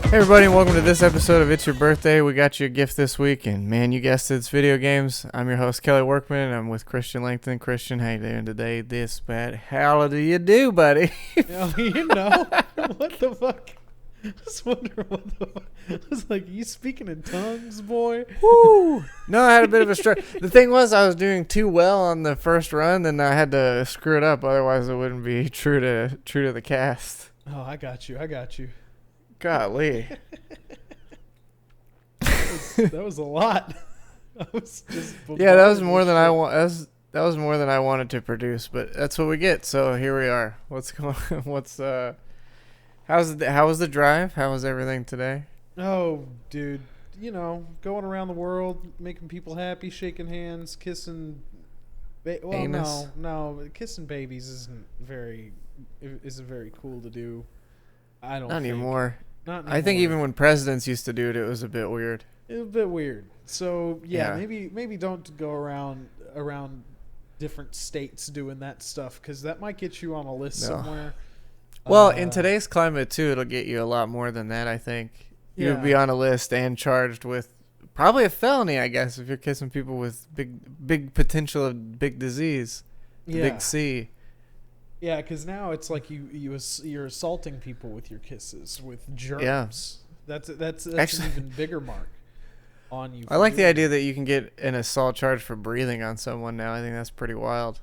Hey everybody, and welcome to this episode of It's Your Birthday. We got you a gift this week, and man, you guessed it, it's video games. I'm your host, Kelly Workman, and I'm with Christian Langton. Christian, how you doing today? This bad. How do you do, buddy? What the fuck? I was wondering what the fuck. I was like, you speaking in tongues, boy? Woo! No, I had a bit of a struggle. The thing was, I was doing too well on the first run, and I had to screw it up, otherwise it wouldn't be true to the cast. Oh, I got you. Golly. That was a lot. I was just that was more than I want. That was more than I wanted to produce, but that's what we get. So here we are. What's going on? How was the drive? How was everything today? Oh, dude, going around the world, making people happy, shaking hands, kissing. Anus? No, kissing babies isn't very cool to do. Not anymore. I think even when presidents used to do it, it was a bit weird. It was a bit weird. So maybe don't go around different states doing that stuff, because that might get you on a list somewhere. Well, in today's climate too, it'll get you a lot more than that. I think you would be on a list and charged with probably a felony, I guess, if you're kissing people with big potential of big disease, big C. Yeah, because now it's like you're assaulting people with your kisses with germs. Yeah. That's actually an even bigger mark on you. I like the idea that you can get an assault charge for breathing on someone now. I think that's pretty wild.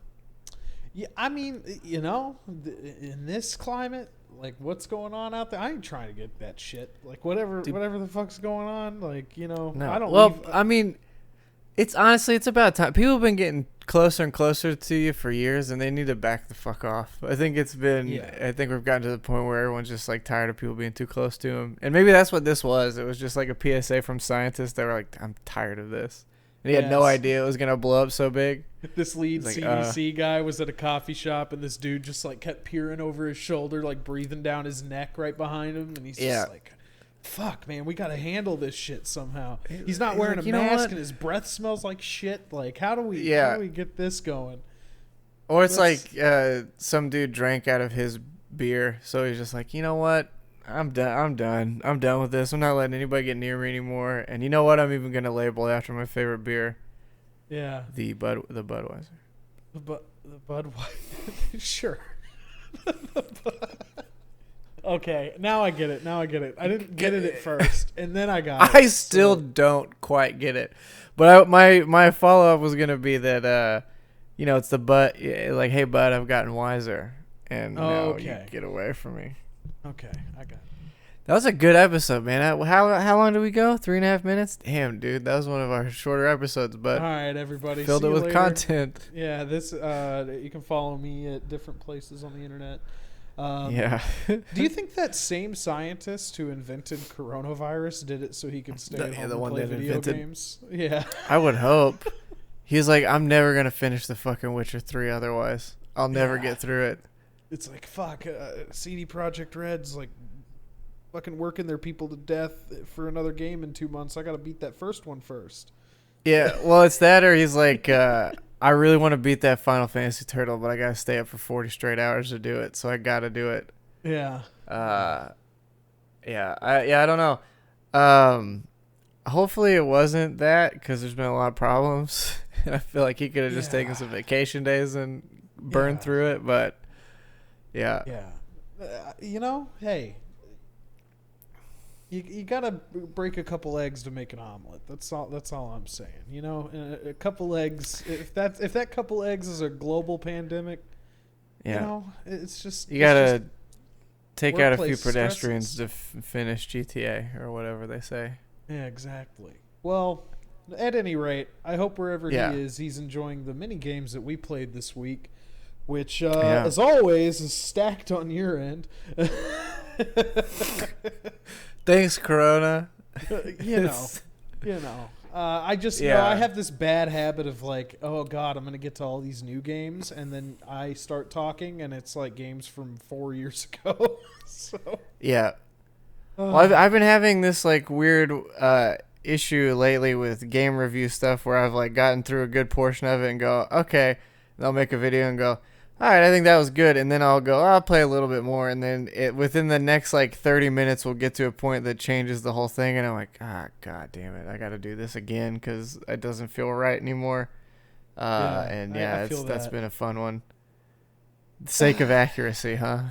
Yeah, I mean, in this climate, like what's going on out there, I ain't trying to get that shit. Like whatever the fuck's going on, like No. I don't. Well, I mean, it's about time. People have been getting closer and closer to you for years, and they need to back the fuck off. I think it's been. Yeah. I think we've gotten to the point where everyone's just like tired of people being too close to them, and maybe that's what this was. It was just like a PSA from scientists that were like, "I'm tired of this." And he had no idea it was gonna blow up so big. This lead CDC guy was at a coffee shop, and this dude just like kept peering over his shoulder, like breathing down his neck right behind him, and he's just like, "Fuck, man, we gotta handle this shit somehow." He's not wearing a mask, and his breath smells like shit. Like, how do we get this going? Or it's some dude drank out of his beer, so he's just like, you know what? I'm done with this. I'm not letting anybody get near me anymore. And you know what? I'm even gonna label it after my favorite beer. Yeah. The Budweiser. The Budweiser. Sure. Okay, now I get it. I didn't get it at first, and then I got it. I still don't quite get it. But my follow up was gonna be that it's the Bud, like, hey Bud, I've gotten wiser, and now you get away from me. Okay, I got it. That was a good episode, man. How long did we go? 3.5 minutes? Damn, dude, that was one of our shorter episodes, but all right, everybody, filled it with content. Yeah, this you can follow me at different places on the internet. Do you think that same scientist who invented coronavirus did it so he could stay at home and play video games? Yeah, I would hope. He's like, I'm never gonna finish the fucking Witcher 3 otherwise. I'll never get through it. It's like, fuck, CD Projekt Red's like fucking working their people to death for another game in 2 months. I gotta beat that first one first. Yeah, well, it's that, or he's like, I really want to beat that Final Fantasy turtle, but I gotta stay up for 40 straight hours to do it, so I gotta do it. Yeah. I don't know. Hopefully it wasn't that, because there's been a lot of problems. I feel like he could have just taken some vacation days and burned through it, but yeah. Hey, you gotta break a couple eggs to make an omelet. That's all I'm saying. A couple eggs. If that couple eggs is a global pandemic, it's just you gotta take out a few pedestrians to finish GTA or whatever they say. Yeah, exactly. Well, at any rate, I hope wherever he is, he's enjoying the mini games that we played this week, which, as always, is stacked on your end. Thanks, Corona. I just I have this bad habit of like, oh god, I'm gonna get to all these new games, and then I start talking, and it's like games from 4 years ago. So well, I've been having this like weird issue lately with game review stuff where I've like gotten through a good portion of it and go, okay, and I'll make a video and go, all right, I think that was good. And then I'll go, I'll play a little bit more. And then within the next like 30 minutes, we'll get to a point that changes the whole thing. And I'm like, God damn it. I got to do this again because it doesn't feel right anymore. That's been a fun one. Sake of accuracy, huh?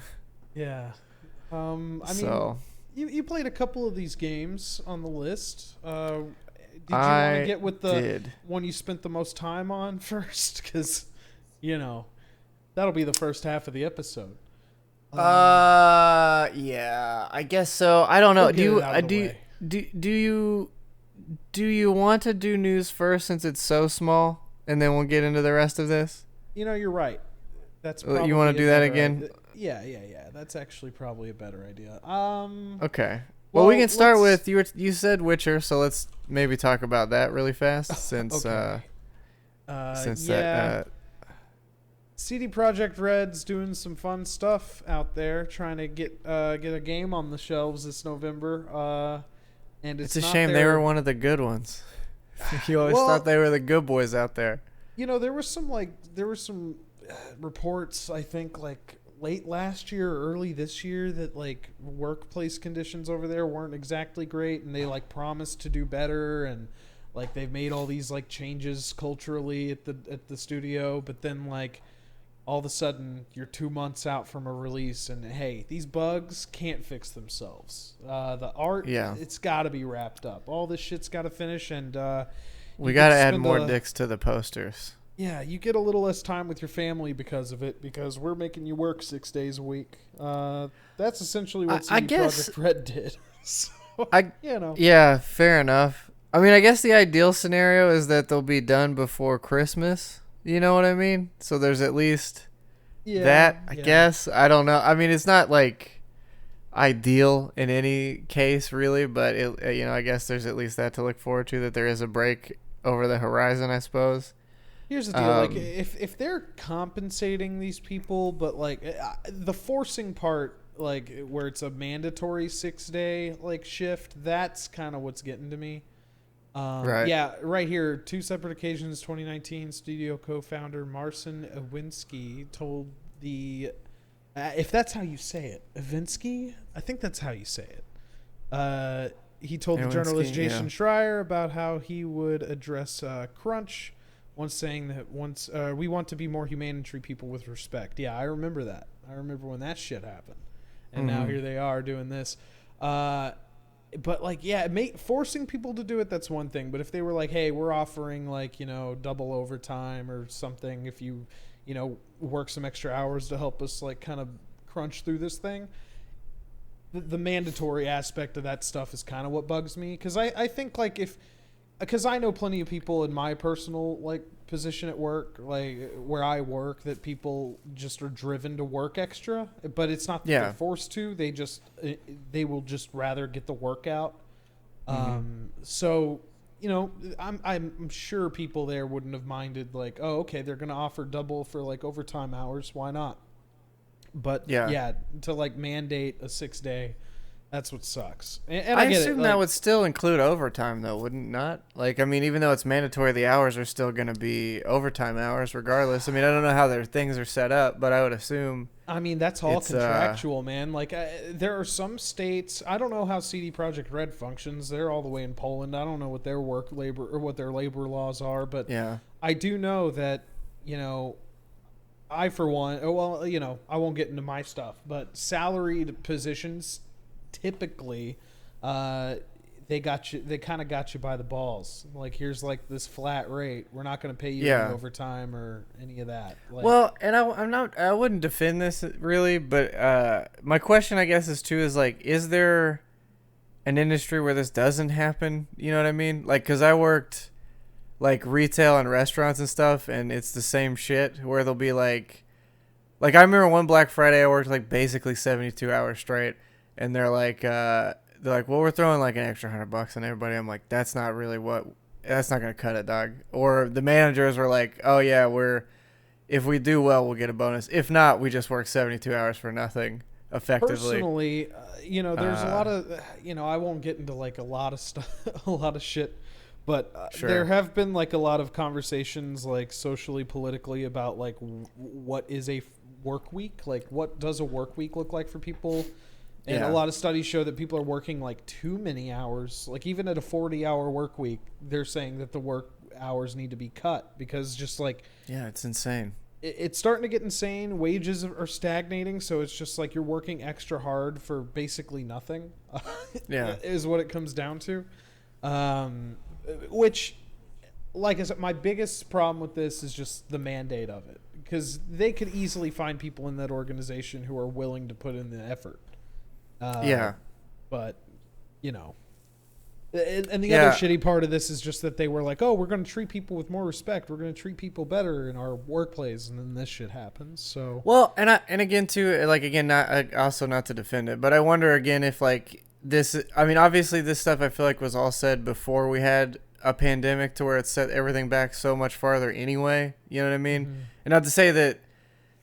Yeah. Mean, you played a couple of these games on the list. Did you want to get with the one you spent the most time on first? Because, that'll be the first half of the episode. Yeah, I guess so. I don't know. Do you want to do news first since it's so small, and then we'll get into the rest of this? You're right. That's probably you want to do that again? Yeah. That's actually probably a better idea. Okay. Well, we can start with you said Witcher, so let's maybe talk about that really fast since okay. CD Projekt Red's doing some fun stuff out there, trying to get a game on the shelves this November. And it's a shame they were one of the good ones. You always thought they were the good boys out there. There were some reports, I think, like late last year or early this year that like workplace conditions over there weren't exactly great, and they like promised to do better, and like they've made all these like changes culturally at the studio, but then like all of a sudden you're 2 months out from a release and hey, these bugs can't fix themselves. The art, it's got to be wrapped up. All this shit's got to finish, and we got to add more dicks to the posters. Yeah, you get a little less time with your family because of it, because we're making you work 6 days a week. That's essentially what CD Projekt Red did. So, Yeah, fair enough. I mean, I guess the ideal scenario is that they'll be done before Christmas. You know what I mean? So there's at least that, I guess. I don't know. I mean, it's not like ideal in any case, really, but I guess there's at least that to look forward to, that there is a break over the horizon, I suppose. Here's the deal, like if they're compensating these people, but like the forcing part, like where it's a mandatory 6-day like shift, that's kind of what's getting to me. Right. Yeah, right here, 2 separate occasions, 2019, studio co-founder Marcin Iwinski told the, if that's how you say it, Iwinski? I think that's how you say it. He told the journalist Jason Schreier about how he would address crunch, once saying that we want to be more humane and treat people with respect. Yeah, I remember that. I remember when that shit happened. And now here they are doing this. But like, forcing people to do it, that's one thing. But if they were like, hey, we're offering like, double overtime or something, if you, work some extra hours to help us like kind of crunch through this thing, the mandatory aspect of that stuff is kind of what bugs me. Because I think like because I know plenty of people in my personal like position at work, like where I work, that people just are driven to work extra, but it's not that they're forced to. They will just rather get the work out. So I'm sure people there wouldn't have minded like, oh, okay, they're gonna offer double for like overtime hours. Why not? But to like mandate a 6-day. That's what sucks. And I assume that would still include overtime, though, wouldn't not? Like, I mean, even though it's mandatory, the hours are still going to be overtime hours regardless. I mean, I don't know how their things are set up, but I would assume. I mean, that's all contractual, man. Like, there are some states. I don't know how CD Projekt Red functions. They're all the way in Poland. I don't know what their what their labor laws are, but I do know that, I for one. Well, I won't get into my stuff, but salaried positions. Typically, they kind of got you by the balls. Like, here's like this flat rate. We're not going to pay you any overtime or any of that. Like, well, and I wouldn't defend this really, but my question, I guess, is like, is there an industry where this doesn't happen? You know what I mean? Like, because I worked like retail and restaurants and stuff, and it's the same shit where they'll be like I remember one Black Friday I worked like basically 72 hours straight. And they're like, well, we're throwing like an extra $100 on everybody. I'm like, that's not gonna cut it, dog. Or the managers were like, oh yeah, if we do well, we'll get a bonus. If not, we just work 72 hours for nothing, effectively. Personally, there's a lot of, I won't get into like a lot of stuff, a lot of shit But there have been like a lot of conversations like socially, politically about like what is a work week? Like what does a work week look like for people? And a lot of studies show that people are working like too many hours. Like even at a 40-hour work week, they're saying that the work hours need to be cut because just like... Yeah, it's insane. It's starting to get insane. Wages are stagnating, so it's just like you're working extra hard for basically nothing. Is what it comes down to. Which, like I said, my biggest problem with this is just the mandate of it. Because they could easily find people in that organization who are willing to put in the effort. But, you know. And the other shitty part of this is just that they were like, oh, we're going to treat people with more respect. We're going to treat people better in our workplace. And then this shit happens. So. Well, and again, too, like, again, also not to defend it, but I wonder again if, like, this, I mean, obviously this stuff I feel like was all said before we had a pandemic to where it set everything back so much farther anyway. You know what I mean? Mm-hmm. And not to say that,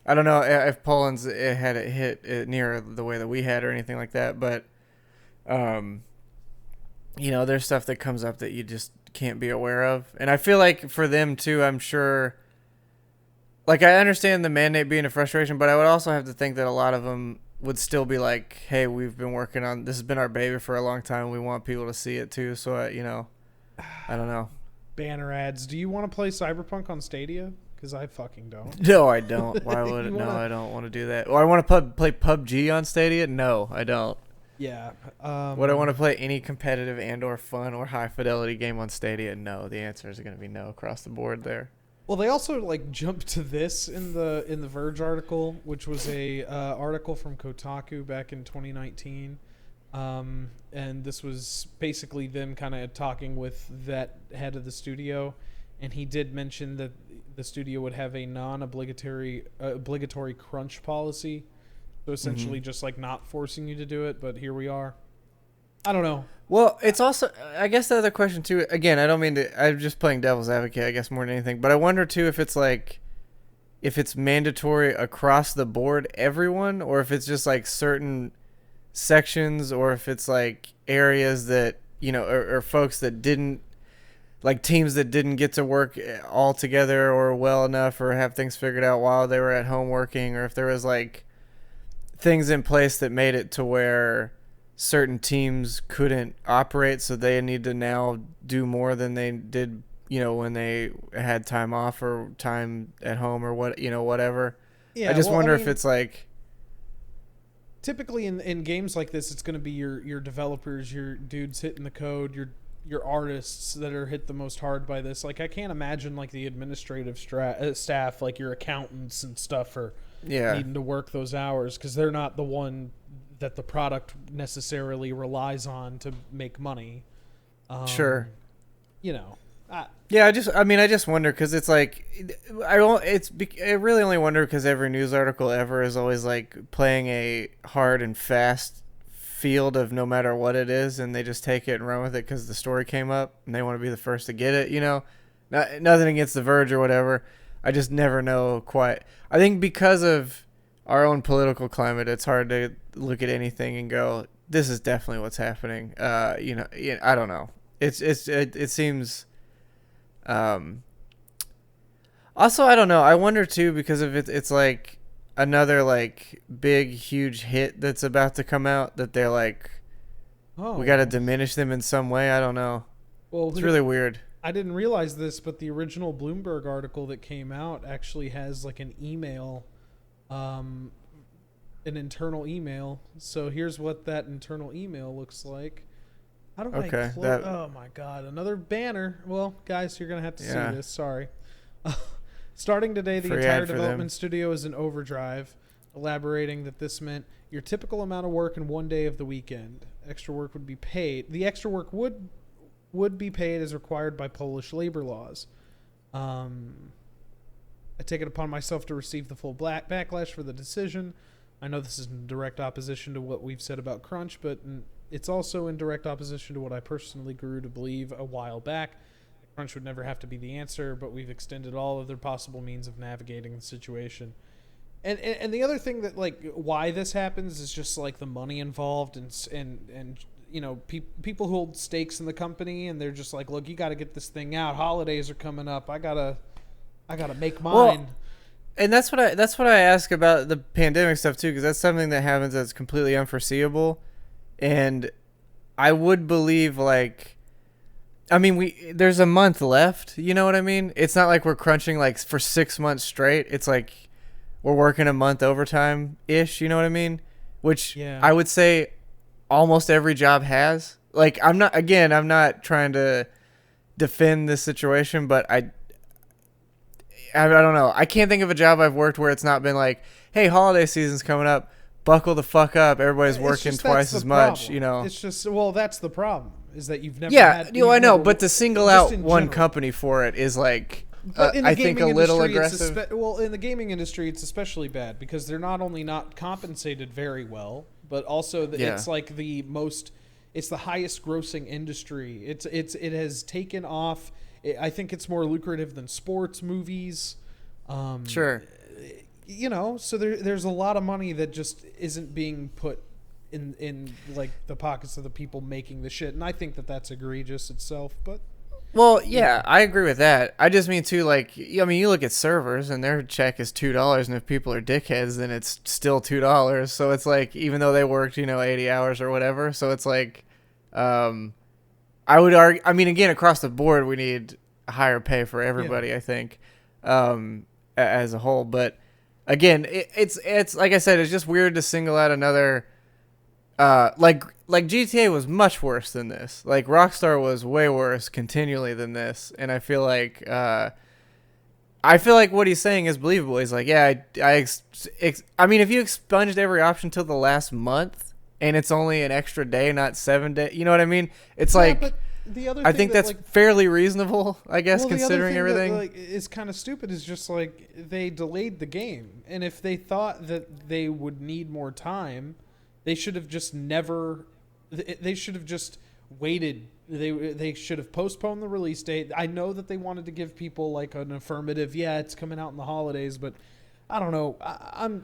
I don't know if Poland's had it hit it near the way that we had or anything like that, but, you know, there's stuff that comes up that you just can't be aware of. And I feel like for them too, I'm sure, like, I understand the mandate being a frustration, but I would also have to think that a lot of them would still be like, hey, we've been working on, this has been our baby for a long time. We want people to see it too. So, you know, I don't know. Banner ads. Do you want to play Cyberpunk on Stadia? Because I fucking don't. No, I don't. Why would it? No, I don't want to do that. Or I want to play PUBG on Stadia? No, I don't. Yeah. Would I want to play any competitive and or fun or high fidelity game on Stadia? No. The answer is going to be no across the board there. Well, they also like jumped to this in the Verge article, which was a article from Kotaku back in 2019, and this was basically them kind of talking with that head of the studio, and he did mention that the studio would have a non-obligatory crunch policy, so essentially just like not forcing you to do it. But here we are. I don't know. Well, it's also, I guess the other question too, again, I don't mean to, I'm just playing devil's advocate, I guess, more than anything, but I wonder too if it's like, if it's mandatory across the board, everyone, or if it's just like certain sections, or if it's like areas that, you know, or folks that didn't, like teams that didn't get to work all together or well enough or have things figured out while they were at home working, or if there was like things in place that made it to where certain teams couldn't operate, so they need to now do more than they did, you know, when they had time off or time at home or what, you know, whatever. Yeah, I just wonder if it's like, typically in games like this, it's going to be your developers, your dudes hitting the code, your artists that are hit the most hard by this. Like, I can't imagine like the administrative staff, like your accountants and stuff, are needing to work those hours because they're not the one that the product necessarily relies on to make money. Sure. You know. Yeah, I just wonder because it's like, I really only wonder because every news article ever is always like playing a hard and fast field of no matter what it is, and they just take it and run with it because the story came up and they want to be the first to get it, you know. Nothing against The Verge or whatever. I just never know quite. I think because of our own political climate, it's hard to look at anything and go, this is definitely what's happening. You know, I don't know. It seems. Also, I don't know. I wonder too because of it's like another like big huge hit that's about to come out that they're like, we got to diminish them in some way. I don't know. Well, it's really weird. I didn't realize this, but the original Bloomberg article that came out actually has like an email. An internal email. So here's what that internal email looks like. How do I close? Oh my god, another banner. Well, guys, you're gonna have to see this. Sorry. Starting today, the entire development studio is in overdrive, elaborating that this meant your typical amount of work in one day of the weekend. Extra work would be paid. The extra work would be paid as required by Polish labor laws. I take it upon myself to receive the full backlash for the decision. I know this is in direct opposition to what we've said about crunch, but it's also in direct opposition to what I personally grew to believe a while back. Crunch would never have to be the answer, but we've extended all other possible means of navigating the situation. And the other thing that, like, why this happens is just like the money involved and people who hold stakes in the company, and they're just like, look, you got to get this thing out. Holidays are coming up. I gotta make mine. Well, and that's what I ask about the pandemic stuff too, because that's something that happens that's completely unforeseeable, and I would believe there's a month left. You know what I mean? It's not like we're crunching like for 6 months straight. It's like we're working a month overtime ish. You know what I mean? Which I would say almost every job has. Like I'm not trying to defend this situation, but I don't know. I can't think of a job I've worked where it's not been like, hey, holiday season's coming up. Buckle the fuck up. Everybody's working twice as much, you know. It's just, that's the problem, is that you've never had... Yeah, I know, but to single out one company for it is like, I think a little aggressive. In the gaming industry, it's especially bad because they're not only not compensated very well, but also it's like it's the highest grossing industry. It has taken off. I think it's more lucrative than sports, movies. Sure. So there's a lot of money that just isn't being put in like the pockets of the people making the shit, and I think that that's egregious itself. But I agree with that. I just mean too, like, I mean, you look at servers and their check is $2, and if people are dickheads, then it's still $2. So it's like, even though they worked 80 hours or whatever, so it's like, I would argue. I mean, again, across the board, we need higher pay for everybody. I think, as a whole, but. Again, it's like I said, it's just weird to single out another. Like GTA was much worse than this. Like Rockstar was way worse continually than this, and I feel like what he's saying is believable. He's like, yeah, I mean, if you expunged every option till the last month, and it's only an extra day, not 7 days, you know what I mean? It's like. The other I think that's fairly reasonable, I guess, considering everything. That, is kind of stupid is just like they delayed the game, and if they thought that they would need more time, they should have just never. They should have just waited. They should have postponed the release date. I know that they wanted to give people like an affirmative. Yeah, it's coming out in the holidays, but I don't know. I'm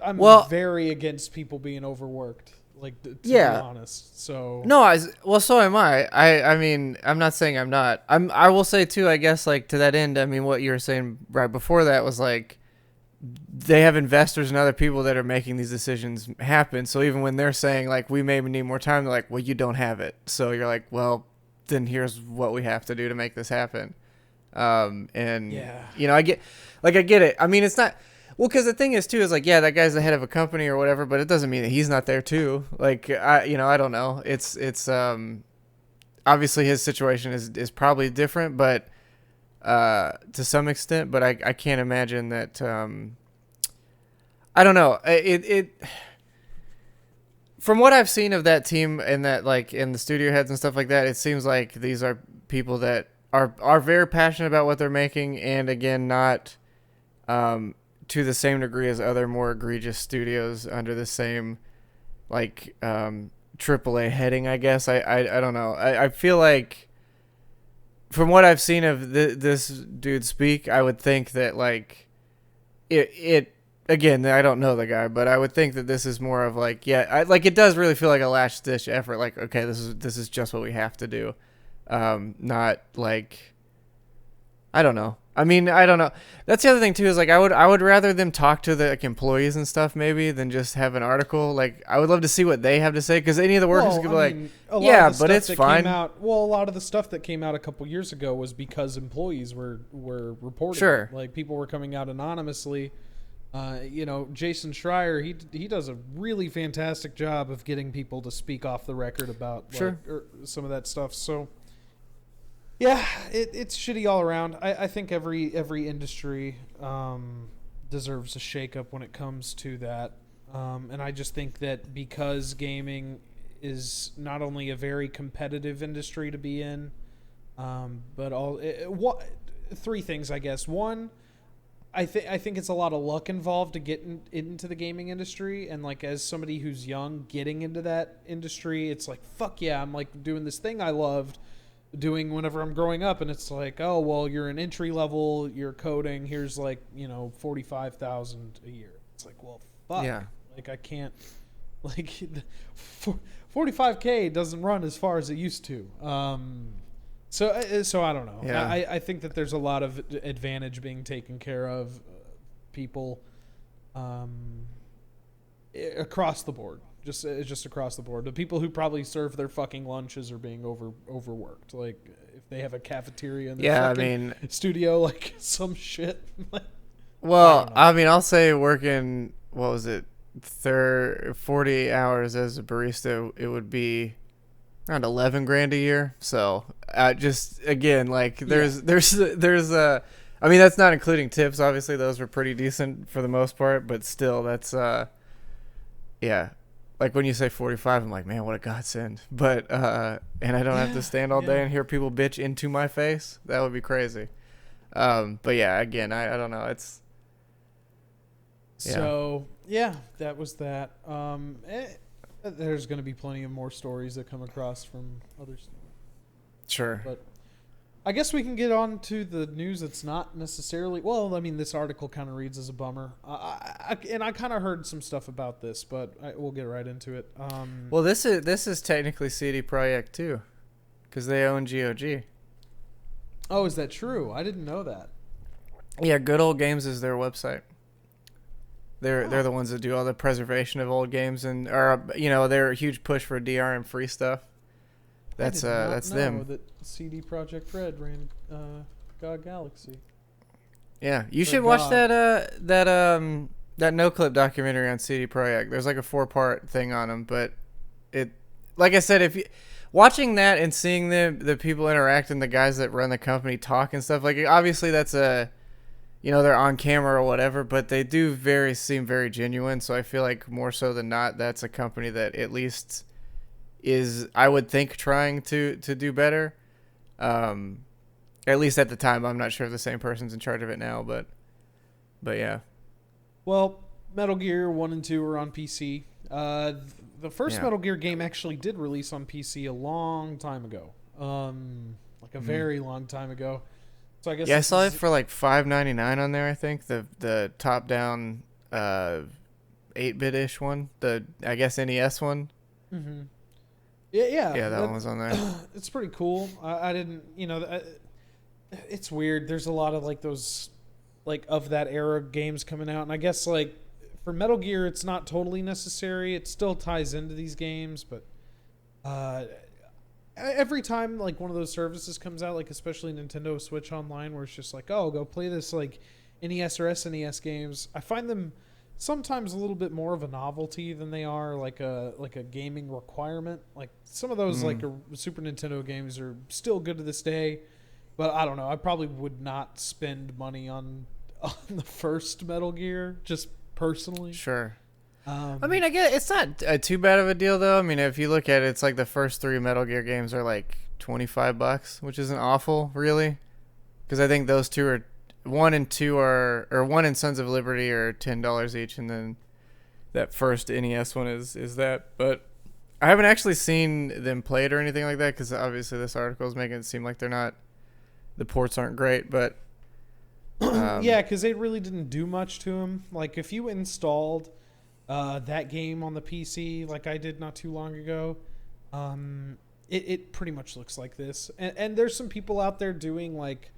very against people being overworked. Like, to be honest. So no, so am I. I mean, I'm not saying I'm not. I will say too, I guess, like, to that end, I mean, what you were saying right before that was like they have investors and other people that are making these decisions happen. So even when they're saying like we may need more time, they're like, well, you don't have it. So you're like, well, then here's what we have to do to make this happen. I get it. I mean, it's not. Well, because the thing is, too, is like, yeah, that guy's the head of a company or whatever, but it doesn't mean that he's not there, too. Like, I don't know. It's obviously his situation is probably different, but to some extent, but I can't imagine that, I don't know. From what I've seen of that team and that, like, in the studio heads and stuff like that, it seems like these are people that are very passionate about what they're making, and again, not, to the same degree as other more egregious studios under the same like AAA heading, I guess. I don't know. I feel like from what I've seen of this dude speak, I would think that like it again, I don't know the guy, but I would think that this is more of like, it does really feel like a last ditch effort. Like, okay, this is just what we have to do. Not like, I don't know. I mean, I don't know. That's the other thing too, is like I would rather them talk to the employees and stuff maybe than just have an article. Like, I would love to see what they have to say, because any of the workers could be like, yeah, but it's fine. A lot of the stuff that came out a couple years ago was because employees were reporting. Sure. Like, people were coming out anonymously. Jason Schreier, he does a really fantastic job of getting people to speak off the record about some of that stuff. So. Yeah, it's shitty all around. I think every industry deserves a shakeup when it comes to that. And I just think that because gaming is not only a very competitive industry to be in, but three things, I guess. One, I think it's a lot of luck involved to get into the gaming industry, and like, as somebody who's young getting into that industry, it's like, fuck yeah, I'm like doing this thing I loved doing whenever I'm growing up, and it's like, oh well, you're an entry level, you're coding, here's like $45,000 a year. It's like, well, fuck. Yeah. Like, I can't. Like 45K doesn't run as far as it used to. So I don't know. Yeah. I think that there's a lot of advantage being taken care of people across the board. Just across the board. The people who probably serve their fucking lunches are being overworked. Like if they have a cafeteria in their fucking studio, like some shit. Well, I mean, I'll say working, what was it, 40 hours as a barista, it would be around 11 grand a year. So just again, like there's a, I mean, that's not including tips. Obviously, those were pretty decent for the most part, but still, that's yeah. Like when you say 45, I'm like, man, what a godsend. But and I don't have to stand all day and hear people bitch into my face. That would be crazy. But yeah, again, I don't know. It's so yeah, that was that. There's going to be plenty of more stories that come across from others. Sure. But I guess we can get on to the news that's not necessarily... Well, I mean, this article kind of reads as a bummer. And I kind of heard some stuff about this, but we'll get right into it. Well, this is technically CD Projekt too, because they own GOG. Oh, is that true? I didn't know that. Yeah, Good Old Games is their website. They're the ones that do all the preservation of old games, and they're a huge push for DRM free stuff. That's them. That CD Projekt Red ran God Galaxy. Yeah, you should watch that No Clip documentary on CD Projekt. There's like a 4-part thing on them, but it, like I said, if you watching that and seeing the people interact and the guys that run the company talk and stuff, like obviously that's a, they're on camera or whatever, but they do seem very genuine. So I feel like more so than not, that's a company that at least is, I would think, trying to do better. At least at the time. I'm not sure if the same person's in charge of it now, but yeah. Well, Metal Gear 1 and 2 are on PC. The first Metal Gear game actually did release on PC a long time ago. Like a very long time ago. So I guess I saw it for like $5.99 on there, I think. The top-down 8-bit-ish one. The, I guess, NES one. Mm-hmm. Yeah, that one was on there. It's pretty cool. I didn't, it's weird. There's a lot of like those, like of that era games coming out, and I guess like for Metal Gear, it's not totally necessary. It still ties into these games, but every time like one of those services comes out, like especially Nintendo Switch Online, where it's just like, oh, go play this like NES or SNES games, I find them sometimes a little bit more of a novelty than they are like a gaming requirement. Like some of those like Super Nintendo games are still good to this day, but I don't know. I probably would not spend money on the first Metal Gear, just personally. Sure. I mean, I guess it's not too bad of a deal though. I mean, if you look at it, it's like the first 3 Metal Gear games are like $25, which isn't awful, really, because I think those two are. 1 and 2 are, or 1 and Sons of Liberty are $10 each, and then that first NES one is that. But I haven't actually seen them played or anything like that, because obviously this article is making it seem like the ports aren't great. But yeah, because they really didn't do much to them. Like if you installed that game on the PC, like I did not too long ago, it pretty much looks like this. And there's some people out there doing like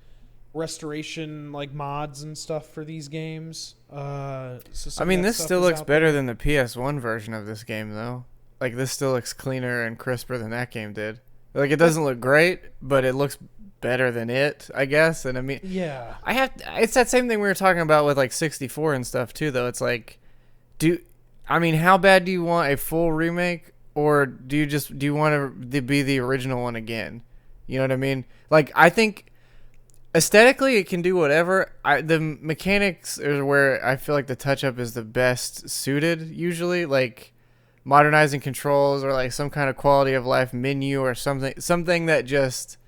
restoration like mods and stuff for these games. So I mean, this still looks better than the PS1 version of this game though. Like this still looks cleaner and crisper than that game did. Like it doesn't look great, but it looks better than it, I guess. And I mean, yeah, it's that same thing we were talking about with like 64 and stuff too though. It's like, how bad do you want a full remake, or do you want to be the original one again? You know what I mean? Like I think aesthetically, it can do whatever. The mechanics are where I feel like the touch-up is the best suited, usually. Like, modernizing controls or, like, some kind of quality of life menu or something that just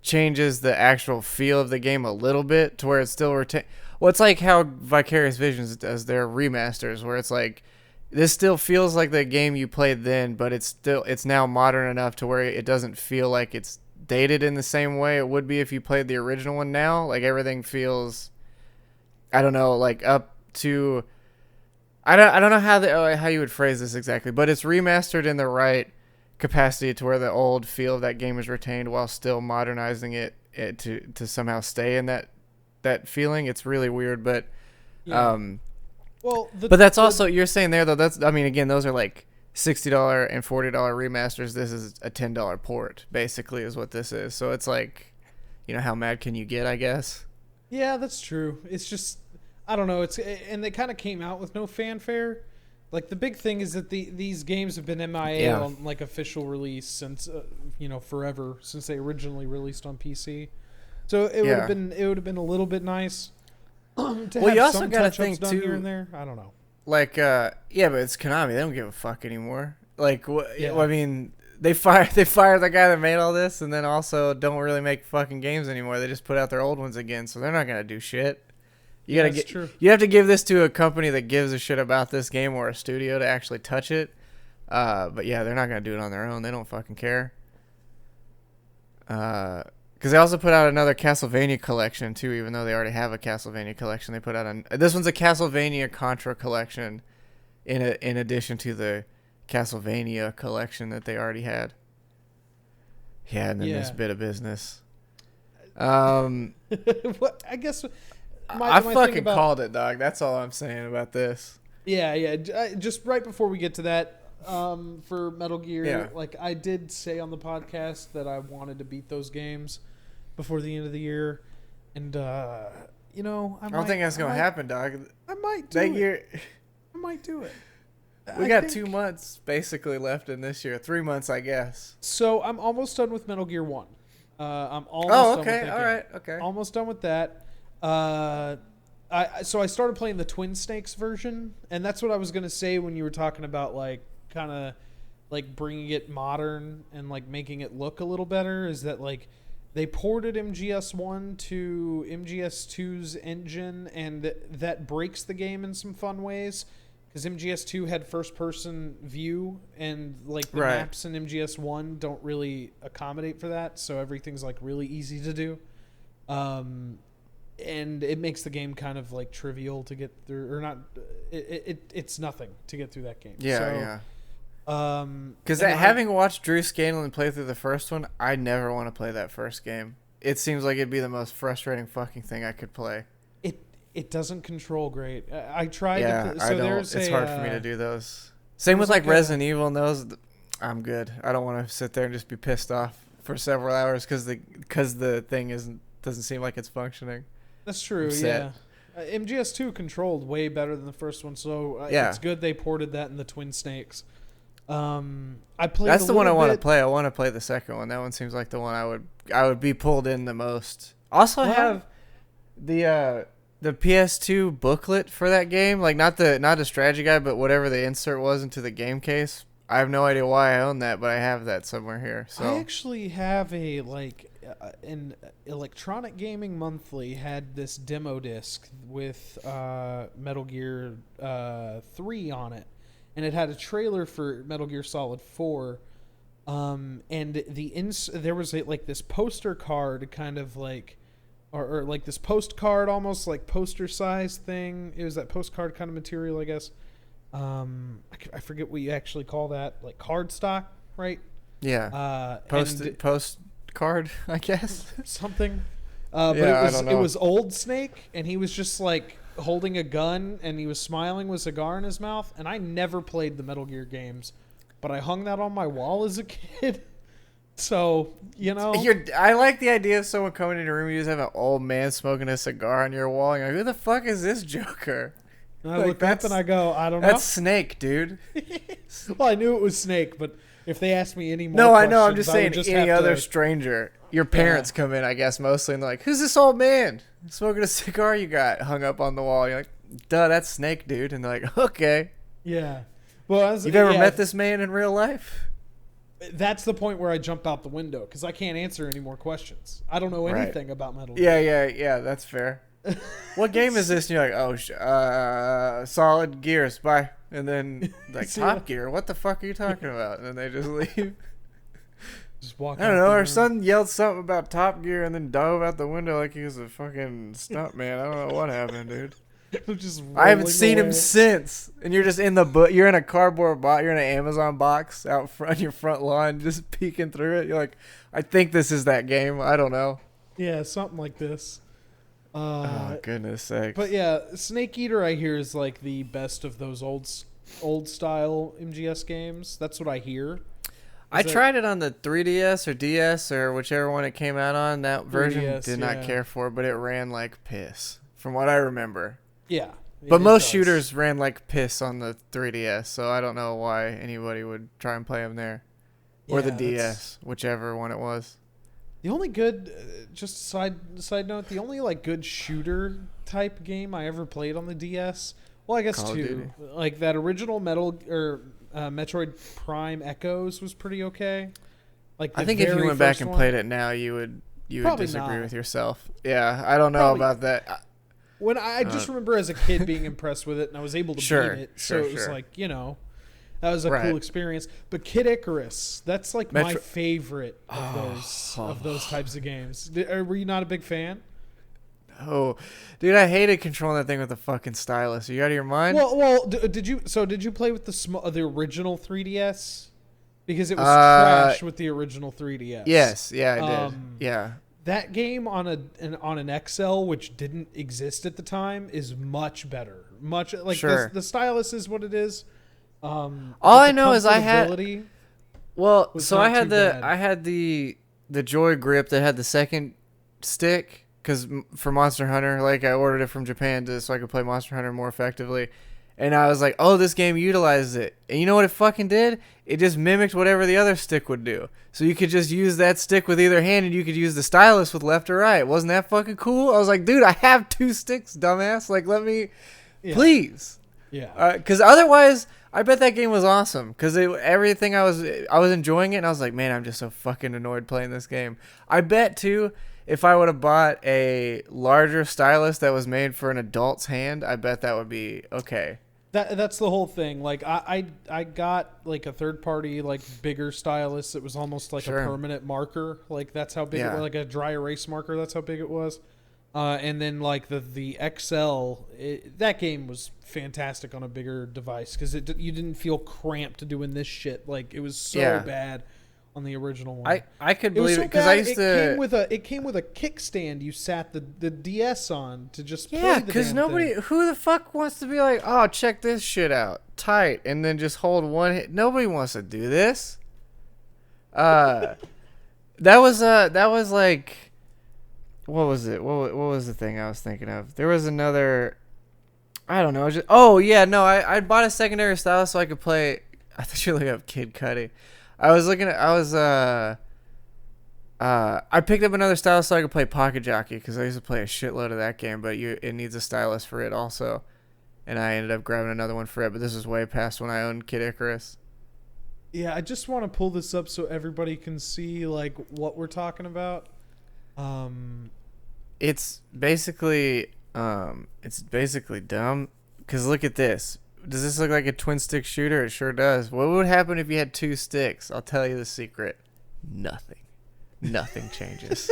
changes the actual feel of the game a little bit to where it still retains... Well, it's like how Vicarious Visions does their remasters, where it's like, this still feels like the game you played then, but it's now modern enough to where it doesn't feel like it's dated in the same way it would be if you played the original one now. Like everything feels, I don't know, like up to I don't know how you would phrase this exactly, but it's remastered in the right capacity to where the old feel of that game is retained while still modernizing it to somehow stay in that feeling. It's really weird, but Yeah. but that's also you're saying there though. That's I mean again, those are like $60 and $40 remasters. This is a $10 port, basically, is what this is. So it's like, how mad can you get? I guess. Yeah, that's true. It's just I don't know. And they kind of came out with no fanfare. Like the big thing is that these games have been MIA on like official release since forever, since they originally released on PC. So it would have been a little bit nice to have you also some gotta touch-ups done too, here and there. I don't know. Like but it's Konami. They don't give a fuck anymore. Like I mean, they fired the guy that made all this, and then also don't really make fucking games anymore. They just put out their old ones again, so they're not gonna do shit. True. You have to give this to a company that gives a shit about this game or a studio to actually touch it. But yeah, they're not gonna do it on their own. They don't fucking care. Because they also put out another Castlevania collection too, even though they already have a Castlevania collection. They put out this one's a Castlevania Contra collection, in addition to the Castlevania collection that they already had. Yeah, and then this bit of business. What I guess. I fucking called it, dog. That's all I'm saying about this. Yeah. Just right before we get to that, for Metal Gear, like I did say on the podcast that I wanted to beat those games before the end of the year, and I don't think that's gonna happen, dog. I might do it. I might do it. We got 2 months basically left in this year. 3 months, I guess. So I'm almost done with Metal Gear 1. I'm almost done with that game. All right, okay. Almost done with that. I started playing the Twin Snakes version, and that's what I was gonna say when you were talking about like kind of like bringing it modern and like making it look a little better. Is that like they ported MGS1 to MGS2's engine, and that breaks the game in some fun ways because MGS2 had first-person view, and like the maps in MGS1 don't really accommodate for that, so everything's like really easy to do. And it makes the game kind of like trivial to get through, or not. It's nothing to get through that game. Yeah. Because having watched Drew Scanlon play through the first one, I never want to play that first game. It seems like it'd be the most frustrating fucking thing I could play. It doesn't control great. I tried. Yeah, I don't. It's hard for me to do those. Same with like Resident Evil and those. I'm good. I don't want to sit there and just be pissed off for several hours because the thing doesn't seem like it's functioning. That's true, yeah. MGS2 controlled way better than the first one, so it's good they ported that in the Twin Snakes. I played. That's the one I want to play. I want to play the second one. That one seems like the one I would be pulled in the most. Also, have the PS2 booklet for that game, like not the strategy guide, but whatever the insert was into the game case. I have no idea why I own that, but I have that somewhere here. So I actually have an Electronic Gaming Monthly had this demo disc with Metal Gear 3 on it, and it had a trailer for Metal Gear Solid 4. And there was this poster card, kind of like, or like this postcard, almost like poster size thing. It was that postcard kind of material, I guess. I forget what you actually call that, like cardstock, right? Yeah. Postcard, I guess. Something. But it was Old Snake, and he was just like holding a gun, and he was smiling with a cigar in his mouth. And I never played the Metal Gear games, but I hung that on my wall as a kid. So, I like the idea of someone coming in your room, you just have an old man smoking a cigar on your wall, and you're like, who the fuck is this Joker? And I look up and I go, I don't know. That's Snake, dude. Well, I knew it was Snake, but if they asked me any more questions, I know. I'm just saying any other stranger. Your parents come in, I guess, mostly, and they're like, who's this old man smoking a cigar you got hung up on the wall? You're like, duh, that's Snake, dude. And they're like, okay. Yeah. Well, you've ever met this man in real life? That's the point where I jump out the window, because I can't answer any more questions. I don't know anything about Metal Gear. Yeah, that's fair. What game is this? And you're like, oh, Solid Gears, bye. And then like Top Gear, what the fuck are you talking about? And then they just leave. Just walk. I don't know. Our son yelled something about Top Gear and then dove out the window like he was a fucking stunt man. I don't know what happened, dude. I haven't seen him since. And you're just in you're in a cardboard box. You're in an Amazon box out front your front lawn, just peeking through it. You're like, I think this is that game. I don't know. Yeah, something like this. Oh goodness sakes. But yeah, Snake Eater I hear is like the best of those old style MGS games. That's what I hear. I tried it on the 3DS or DS or whichever one it came out on. That version did not care for it, but it ran like piss, from what I remember. Yeah. But most shooters ran like piss on the 3DS, so I don't know why anybody would try and play them there. Or the DS, whichever one it was. The only good, just side note, the only like good shooter type game I ever played on the DS, well, I guess two. Like that original Metroid Prime Echoes was pretty okay. Like I think if you went back and played it now, you would disagree with yourself. Yeah, I don't know about that. When I just remember as a kid being impressed with it, and I was able to beat it, so it was like, you know, that was a cool experience. But Kid Icarus, that's like my favorite of those types of games. Were you not a big fan? Oh, dude, I hated controlling that thing with the fucking stylus. Are you out of your mind? Well, did you play with the original 3DS? Because it was trash with the original 3DS. Yes, yeah, I did. Yeah. That game on an XL, which didn't exist at the time, is much better. Much like the stylus is what it is. All I know is I had. Well, so I had the Joy Grip that had the second stick. Because for Monster Hunter, like I ordered it from Japan so I could play Monster Hunter more effectively. And I was like, oh, this game utilizes it. And you know what it fucking did? It just mimicked whatever the other stick would do. So you could just use that stick with either hand and you could use the stylus with left or right. Wasn't that fucking cool? I was like, dude, I have two sticks, dumbass. Like, let me, please. Yeah. Because otherwise, I bet that game was awesome. Because everything I was enjoying it. And I was like, man, I'm just so fucking annoyed playing this game. I bet, too, if I would have bought a larger stylus that was made for an adult's hand, I bet that would be okay. That's the whole thing. Like I got like a third party like bigger stylus. It was almost like a permanent marker. Like that's how big it was, like a dry erase marker. That's how big it was. And then like the XL, that game was fantastic on a bigger device because you didn't feel cramped doing this shit. Like it was so bad on the original one. I could believe it because I used to. It came with a kickstand you sat the DS on to just play the damn thing. Yeah, because who the fuck wants to be like, oh, check this shit out, tight, and then just hold one hit. Nobody wants to do this. That was like, what was it? What was the thing I was thinking of? There was another. I don't know. I bought a secondary stylus so I could play. I thought you were looking up Kid Cudi. I picked up another stylus so I could play Pocket Jockey because I used to play a shitload of that game, but it needs a stylus for it also. And I ended up grabbing another one for it, but this is way past when I owned Kid Icarus. Yeah, I just want to pull this up so everybody can see like what we're talking about. It's basically dumb because look at this. Does this look like a twin stick shooter? It sure does. What would happen if you had two sticks? I'll tell you the secret. Nothing changes.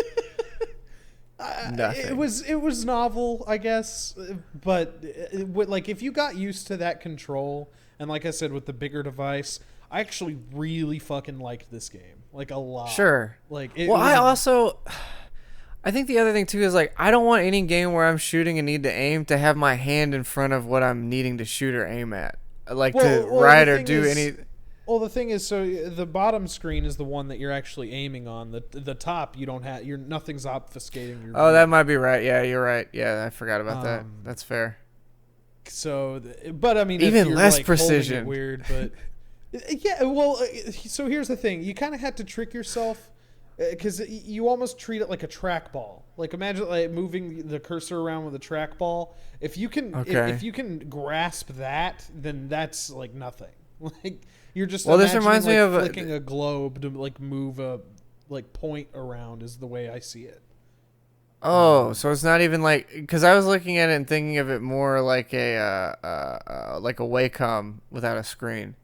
Nothing. It was novel, I guess, but like if you got used to that control, and like I said with the bigger device, I actually really fucking liked this game, like a lot. Sure. Like I think the other thing too is like I don't want any game where I'm shooting and need to aim to have my hand in front of what I'm needing to shoot or aim at, like to ride or do any. Well, the thing is, so the bottom screen is the one that you're actually aiming on. The top you don't have. Nothing's obfuscating your. Oh, that might be right. Yeah, you're right. Yeah, I forgot about that. That's fair. So, but I mean, even if you're less like precision. Weird, but yeah. Well, so here's the thing: you kind of had to trick yourself. Because you almost treat it like a trackball. Like imagine like moving the cursor around with a trackball. If you can, if you can grasp that, then that's like nothing. Like you're just this reminds me of flicking a globe to like move a like point around is the way I see it. Oh, so it's not even like because I was looking at it and thinking of it more like a Wacom without a screen.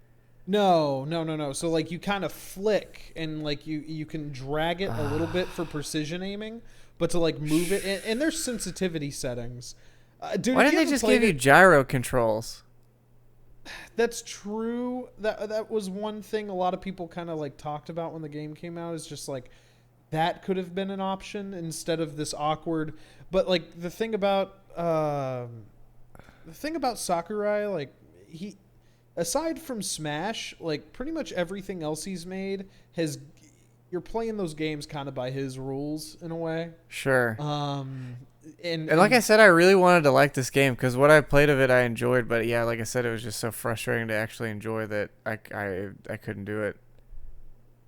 No. So like you kind of flick and like you can drag it a little bit for precision aiming, but to like move it and there's sensitivity settings. Dude, why didn't they just give you gyro controls? That's true. That was one thing a lot of people kind of like talked about when the game came out, is just like that could have been an option instead of this awkward. But like the thing about Sakurai, like he, aside from Smash, like pretty much everything else he's made you're playing those games kind of by his rules in a way. Sure. And like I said, I really wanted to like this game because what I played of it, I enjoyed. But yeah, like I said, it was just so frustrating to actually enjoy that I couldn't do it.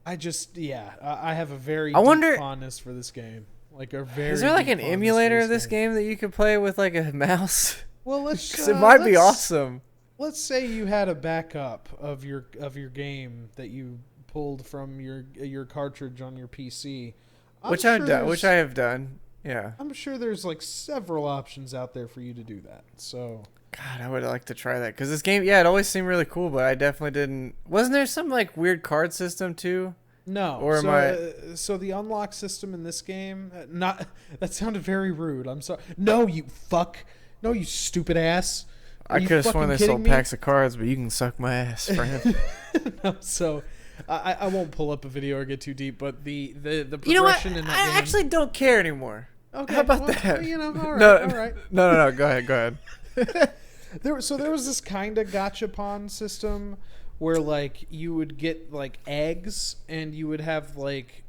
I have a very deep fondness for this game. Like a very. Is there like an emulator of this game that you could play with like a mouse? Well, let's. It might be awesome. Let's say you had a backup of your game that you pulled from your cartridge on your PC, which I have done. Yeah, I'm sure there's like several options out there for you to do that. So, God, I would like to try that because this game, yeah, it always seemed really cool, but I definitely didn't. Wasn't there some like weird card system too? No. Or so the unlock system in this game, that sounded very rude. I'm sorry. No, you fuck. No, you stupid ass. I could have sworn they sold packs of cards, but you can suck my ass, friend. No, so. I won't pull up a video or get too deep, but the progression in that game. I actually don't care anymore. Okay, how about that? All right. No. Go ahead. There was this kind of gachapon system where like you would get like eggs and you would have like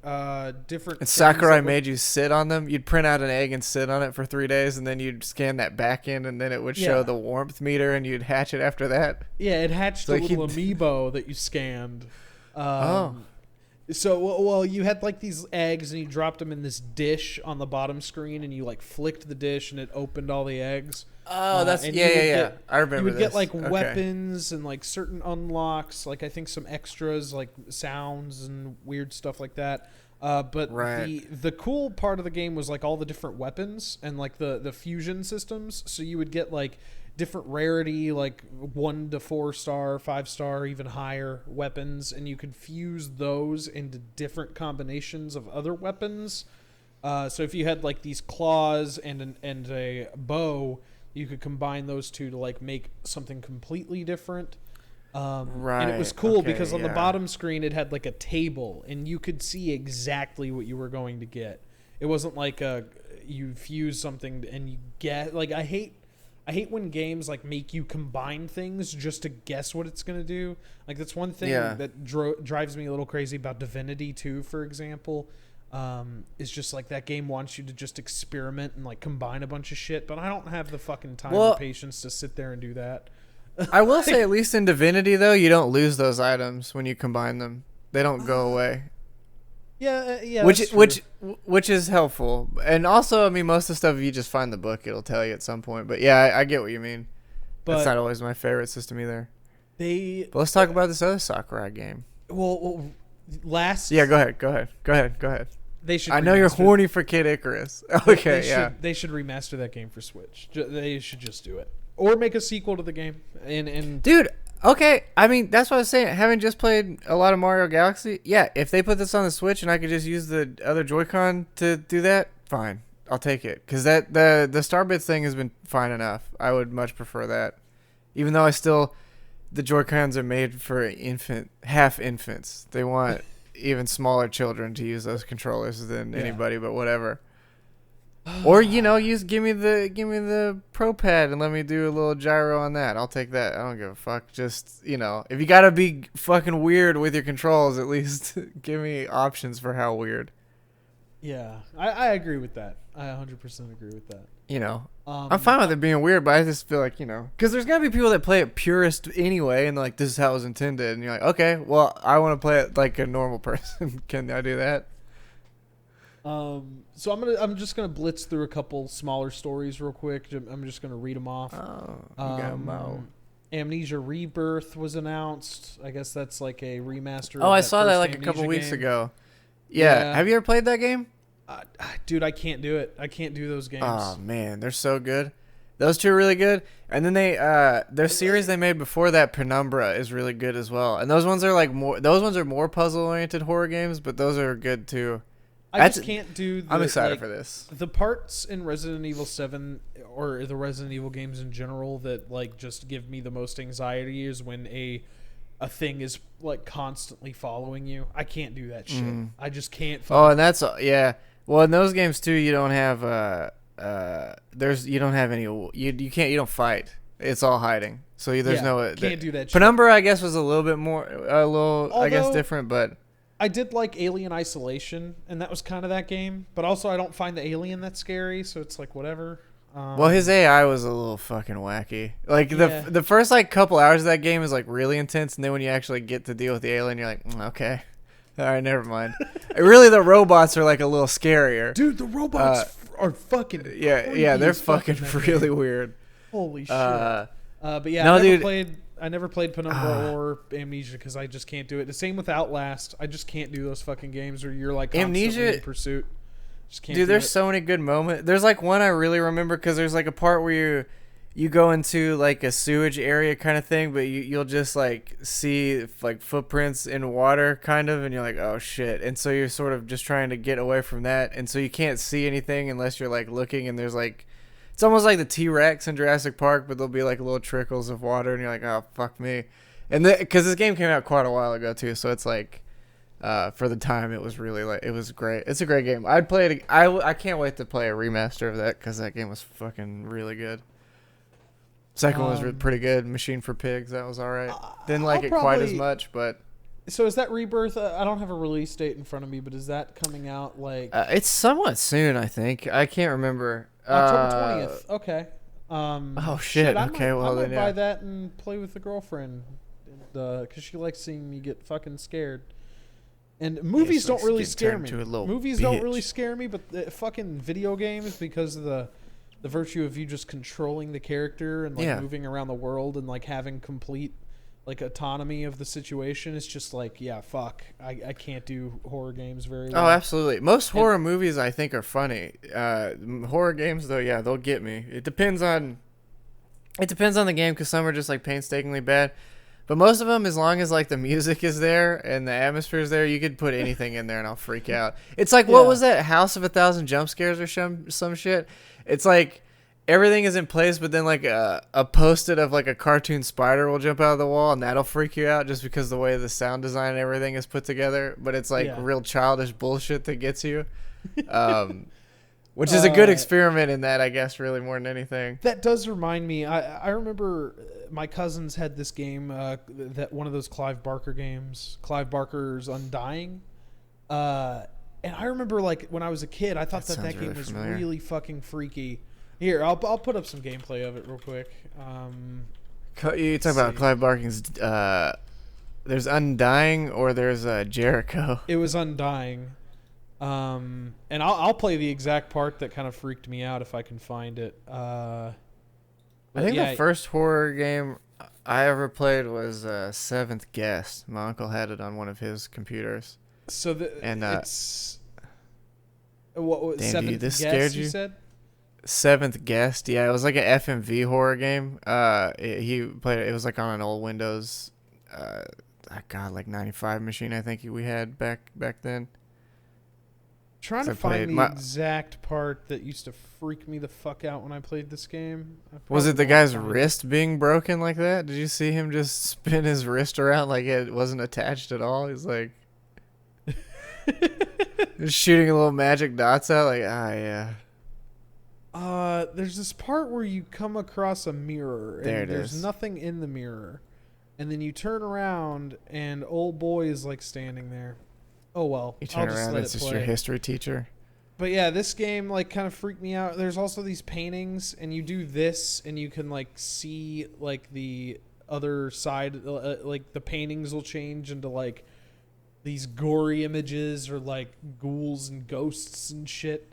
different. And Sakurai made you sit on them. You'd print out an egg and sit on it for 3 days, and then you'd scan that back in, and then it would show the warmth meter, and you'd hatch it after that. Yeah, it hatched a little amiibo that you scanned. So you had like these eggs and you dropped them in this dish on the bottom screen and you like flicked the dish and it opened all the eggs. Oh, that's yeah. I remember. You would this. get like weapons and like certain unlocks, like I think some extras like sounds and weird stuff like that. But the cool part of the game was like all the different weapons and like the fusion systems. So you would get like different rarity, like 1 to 4 star, 5 star, even higher weapons, and you could fuse those into different combinations of other weapons. So if you had like these claws and a bow, you could combine those two to like make something completely different. And it was cool because on the bottom screen it had like a table, and you could see exactly what you were going to get. It wasn't like you fuse something and you get like I hate when games like make you combine things just to guess what it's going to do. Like that's one thing that drives me a little crazy about Divinity 2, for example. Is just like that game wants you to just experiment and like combine a bunch of shit, but I don't have the fucking time or patience to sit there and do that. I will say, at least in Divinity though, you don't lose those items when you combine them. They don't go away. Yeah. Which is helpful, and also, I mean, most of the stuff, if you just find the book, it'll tell you at some point. But yeah, I get what you mean. But that's not always my favorite system either. But let's talk about this other Sakurai game. Well, go ahead. They should. I know you're horny for Kid Icarus. Okay, They should remaster that game for Switch. They should just do it, or make a sequel to the game. And dude. Okay, I mean, that's what I was saying. Having just played a lot of Mario Galaxy, yeah, if they put this on the Switch and I could just use the other Joy-Con to do that, fine. I'll take it. Because the Star Bits thing has been fine enough. I would much prefer that. Even though the Joy-Cons are made for half infants. They want even smaller children to use those controllers than anybody, but whatever. Or give me the Pro Pad and let me do a little gyro on that. I'll take that. I don't give a fuck. Just if you gotta be fucking weird with your controls, at least give me options for how weird. Yeah, I agree with that. I 100% agree with that. I'm fine with it being weird, but I just feel like because there's gotta be people that play it purist anyway, and like this is how it was intended, and you're like, okay, well, I want to play it like a normal person. Can I do that? So I'm just gonna blitz through a couple smaller stories real quick. I'm just gonna read them off. Amnesia Rebirth was announced. I guess that's like a remaster. Oh, I saw that like a couple weeks ago. Yeah. Have you ever played that game? Dude, I can't do it. I can't do those games. Oh man, they're so good. Those two are really good. And then their series they made before that, Penumbra, is really good as well. And those ones are more puzzle oriented horror games, but those are good too. I just can't do. I'm excited for this. The parts in Resident Evil 7 or the Resident Evil games in general that like just give me the most anxiety is when a thing is like constantly following you. I can't do that shit. I just can't. And that's Well, in those games too, you don't have you don't have any you don't fight. It's all hiding. So there's no can't do that shit. Penumbra, I guess, was a little bit more I guess different, but I did like Alien Isolation, and that was kind of that game. But also, I don't find the alien that scary, so it's like whatever. Well, his AI was a little fucking wacky. Like the first like couple hours of that game is like really intense, and then when you actually get to deal with the alien, you're like, okay, all right, never mind. Really, the robots are like a little scarier. Dude, the robots are fucking they're fucking really weird. Holy shit. But yeah, I never played Penumbra or Amnesia because I just can't do it. The same with Outlast. I just can't do those fucking games where you're like constantly in pursuit. Just can't. Dude, there's so many good moments. There's like one I really remember because there's like a part where you go into like a sewage area kind of thing, but you'll just like see like footprints in water kind of, and you're like, oh shit. And so you're sort of just trying to get away from that, and so you can't see anything unless you're like looking, and there's like, it's almost like the T-Rex in Jurassic Park, but there'll be like little trickles of water, and you're like, oh, fuck me. And because this game came out quite a while ago, too, so it's like, for the time, it was really like, it was great. It's a great game. I'd play it. I can't wait to play a remaster of that, because that game was fucking really good. Second one was pretty good. Machine for Pigs, that was all right. Didn't like it quite as much, but... So is that Rebirth? I don't have a release date in front of me, but is that coming out like... it's somewhat soon, I think. I can't remember. October 20th. Okay. Oh shit. Okay. I might buy that and play with the girlfriend, because she likes seeing me get fucking scared. And movies don't really scare me. Movies don't really scare me, but the fucking video games, because of the virtue of you just controlling the character and like moving around the world and like having complete like autonomy of the situation, is just like, yeah, fuck. I can't do horror games very well. Oh, absolutely. Most horror movies I think are funny. Horror games though, yeah, they'll get me. It depends on the game, because some are just like painstakingly bad. But most of them, as long as like the music is there and the atmosphere is there, you could put anything in there and I'll freak out. It's like, what was that, House of 1,000 Jump Scares or some shit? It's like everything is in place, but then like a post-it of like a cartoon spider will jump out of the wall, and that'll freak you out just because the way the sound design and everything is put together. But it's like real childish bullshit that gets you, which is a good experiment in that, I guess, really more than anything. That does remind me. I remember my cousins had this game, that one of those Clive Barker games, Clive Barker's Undying. And I remember like when I was a kid, I thought that game was really fucking freaky. Here, I'll put up some gameplay of it real quick. You talk about Clive Barking's. There's Undying or there's Jericho. It was Undying, and I'll play the exact part that kind of freaked me out if I can find it. I think the first horror game I ever played was Seventh Guest. My uncle had it on one of his computers. So it's what damn, Seventh dude, this Guest, scared you? Said? Seventh Guest, yeah, it was like an FMV horror game. He played it. It was like on an old Windows, like 95 machine. I think we had back then. Trying to find the exact part that used to freak me the fuck out when I played this game. Was it the guy's wrist being broken like that? Did you see him just spin his wrist around like it wasn't attached at all? He's like just shooting a little magic dots out, like yeah. There's this part where you come across a mirror and there's nothing in the mirror, and then you turn around and old boy is like standing there. Oh well, you turn around, it's just your history teacher. But yeah, this game like kind of freaked me out. There's also these paintings, and you do this, and you can like see like the other side, like the paintings will change into like these gory images or like ghouls and ghosts and shit.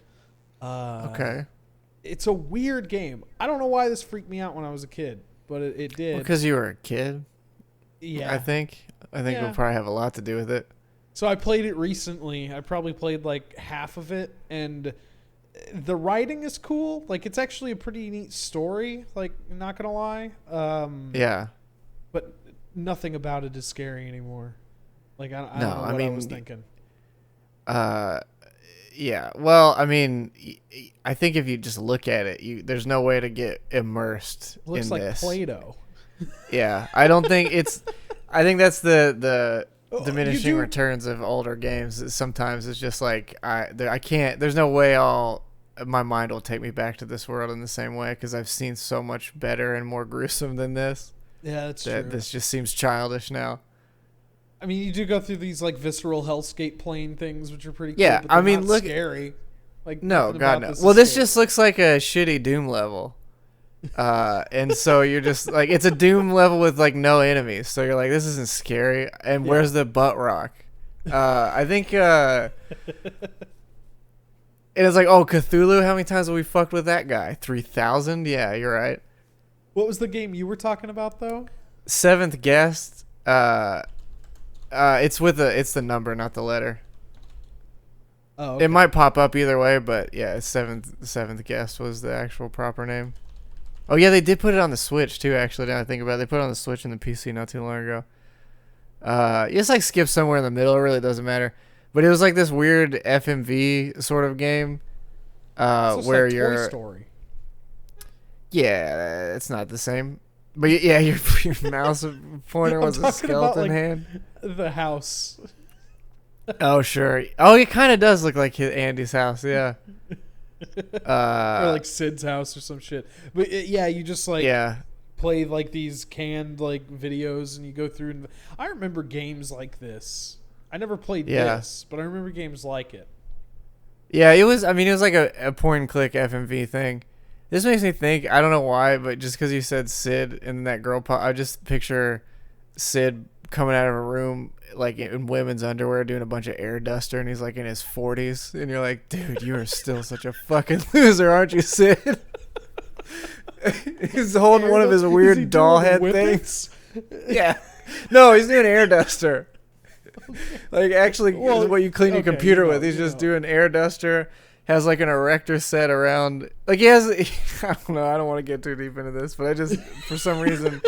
Okay. It's a weird game. I don't know why this freaked me out when I was a kid, but it did. Because you were a kid? Yeah. I think it'll probably have a lot to do with it. So I played it recently. I probably played like half of it, and the writing is cool. Like, it's actually a pretty neat story, like, not gonna lie. Yeah. But nothing about it is scary anymore. Like, I don't know what I was thinking. Yeah. Well, I mean, I think if you just look at it, there's no way to get immersed in this. Looks like Play-Doh. Yeah, I don't think it's. I think that's the diminishing returns of older games. Sometimes it's just like I can't. There's no way my mind will take me back to this world in the same way because I've seen so much better and more gruesome than this. Yeah, that's true. This just seems childish now. I mean, you do go through these like visceral hellscape plane things, which are pretty cool. Yeah, but I mean, look scary. Like no, God no. Well, this just looks like a shitty Doom level. And so you're just like, it's a Doom level with like no enemies. So you're like, this isn't scary. And where's the butt rock? I think, and it's like, oh, Cthulhu. How many times have we fucked with that guy? 3,000? Yeah, you're right. What was the game you were talking about though? Seventh Guest. It's the number, not the letter. Oh, okay. It might pop up either way, but yeah, seventh Guest was the actual proper name. Oh yeah, they did put it on the Switch too. Actually, now I think about it, they put it on the Switch and the PC not too long ago. It's like skip somewhere in the middle. It really doesn't matter. But it was like this weird FMV sort of game, where like you're. Toy Story. Yeah, it's not the same. But yeah, your mouse pointer was a skeleton hand. The house. Oh sure. Oh, it kind of does look like Andy's house. Yeah. Or like Sid's house or some shit. But you just like play like these canned like videos and you go through. And I remember games like this. I never played this, but I remember games like it. Yeah, it was. I mean, it was like a point and click FMV thing. This makes me think, I don't know why, but just because you said Sid and that girl, I just picture Sid coming out of a room like in women's underwear doing a bunch of air duster, and he's like in his 40s, and you're like, dude, you are still such a fucking loser, aren't you, Sid? He's holding one of his weird doll head things. Yeah. No, he's doing air duster. Like, actually, what you clean your computer with. He's just doing air duster. Has like an erector set around, like he has. I don't know. I don't want to get too deep into this, but I just, for some reason,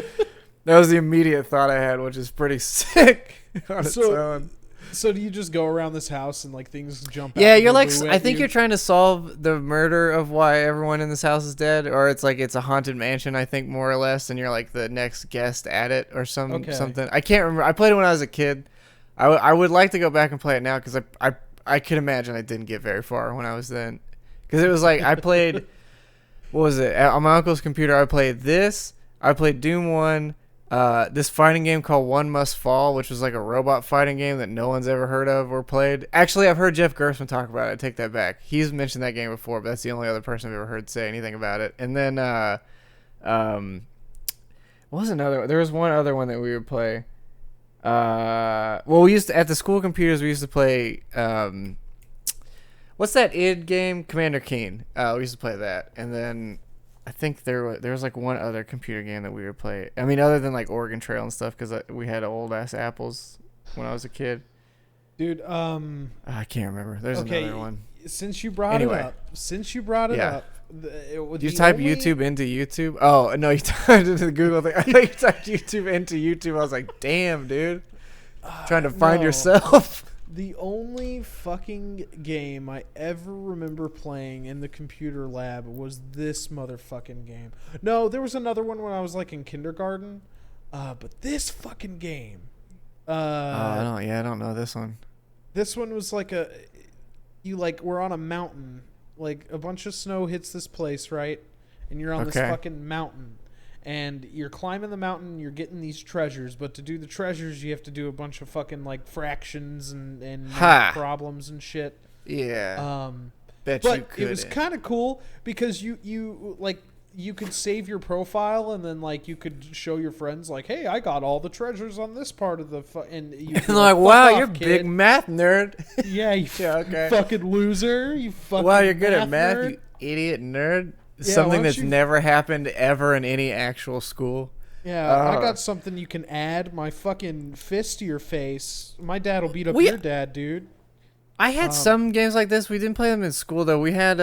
that was the immediate thought I had, which is pretty sick on its own. So do you just go around this house and like things jump out? Yeah, you're like, I think you're trying to solve the murder of why everyone in this house is dead, or it's like it's a haunted mansion, I think, more or less, and you're like the next guest at it or something. I can't remember. I played it when I was a kid. I would like to go back and play it now because I could imagine I didn't get very far when I was then. Because it was like, I played, what was it? On my uncle's computer, I played this. I played Doom 1. This fighting game called One Must Fall, which was like a robot fighting game that no one's ever heard of or played. Actually, I've heard Jeff Gerstmann talk about it. I take that back. He's mentioned that game before, but that's the only other person I've ever heard say anything about it. And then, what was another one? There was one other one that we would play. Well, we used to, at the school computers, we used to play, what's that id game? Commander Keen. We used to play that. And then I think there was like one other computer game that we would play. I mean, other than like Oregon Trail and stuff, because we had old ass apples when I was a kid. Dude, I can't remember. There's another one. Since you brought it up, did you type YouTube into YouTube? Oh, no, you typed into the Google thing. I thought you typed YouTube into YouTube. I was like, damn, dude. Trying to find yourself. The only fucking game I ever remember playing in the computer lab was this motherfucking game. No, there was another one when I was like in kindergarten. But this fucking game. I don't know this one. This one was like we're on a mountain. Like, a bunch of snow hits this place, right? And you're on this fucking mountain. And you're climbing the mountain, you're getting these treasures. But to do the treasures, you have to do a bunch of fucking, like, fractions and problems and shit. Yeah. But it was kind of cool because you could save your profile and then, like, you could show your friends, like, hey, I got all the treasures on this part of the... and they're like, wow, you're a big math nerd. Yeah, you fucking loser. You fucking wow, you're good at math, nerd. You idiot nerd. Yeah, something that's never happened ever in any actual school. Yeah, I got something you can add. My fucking fist to your face. My dad will beat up your dad, dude. I had some games like this. We didn't play them in school, though. We had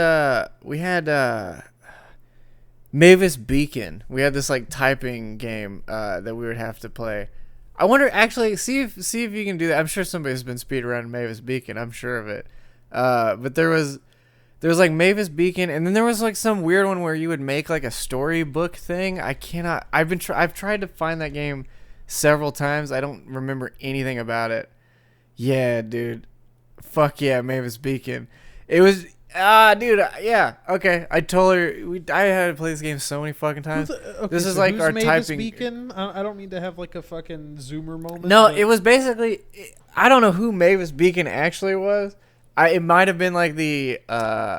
Mavis Beacon. We had this like typing game that we would have to play. I wonder, actually, see if you can do that. I'm sure somebody's been speedrunning Mavis Beacon. I'm sure of it. But there was like Mavis Beacon, and then there was like some weird one where you would make like a storybook thing. I've tried to find that game several times. I don't remember anything about it. Yeah, dude. Fuck yeah, Mavis Beacon. It was dude. Yeah. Okay. I had to play this game so many fucking times. This is like our Mavis typing. Beacon? I don't mean to have like a fucking zoomer moment. No, it was basically. I don't know who Mavis Beacon actually was. It might have been like the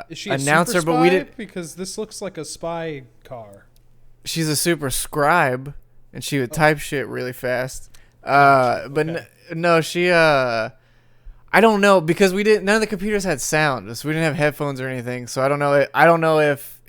Is she announcer, a super but we spy? didn't. Because this looks like a spy car. She's a super scribe, and she would type shit really fast. No, she. I don't know because we didn't. None of the computers had sound, so we didn't have headphones or anything. So I don't know. I don't know if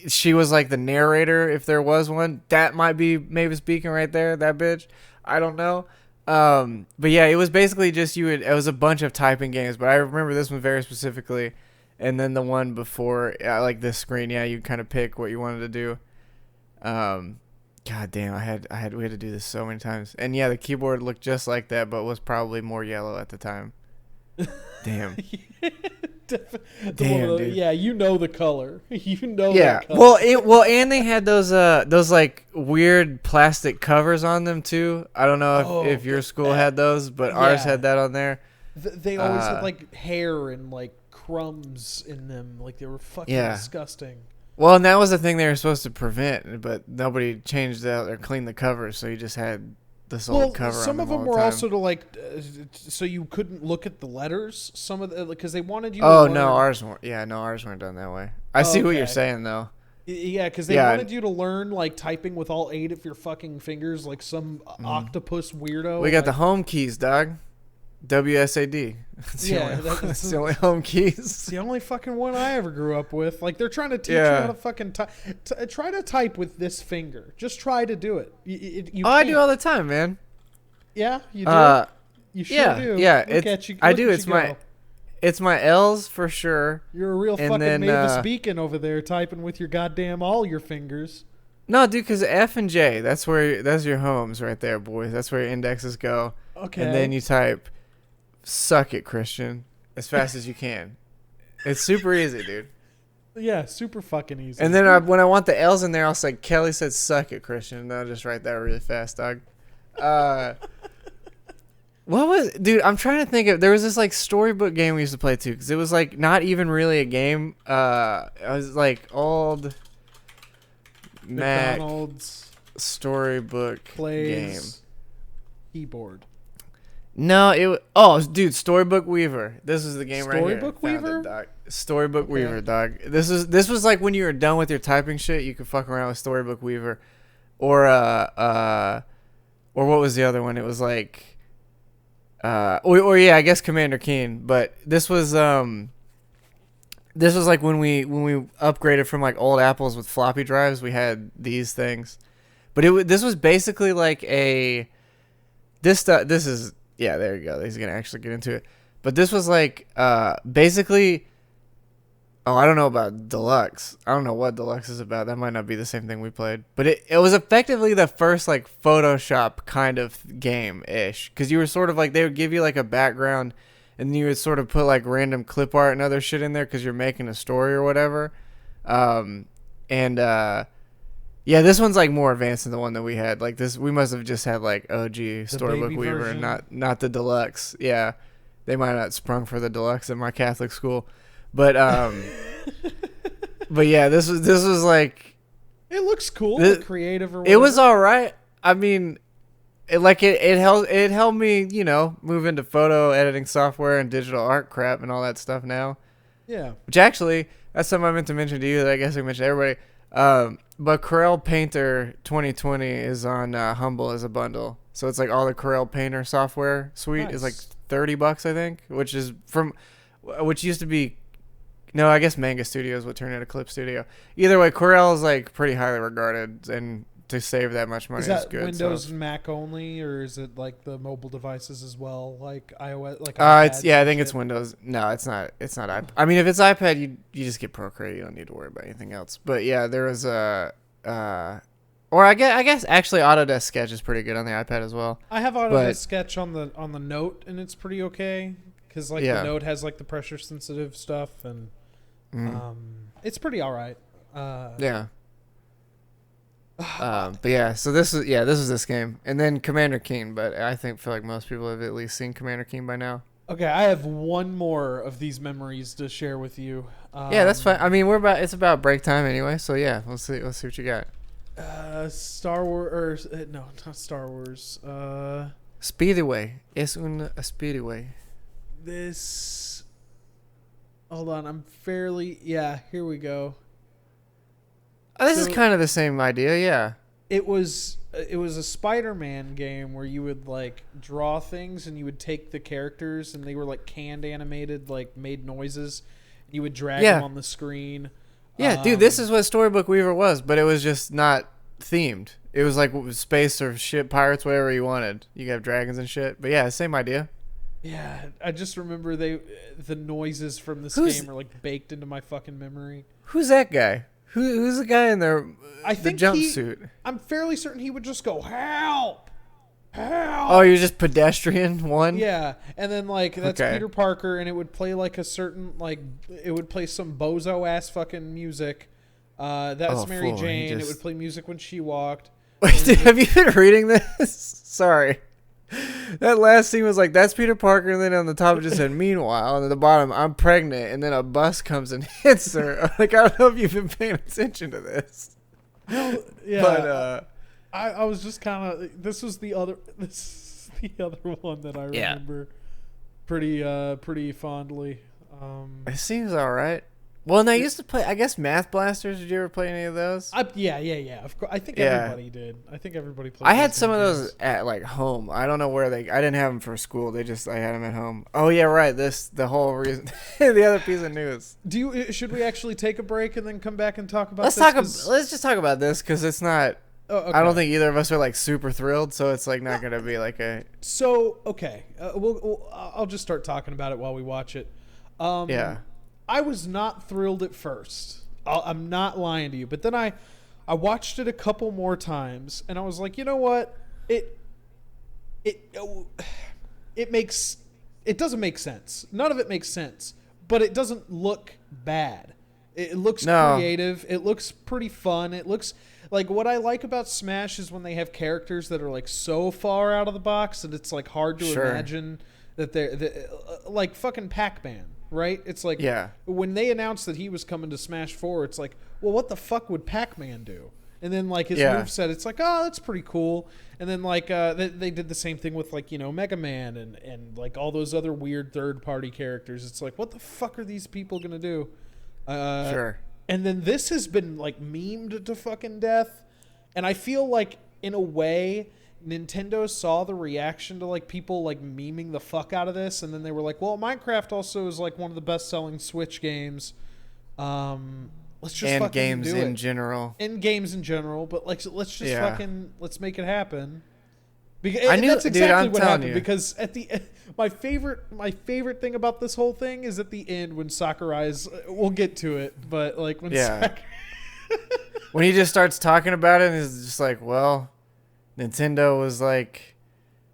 she was like the narrator, if there was one. That might be Mavis Beacon right there. That bitch. I don't know. But yeah, it was basically just it was a bunch of typing games, but I remember this one very specifically. And then the one before, like this screen, yeah, you kind of pick what you wanted to do. God damn, we had to do this so many times. And yeah, the keyboard looked just like that, but was probably more yellow at the time. Damn. Damn, dude. Yeah, you know the color. You know. Yeah. That color. Well, and they had those like weird plastic covers on them too. I don't know if your school had those, but ours had that on there. They always had like hair and like crumbs in them. Like they were fucking disgusting. Well, and that was the thing they were supposed to prevent, but nobody changed out or cleaned the covers, so you just had this old cover. Some on of them all were the time. also to like, so you couldn't look at the letters. Some of the because they wanted you. Oh to no, learn. ours weren't. Yeah, no, ours weren't done that way. I see what you're saying though. Yeah, because they wanted you to learn like typing with all 8 of your fucking fingers, like some octopus weirdo. We got the home keys, dog. WSAD. That's the only home keys. It's the only fucking one I ever grew up with. Like they're trying to teach you how to fucking try to type with this finger. Just try to do it. You I do all the time, man. Yeah, you do. You sure do. Yeah, I do. It's my L's for sure. You're a real fucking Mavis Beacon over there typing with your goddamn all your fingers. No, dude, because F and J, that's your homes right there, boys. That's where your indexes go. Okay. And then you type, suck it, Christian, as fast as you can. It's super easy, dude. Yeah, super fucking easy. And then when I want the L's in there, I'll say, Kelly said suck it, Christian. And I'll just write that really fast, dog. Dude, I'm trying to think of, there was this like storybook game we used to play too, because it was like not even really a game. It was like old McDonald's storybook game. Keyboard. No, dude, Storybook Weaver. This is the game right here. Storybook Weaver? Dog. Storybook Weaver, dog. This was like when you were done with your typing shit, you could fuck around with Storybook Weaver. Or what was the other one? It was like I guess Commander Keen, but this was like when we upgraded from like old Apples with floppy drives, we had these things. But this was basically like there you go. He's going to actually get into it. But this was like basically, I don't know about Deluxe. I don't know what Deluxe is about. That might not be the same thing we played. But it was effectively the first like Photoshop kind of game-ish. Because you were sort of like, they would give you like a background and then you would sort of put like random clip art and other shit in there because you're making a story or whatever. Yeah, this one's like more advanced than the one that we had. Like this, we must have just had like OG Storybook Weaver and not the Deluxe. Yeah, they might not sprung for the Deluxe in my Catholic school, but but yeah, this was like. It looks cool, creative or whatever. It was all right. I mean, it helped me, move into photo editing software and digital art crap and all that stuff now. Yeah. Which actually, that's something I meant to mention to you that I guess I mentioned to everybody. But Corel Painter 2020 is on Humble as a bundle. So it's like all the Corel Painter software suite is like $30, I think, which used to be, no, I guess Manga Studios would turn into Clip Studio. Either way, Corel is like pretty highly regarded, and to save that much money is good. Windows and Mac only, or is it like the mobile devices as well, like iOS, like I think it's Windows. No, it's not. It's not iPad. I mean, if it's iPad, you just get Procreate. You don't need to worry about anything else. But yeah, there was or I guess actually Autodesk Sketch is pretty good on the iPad as well. I have Autodesk Sketch on the Note, and it's pretty okay. because like the Note has like the pressure sensitive stuff, and it's pretty all right. But yeah, so this is this game, and then Commander Keen. But I feel like most people have at least seen Commander Keen by now. Okay, I have one more of these memories to share with you. Yeah, that's fine. I mean, it's about break time anyway, so yeah, let's see what you got. Star Wars, no, not Star Wars. Speedway. Es un speedway. This. Hold on, here we go. Oh, this is kind of the same idea, yeah. It was a Spider-Man game where you would like draw things and you would take the characters and they were like canned animated, like made noises. And you would drag them on the screen. Yeah, dude, this is what Storybook Weaver was, but it was just not themed. It was like space or shit, pirates, whatever you wanted. You have dragons and shit. But yeah, same idea. Yeah, I just remember the noises from this game are like baked into my fucking memory. Who's that guy? Who's the guy in the jumpsuit? I'm fairly certain he would just go, help! Help! Oh, you're just pedestrian one? Yeah, and then like that's Peter Parker, and it would play like a certain it would play some bozo ass fucking music. That's Mary Jane. It would play music when she walked. Wait, dude, have you been reading this? Sorry. That last scene was like, that's Peter Parker, and then on the top it just said, meanwhile, and at the bottom, I'm pregnant, and then a bus comes and hits her. Like, I don't know if you've been paying attention to this. Well, yeah. But, I was just kind of, this is the other one that I remember pretty fondly. It seems all right. Well, and I used to play, I guess, Math Blasters. Did you ever play any of those? Yeah. Of course, I think everybody did. I think everybody played. I had some of those at like home. I don't know where I didn't have them for school. I had them at home. Oh yeah, right. The whole reason. The other piece of news. Should we actually take a break and then come back and talk about? Let's just talk about this because it's not. Oh, okay. I don't think either of us are like super thrilled, so it's like not gonna be like a. So okay, I'll just start talking about it while we watch it. Yeah. I was not thrilled at first. I'm not lying to you. But then I watched it a couple more times, and I was like, you know what? It doesn't make sense. None of it makes sense. But it doesn't look bad. It looks creative. It looks pretty fun. It looks like what I like about Smash is when they have characters that are like so far out of the box that it's like hard to imagine that they're like fucking Pac-Man. Right? It's like when they announced that he was coming to Smash 4, it's like, well, what the fuck would Pac-Man do? And then like his moveset, it's like, oh, that's pretty cool. And then like they did the same thing with like, Mega Man and like all those other weird third-party characters. It's like, what the fuck are these people gonna do? And then this has been like memed to fucking death. And I feel like in a way Nintendo saw the reaction to like people like memeing the fuck out of this, and then they were like, well, Minecraft also is like one of the best selling Switch games. Let's just fucking games do it. in general. And games in general, but like let's just let's make it happen. Because that's exactly what happened. Because at the my favorite thing about this whole thing is at the end when Sakurai's, we'll get to it, but like when when he just starts talking about it, and he's just like, well, Nintendo was like,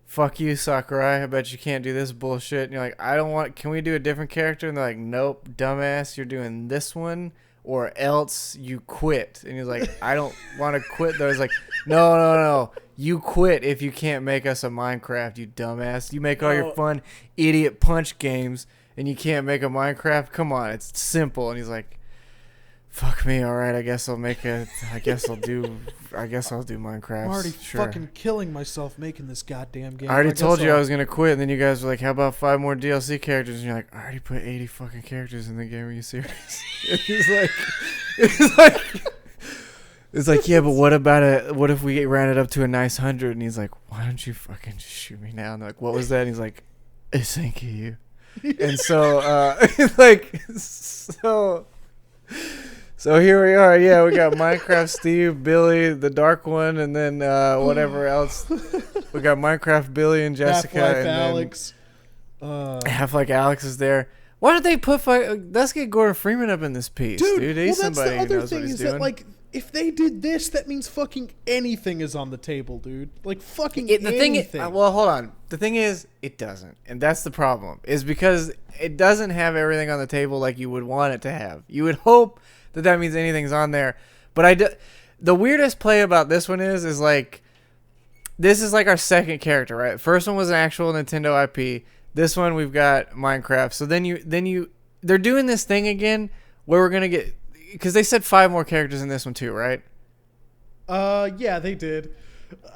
fuck you, Sakurai. I bet you can't do this bullshit. And you're like, can we do a different character? And they're like, nope, dumbass, you're doing this one or else you quit. And he's like, I don't want to quit. Though. He's like, no. You quit if you can't make us a Minecraft, you dumbass. You make all your fun idiot punch games and you can't make a Minecraft? Come on, it's simple. And he's like, fuck me, all right. I guess I'll do Minecraft. I'm already fucking killing myself making this goddamn game. I already told you I was gonna quit, and then you guys were like, "How about 5 more DLC characters?" And you're like, "I already put 80 fucking characters in the game. Are you serious?" It's like, yeah, but what if we ran it up to a nice 100? And he's like, why don't you fucking just shoot me now? And they're like, what was that? And he's like, it's thank you. And so, So here we are. Yeah, we got Minecraft Steve, Billy, the Dark One, and then whatever else. We got Minecraft Billy and Jessica. Half-Life Alex. Half-Life Alex is there. Why did they put... let's get Gordon Freeman up in this piece, dude. He's somebody who knows what he's doing. That, like, if they did this, that means fucking anything is on the table, dude. Like, fucking anything. Well, hold on. The thing is, it doesn't. And that's the problem. Is because it doesn't have everything on the table like you would want it to have. You would hope that means anything's on there. But the weirdest play about this one is like, this is like our second character, right? First one was an actual Nintendo IP. This one we've got Minecraft. So they're doing this thing again where we're going to get, because they said 5 more characters in this one too, right? Yeah, they did.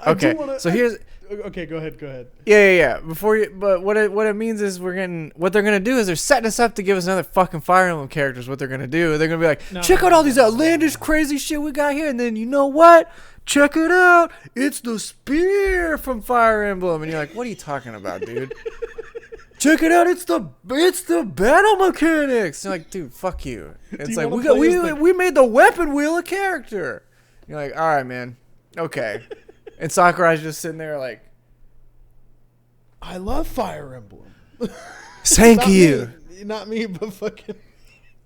Okay, so here's... Okay, go ahead. Yeah. But what it means is what they're gonna do is they're setting us up to give us another fucking Fire Emblem characters. What they're gonna do? They're gonna be like, check out all these outlandish, crazy shit we got here, and then you know what? Check it out. It's the spear from Fire Emblem, and you're like, what are you talking about, dude? Check it out. It's the battle mechanics. You're like, dude, fuck you. It's like we made the weapon wheel a character. You're like, all right, man. Okay. And Sakurai's just sitting there like, I love Fire Emblem. Thank you. Not me, but fucking...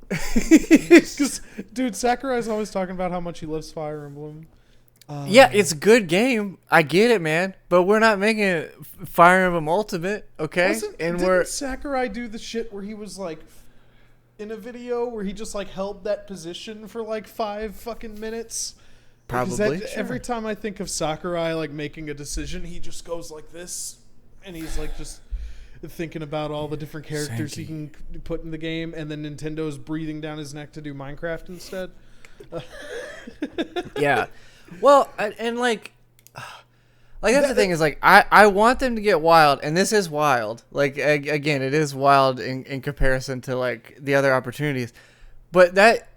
Because, dude, Sakurai's always talking about how much he loves Fire Emblem. Yeah, it's a good game. I get it, man. But we're not making it Fire Emblem Ultimate, okay? Didn't Sakurai do the shit where he was like... in a video where he just like held that position for like 5 fucking minutes? Probably. Sure. Every time I think of Sakurai like making a decision, he just goes like this, and he's like just thinking about all the different characters he can put in the game, and then Nintendo's breathing down his neck to do Minecraft instead. Yeah. Well, and like that's the thing is like I want them to get wild, and this is wild. Like again, it is wild in comparison to like the other opportunities, but that.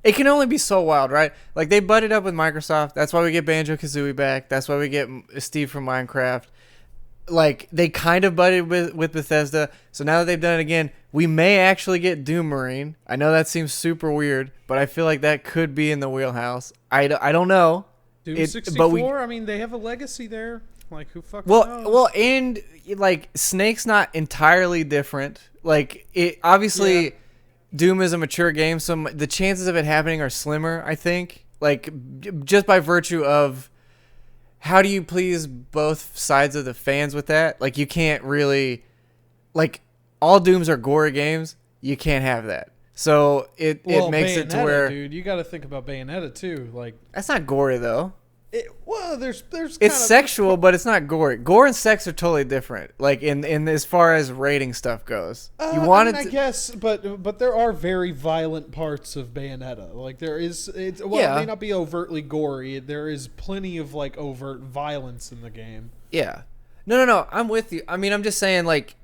It can only be so wild, right? Like, they butted up with Microsoft. That's why we get Banjo-Kazooie back. That's why we get Steve from Minecraft. Like, they kind of butted with Bethesda. So now that they've done it again, we may actually get Doom Marine. I know that seems super weird, but I feel like that could be in the wheelhouse. I don't know. Doom 64? I mean, they have a legacy there. Like, who fucking knows? Well, and, like, Snake's not entirely different. Like, it obviously... Yeah. Doom is a mature game, so the chances of it happening are slimmer, I think. Like, just by virtue of how do you please both sides of the fans with that? Like, you can't really... Like, all Dooms are gory games. You can't have that. So, it makes it to where... dude, you got to think about Bayonetta, too. Like, that's not gory, though. There's it's sexual, but it's not gory. Gore and sex are totally different. Like in as far as rating stuff goes, I guess, but there are very violent parts of Bayonetta. Like there is, it may not be overtly gory. There is plenty of like overt violence in the game. Yeah, no, I'm with you. I mean, I'm just saying like.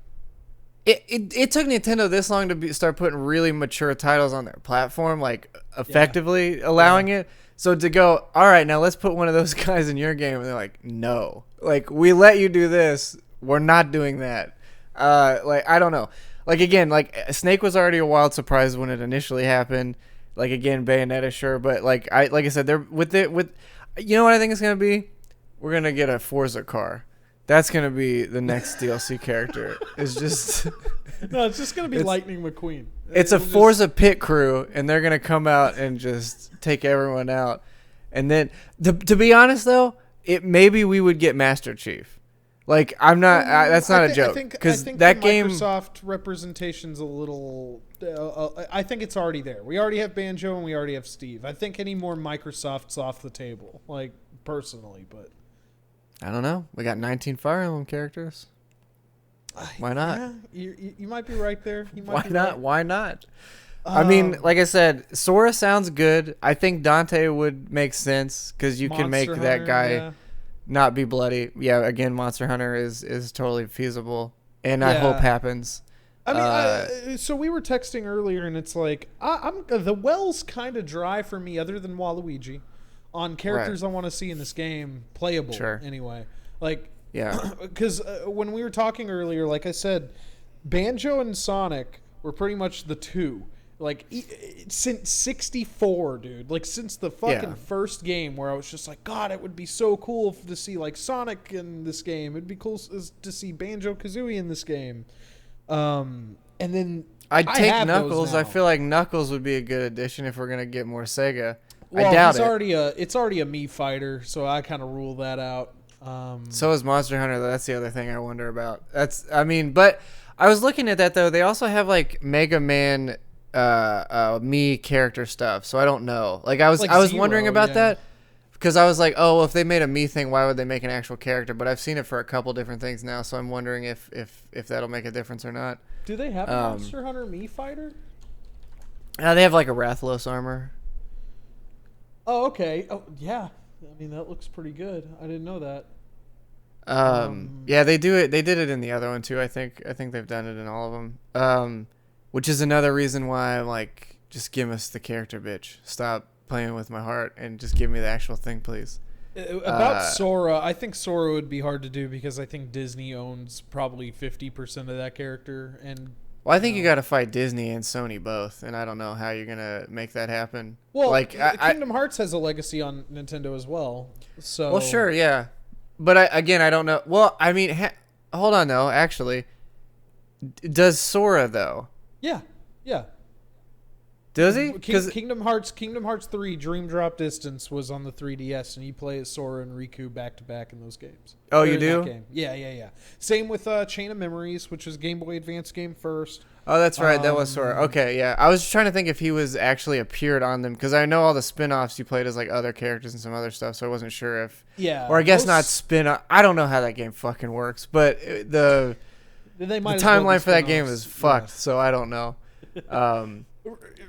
It took Nintendo this long to start putting really mature titles on their platform, like effectively allowing it. So to go, all right, now let's put one of those guys in your game, and they're like, no, like we let you do this, we're not doing that. Like I don't know, like again, like Snake was already a wild surprise when it initially happened. Like again, Bayonetta, sure, but like I said, they're with you know what I think it's gonna be? We're gonna get a Forza car. That's gonna be the next DLC character. It's just no, it's just gonna be Lightning McQueen. It's a Forza pit crew, and they're gonna come out and just take everyone out. And then, to be honest though, maybe we would get Master Chief. Like I'm not. That's not a joke. Because that game, Microsoft representation's a little. I think it's already there. We already have Banjo and we already have Steve. I think any more Microsoft's off the table. Like personally, but. I don't know. We got 19 Fire Emblem characters. Why not? Yeah, you might be right there. Why not? Why not? I mean, like I said, Sora sounds good. I think Dante would make sense because you can make that guy not be bloody. Yeah, again, Monster Hunter is totally feasible, and I hope happens. I mean, so we were texting earlier, and it's like the well's kind of dry for me, other than Waluigi. On characters I want to see in this game, playable anyway. Like, because when we were talking earlier, like I said, Banjo and Sonic were pretty much the two. Like, since 64, dude. Like, since the fucking first game where I was just like, God, it would be so cool to see, like, Sonic in this game. It'd be cool to see Banjo-Kazooie in this game. And then I'd take Knuckles. I feel like Knuckles would be a good addition if we're going to get more Sega. Well, I doubt it's already a Mii fighter, so I kind of rule that out. So is Monster Hunter. That's the other thing I wonder about. But I was looking at that though. They also have like Mega Man, me character stuff. So I don't know. Like I was wondering about that because I was like, oh, well, if they made a me thing, why would they make an actual character? But I've seen it for a couple different things now, so I'm wondering if that'll make a difference or not. Do they have a Monster Hunter me fighter? They have like a Rathalos armor. Oh, okay. Oh, yeah. I mean, that looks pretty good. I didn't know that. Yeah, they do it. They did it in the other one too. I think they've done it in all of them. Which is another reason why I'm like, just give us the character, bitch. Stop playing with my heart and just give me the actual thing, please. About Sora, I think Sora would be hard to do because I think Disney owns probably 50% of that character, and well, I think you got to fight Disney and Sony both, and I don't know how you're gonna make that happen. Well, like Kingdom Hearts has a legacy on Nintendo as well. So well, sure, yeah, but I don't know. Well, I mean, hold on though. Actually, does Sora though? Yeah. Does he? Kingdom Hearts 3 Dream Drop Distance was on the 3DS, and you play as Sora and Riku back to back in those games. Oh, you do? Game. Yeah. Same with Chain of Memories, which was Game Boy Advance game first. Oh, that's right. That was Sora. Okay, yeah. I was trying to think if he was actually appeared on them, because I know all the spin-offs you played as like other characters and some other stuff, so I wasn't sure if... Yeah. Or I guess not spin-off. I don't know how that game fucking works, but the timeline for that game is fucked, so I don't know.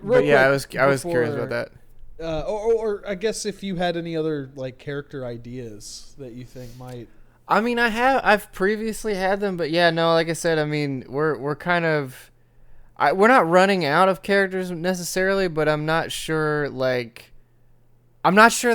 But yeah, I was curious about that. Or I guess if you had any other like character ideas that you think might. I mean, I've previously had them, but yeah, no, like I said, I mean, we're kind of, we're not running out of characters necessarily, but I'm not sure the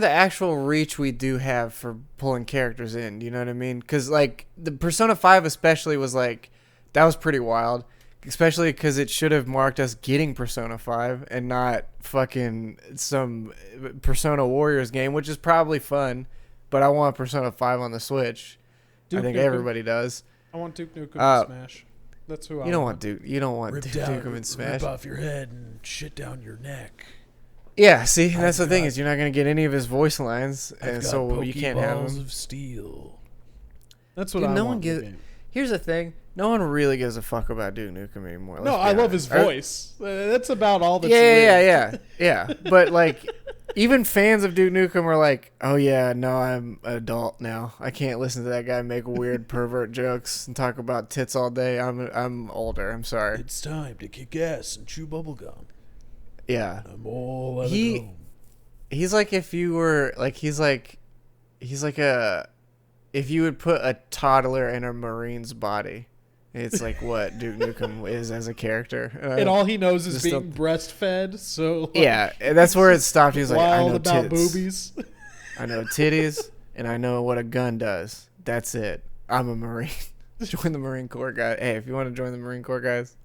actual reach we do have for pulling characters in. You know what I mean? Because like the Persona 5 especially was like, that was pretty wild. Especially because it should have marked us getting Persona 5 and not fucking some Persona Warriors game, which is probably fun, but I want Persona 5 on the Switch. I think everybody does. I want Duke Nukem in Smash. That's who I want. You don't want Duke Nukem in Smash. Rip off your head and shit down your neck. Yeah, see, that's the thing is you're not going to get any of his voice lines, and so you can't have him. Of steel. That's what I want. Here's the thing. No one really gives a fuck about Duke Nukem anymore. No, I love his voice. That's about all that's Yeah. But, like, even fans of Duke Nukem are like, oh, yeah, no, I'm an adult now. I can't listen to that guy make weird pervert jokes and talk about tits all day. I'm older. I'm sorry. It's time to kick ass and chew bubblegum. Yeah. I'm all out of gum. He's like if you were, like, he's like if you would put a toddler in a Marine's body. It's like what Duke Nukem is as a character. And all he knows is being breastfed, so... Like, yeah, that's where it stopped. He was like, I know about tits. Boobies. I know titties, and I know what a gun does. That's it. I'm a Marine. Join the Marine Corps, guys. Hey, if you want to join the Marine Corps, guys.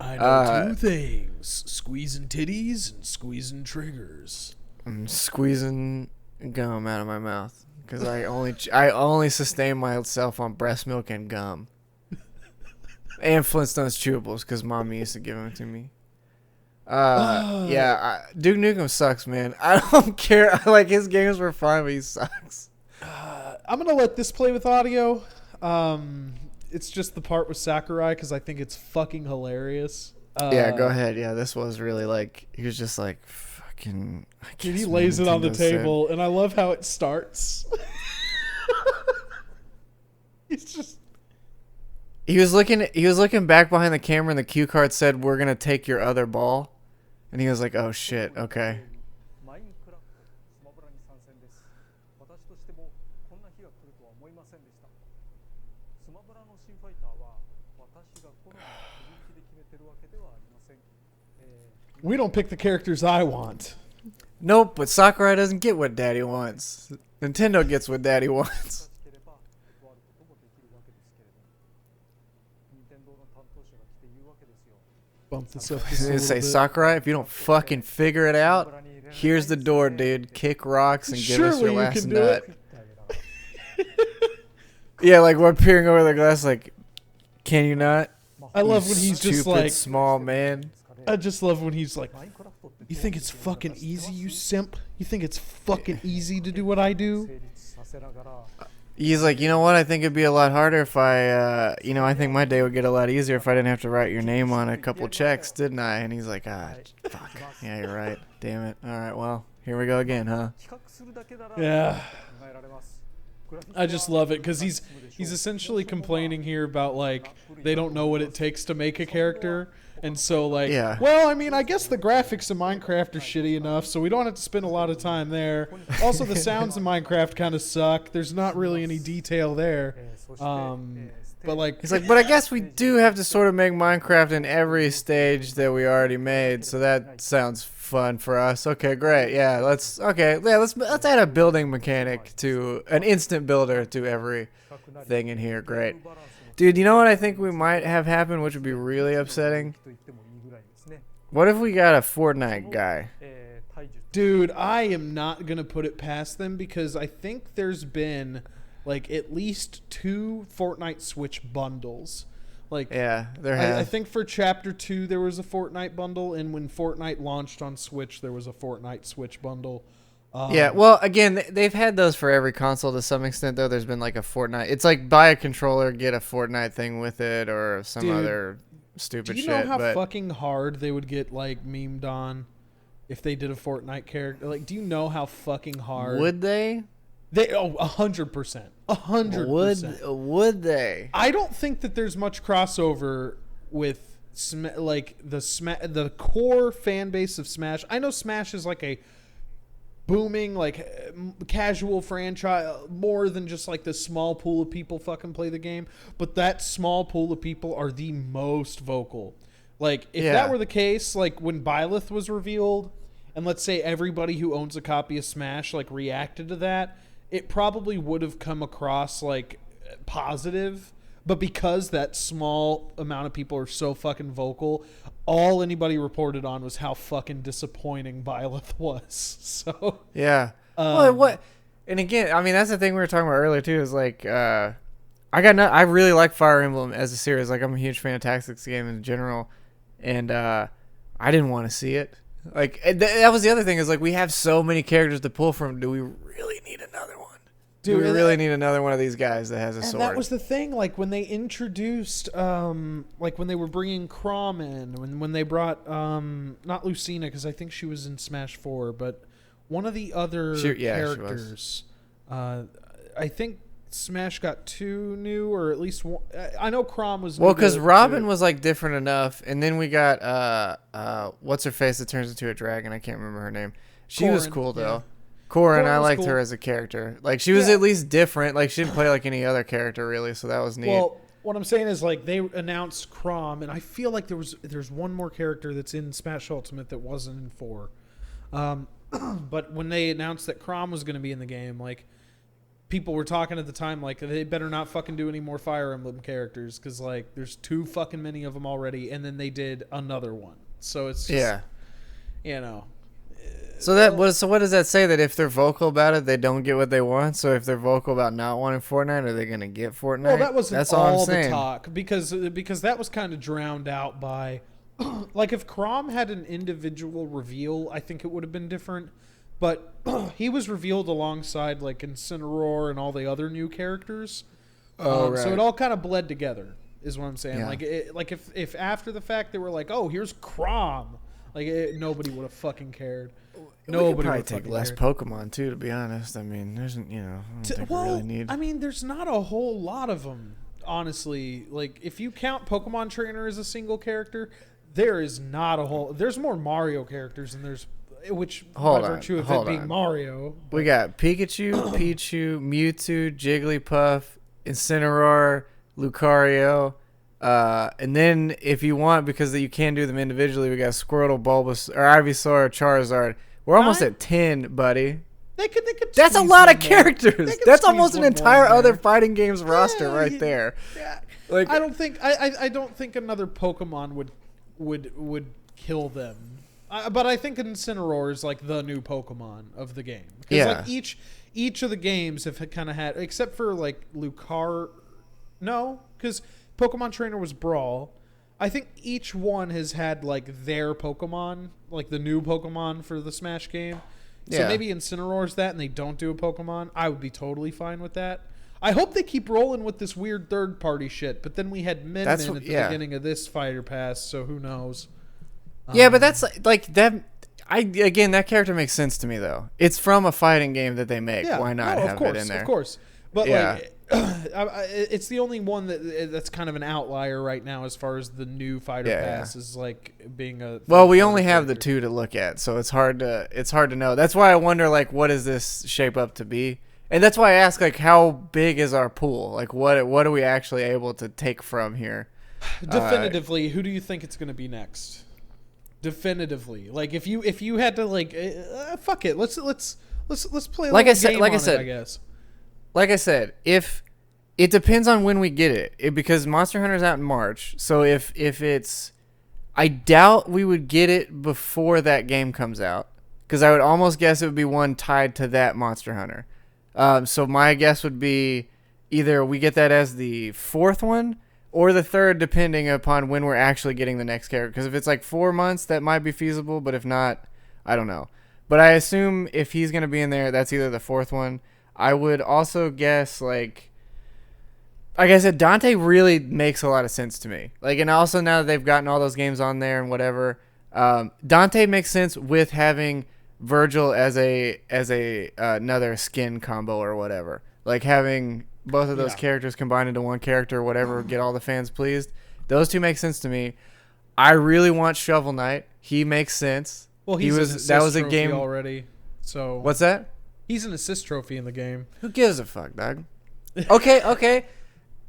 I know two things. Squeezing titties and squeezing triggers. I'm squeezing gum out of my mouth. Because I only sustain myself on breast milk and gum. And Flintstones chewables, because Mommy used to give them to me. Duke Nukem sucks, man. I don't care. Like, his games were fine, but he sucks. I'm going to let this play with audio. It's just the part with Sakurai, because I think it's fucking hilarious. Yeah, go ahead. Yeah, this was really like, he was just like, fucking... Dude, he lays it on the table, and I love how it starts. He's just... He was looking back behind the camera, and the cue card said, "We're gonna take your other ball," and he was like, "Oh shit, okay." We don't pick the characters I want. Nope, but Sakurai doesn't get what Daddy wants. Nintendo gets what Daddy wants. Bump this up. Say, Sakurai, if you don't fucking figure it out, here's the door, dude. Kick rocks and give us your last nut. Yeah, like we're peering over the glass, like, can you not? I love when he's just like small man. I just love when he's like, you think it's fucking easy, you simp? You think it's fucking easy to do what I do? He's like, you know what? I think it'd be a lot harder if I think my day would get a lot easier if I didn't have to write your name on a couple checks, didn't I? And he's like, fuck. Yeah, you're right. Damn it. All right, well, here we go again, huh? Yeah. I just love it because he's essentially complaining here about like they don't know what it takes to make a character, and so like, well, I mean, I guess the graphics in Minecraft are shitty enough, so we don't have to spend a lot of time there. Also, the sounds in Minecraft kind of suck. There's not really any detail there. But like, he's like, but I guess we do have to sort of make Minecraft in every stage that we already made, so that sounds fun for us. Okay, great. Yeah, let's add a building mechanic to an instant builder to every thing in here. Great. Dude, you know what I think we might have happen, which would be really upsetting? What if we got a Fortnite guy? Dude, I am not going to put it past them because I think there's been like at least 2 Fortnite Switch bundles. Like, yeah, there has. I think for Chapter 2 there was a Fortnite bundle, and when Fortnite launched on Switch, there was a Fortnite Switch bundle. Yeah, well, again, they've had those for every console to some extent, though. There's been like a Fortnite. It's like buy a controller, get a Fortnite thing with it, or some other stupid shit. Do you know how fucking hard they would get like memed on if they did a Fortnite character? Like, do you know how fucking hard? Would they? 100%. 100%. Would they? I don't think that there's much crossover with the core fan base of Smash. I know Smash is like a booming, like casual franchise, more than just like the small pool of people fucking play the game. But that small pool of people are the most vocal. Like, if that were the case, like when Byleth was revealed, and let's say everybody who owns a copy of Smash like reacted to that, it probably would have come across like positive, but because that small amount of people are so fucking vocal, all anybody reported on was how fucking disappointing Byleth was. So yeah, what? And again, I mean, that's the thing we were talking about earlier too. Is like, I really like Fire Emblem as a series. Like, I'm a huge fan of Tactics game in general, and I didn't want to see it. Like, that was the other thing, is like, we have so many characters to pull from. Do we really need another one? Do we really need another one of these guys that has a sword? That was the thing. Like, when they introduced, like when they were bringing Chrom in, when they brought, not Lucina, because I think she was in Smash 4, but one of the other characters. I think Smash got 2 new, or at least one. I know Chrom was. Well, because Robin was like different enough, and then we got what's her face that turns into a dragon? I can't remember her name. She was cool though. Yeah. Corin, I liked her as a character. Like, she was at least different. Like, she didn't play like any other character really, so that was neat. Well, what I'm saying is, like, they announced Chrom, and I feel like there's one more character that's in Smash Ultimate that wasn't in 4. But when they announced that Chrom was going to be in the game, like, people were talking at the time, like, they better not fucking do any more Fire Emblem characters, because, like, there's too fucking many of them already, and then they did another one. So it's just, you know. So what does that say? That if they're vocal about it, they don't get what they want? So if they're vocal about not wanting Fortnite, are they going to get Fortnite? Well, that wasn't all the talk, because that was kind of drowned out by, like, if Chrom had an individual reveal, I think it would have been different. But he was revealed alongside, like, Incineroar and all the other new characters. Right. So it all kind of bled together, is what I'm saying. Yeah. Like if after the fact they were like, oh, here's Chrom, like, nobody would have fucking cared. Nobody would probably take less Pokemon too, to be honest. I mean, there's I don't think we really need. I mean, there's not a whole lot of them, honestly. Like, if you count Pokemon Trainer as a single character, there is not a whole. There's more Mario characters than there's, which by virtue of it being Mario. We got Pikachu, Pichu, Mewtwo, Jigglypuff, Incineroar, Lucario. And then if you want, because you can do them individually, we got Squirtle, Bulbasaur, or Ivysaur, Charizard. We're almost at 10, buddy. They could. That's a lot of characters. That's almost an entire other fighting games roster right there. Yeah. Like, I don't think another Pokemon would kill them. But I think Incineroar is like the new Pokemon of the game. Like, each of the games have kind of had, except for like Lucario. No, because Pokemon Trainer was Brawl. I think each one has had like their Pokemon, like the new Pokemon for the Smash game. So maybe Incineroar's that, and they don't do a Pokemon. I would be totally fine with that. I hope they keep rolling with this weird third party shit. But then we had Min at the beginning of this fighter pass, so who knows? Yeah, but that's like that. That character makes sense to me though. It's from a fighting game that they make. Why not have it in there? Of course, but like, it's the only one that's kind of an outlier right now as far as the new fighter pass is like being a. Well, we only have the 2 to look at, so it's hard to know. That's why I wonder, like, what does this shape up to be? And that's why I ask, like, how big is our pool? Like, what are we actually able to take from here? Definitively, who do you think it's going to be next? Definitively, like if you had to like, fuck it, let's play. Like I said, if it depends on when we get it, because Monster Hunter's out in March, so if it's, I doubt we would get it before that game comes out, because I would almost guess it would be one tied to that Monster Hunter. So my guess would be either we get that as the 4th one or the 3rd, depending upon when we're actually getting the next character. Because if it's like 4 months, that might be feasible, but if not, I don't know. But I assume if he's going to be in there, that's either the 4th one. I would also guess, like I said, Dante really makes a lot of sense to me. Like, and also now that they've gotten all those games on there and whatever, Dante makes sense with having Virgil as another skin combo or whatever. Like having both of those characters combined into one character or whatever, get all the fans pleased. Those 2 make sense to me. I really want Shovel Knight. He makes sense. Well, that was a game already. So what's that? He's an assist trophy in the game. Who gives a fuck, dog? Okay.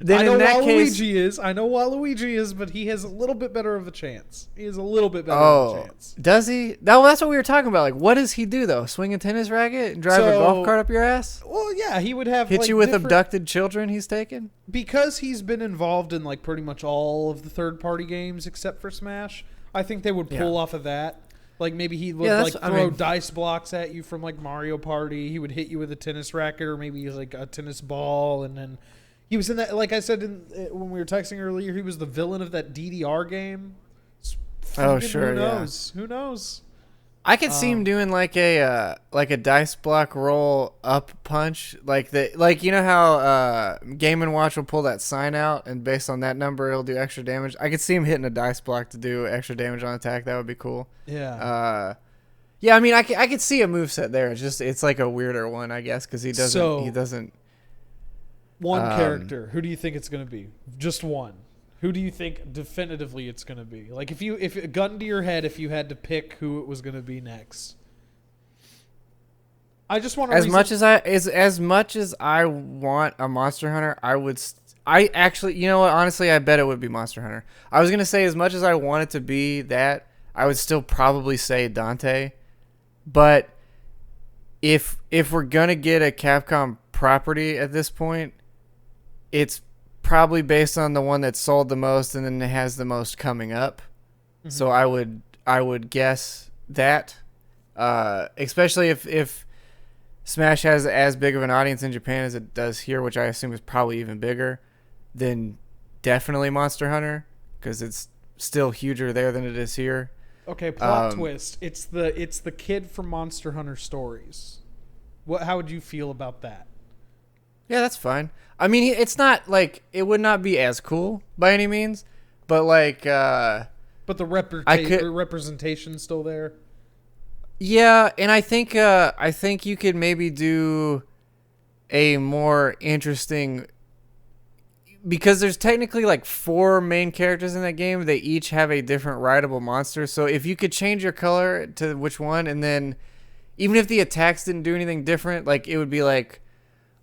Then I know in that I know Waluigi is, but he has a little bit better of a chance. He has a little bit better of a chance. Does he? No, that's what we were talking about. Like, what does he do though? Swing a tennis racket and drive a golf cart up your ass? Well, yeah, he would have hit you with abducted children he's taken. Because he's been involved in like pretty much all of the third-party games except for Smash. I think they would pull off of that. Like maybe he would throw dice blocks at you from like Mario Party. He would hit you with a tennis racket or maybe like a tennis ball, and then. He was in that, like I said when we were texting earlier, he was the villain of that DDR game. Oh, sure, Who knows? I could see him doing like a dice block roll up punch, like you know how Game & Watch will pull that sign out, and based on that number, it'll do extra damage. I could see him hitting a dice block to do extra damage on attack. That would be cool. Yeah. Yeah, I mean, I could see a moveset there. It's like a weirder one, I guess, because he doesn't. One character. Who do you think it's going to be? Just one. Who do you think definitively it's going to be? Like if a gun to your head, if you had to pick who it was going to be next. I just want to. As much as I want a Monster Hunter, I actually, you know what? Honestly, I bet it would be Monster Hunter. I was going to say as much as I want it to be that, I would still probably say Dante. But if we're going to get a Capcom property at this point, it's probably based on the one that sold the most and then it has the most coming up. Mm-hmm. So I would guess that, especially if Smash has as big of an audience in Japan as it does here, which I assume is probably even bigger, then definitely Monster Hunter, because it's still huger there than it is here. Okay, plot twist. It's the kid from Monster Hunter Stories. How would you feel about that? Yeah, that's fine. I mean, it's not like it would not be as cool by any means, but like. But the representation's still there. Yeah, and I think you could maybe do a more interesting, because there's technically like 4 main characters in that game. They each have a different rideable monster. So if you could change your color to which one, and then even if the attacks didn't do anything different, like it would be like.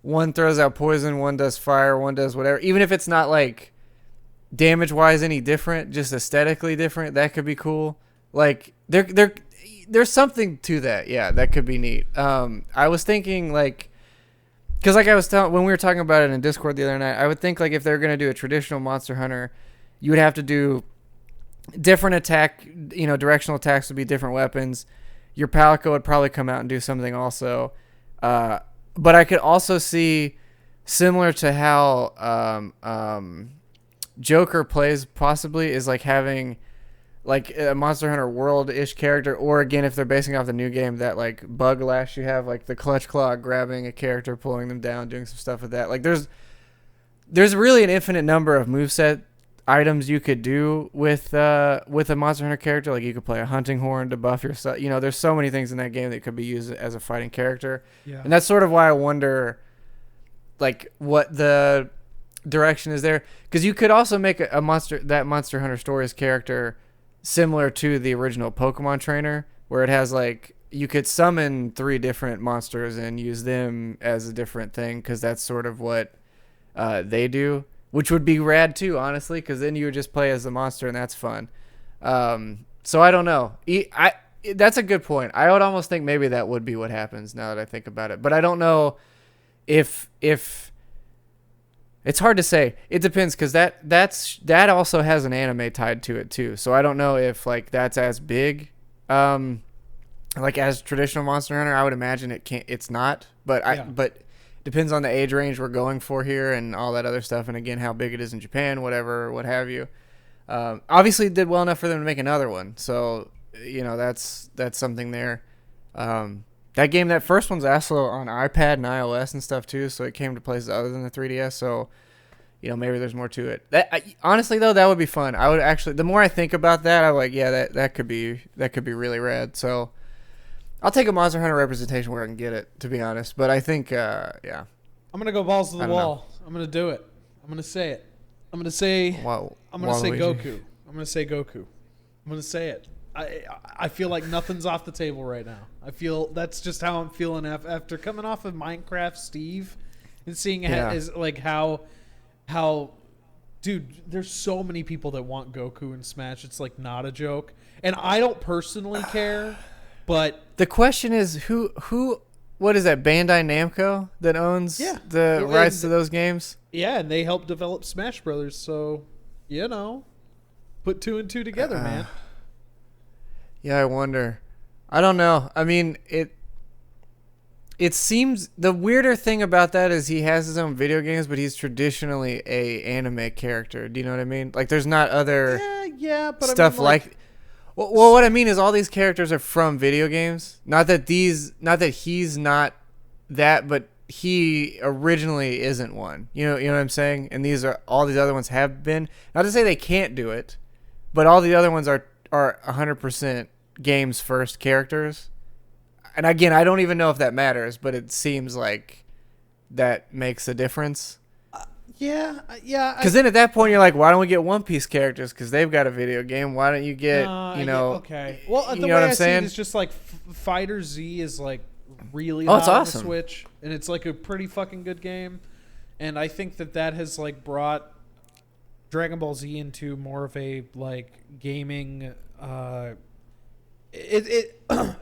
One throws out poison, one does fire, one does whatever. Even if it's not like damage-wise any different, just aesthetically different, that could be cool. Like there's something to that. Yeah, that could be neat. I was thinking like, because like I was telling when we were talking about it in Discord the other night, I would think like if they're gonna do a traditional Monster Hunter, you would have to do different attack. You know, directional attacks would be different weapons. Your Palico would probably come out and do something also. But I could also see, similar to how Joker plays, possibly, is like having like a Monster Hunter World-ish character, or again, if they're basing off the new game, that like bug lash you have, like the clutch claw, grabbing a character, pulling them down, doing some stuff with that. Like there's really an infinite number of moveset items you could do with a Monster Hunter character. Like you could play a hunting horn to buff yourself. You know, there's so many things in that game that could be used as a fighting character. Yeah. And that's sort of why I wonder, like, what the direction is there, because you could also make a Monster Hunter Stories character similar to the original Pokemon trainer, where it has like you could summon 3 different monsters and use them as a different thing, because that's sort of what they do, which would be rad too, honestly, because then you would just play as the monster and that's fun. So I don't know. That's a good point. I would almost think maybe that would be what happens now that I think about it, but I don't know if it's hard to say. It depends, because that also has an anime tied to it too. So I don't know if like that's as big, like as traditional Monster Hunter. I would imagine it's not, but but depends on the age range we're going for here and all that other stuff. And again, how big it is in Japan, whatever, what have you. Obviously it did well enough for them to make another one. So, you know, that's something there. That game, that first one's also on iPad and iOS and stuff too, so it came to places other than the 3DS. So, you know, maybe there's more to it. Honestly though, that would be fun. I would actually, the more I think about that, I'm like, yeah, that could be really rad. So, I'll take a Monster Hunter representation where I can get it, to be honest. But I think, yeah. I'm gonna go balls to the wall. I'm gonna do it. I'm gonna say it. I'm gonna say. I'm gonna say Goku. I'm gonna say Goku. I'm gonna say it. I feel like nothing's off the table right now. I feel that's just how I'm feeling after coming off of Minecraft Steve and seeing how dude, there's so many people that want Goku in Smash. It's like not a joke. And I don't personally care, but the question is who what is that, Bandai Namco that owns the rights to those games? Yeah, and they helped develop Smash Brothers, so you know, put 2 and 2 together, man. Yeah, I wonder. I don't know. I mean, it seems the weirder thing about that is he has his own video games, but he's traditionally a anime character. Do you know what I mean? Like, there's not other but stuff I mean, like. Well, what I mean is all these characters are from video games. Not that he's not that, but he originally isn't one. You know what I'm saying? And all these other ones have been. Not to say they can't do it, but all the other ones are 100% games first characters. And again, I don't even know if that matters, but it seems like that makes a difference. Yeah. Because then at that point you're like, why don't we get One Piece characters? Because they've got a video game. Why don't you get okay. Well, the way I see it is just like Fighter Z is like really hot on the Switch, and it's like a pretty fucking good game. And I think that has like brought Dragon Ball Z into more of a like gaming.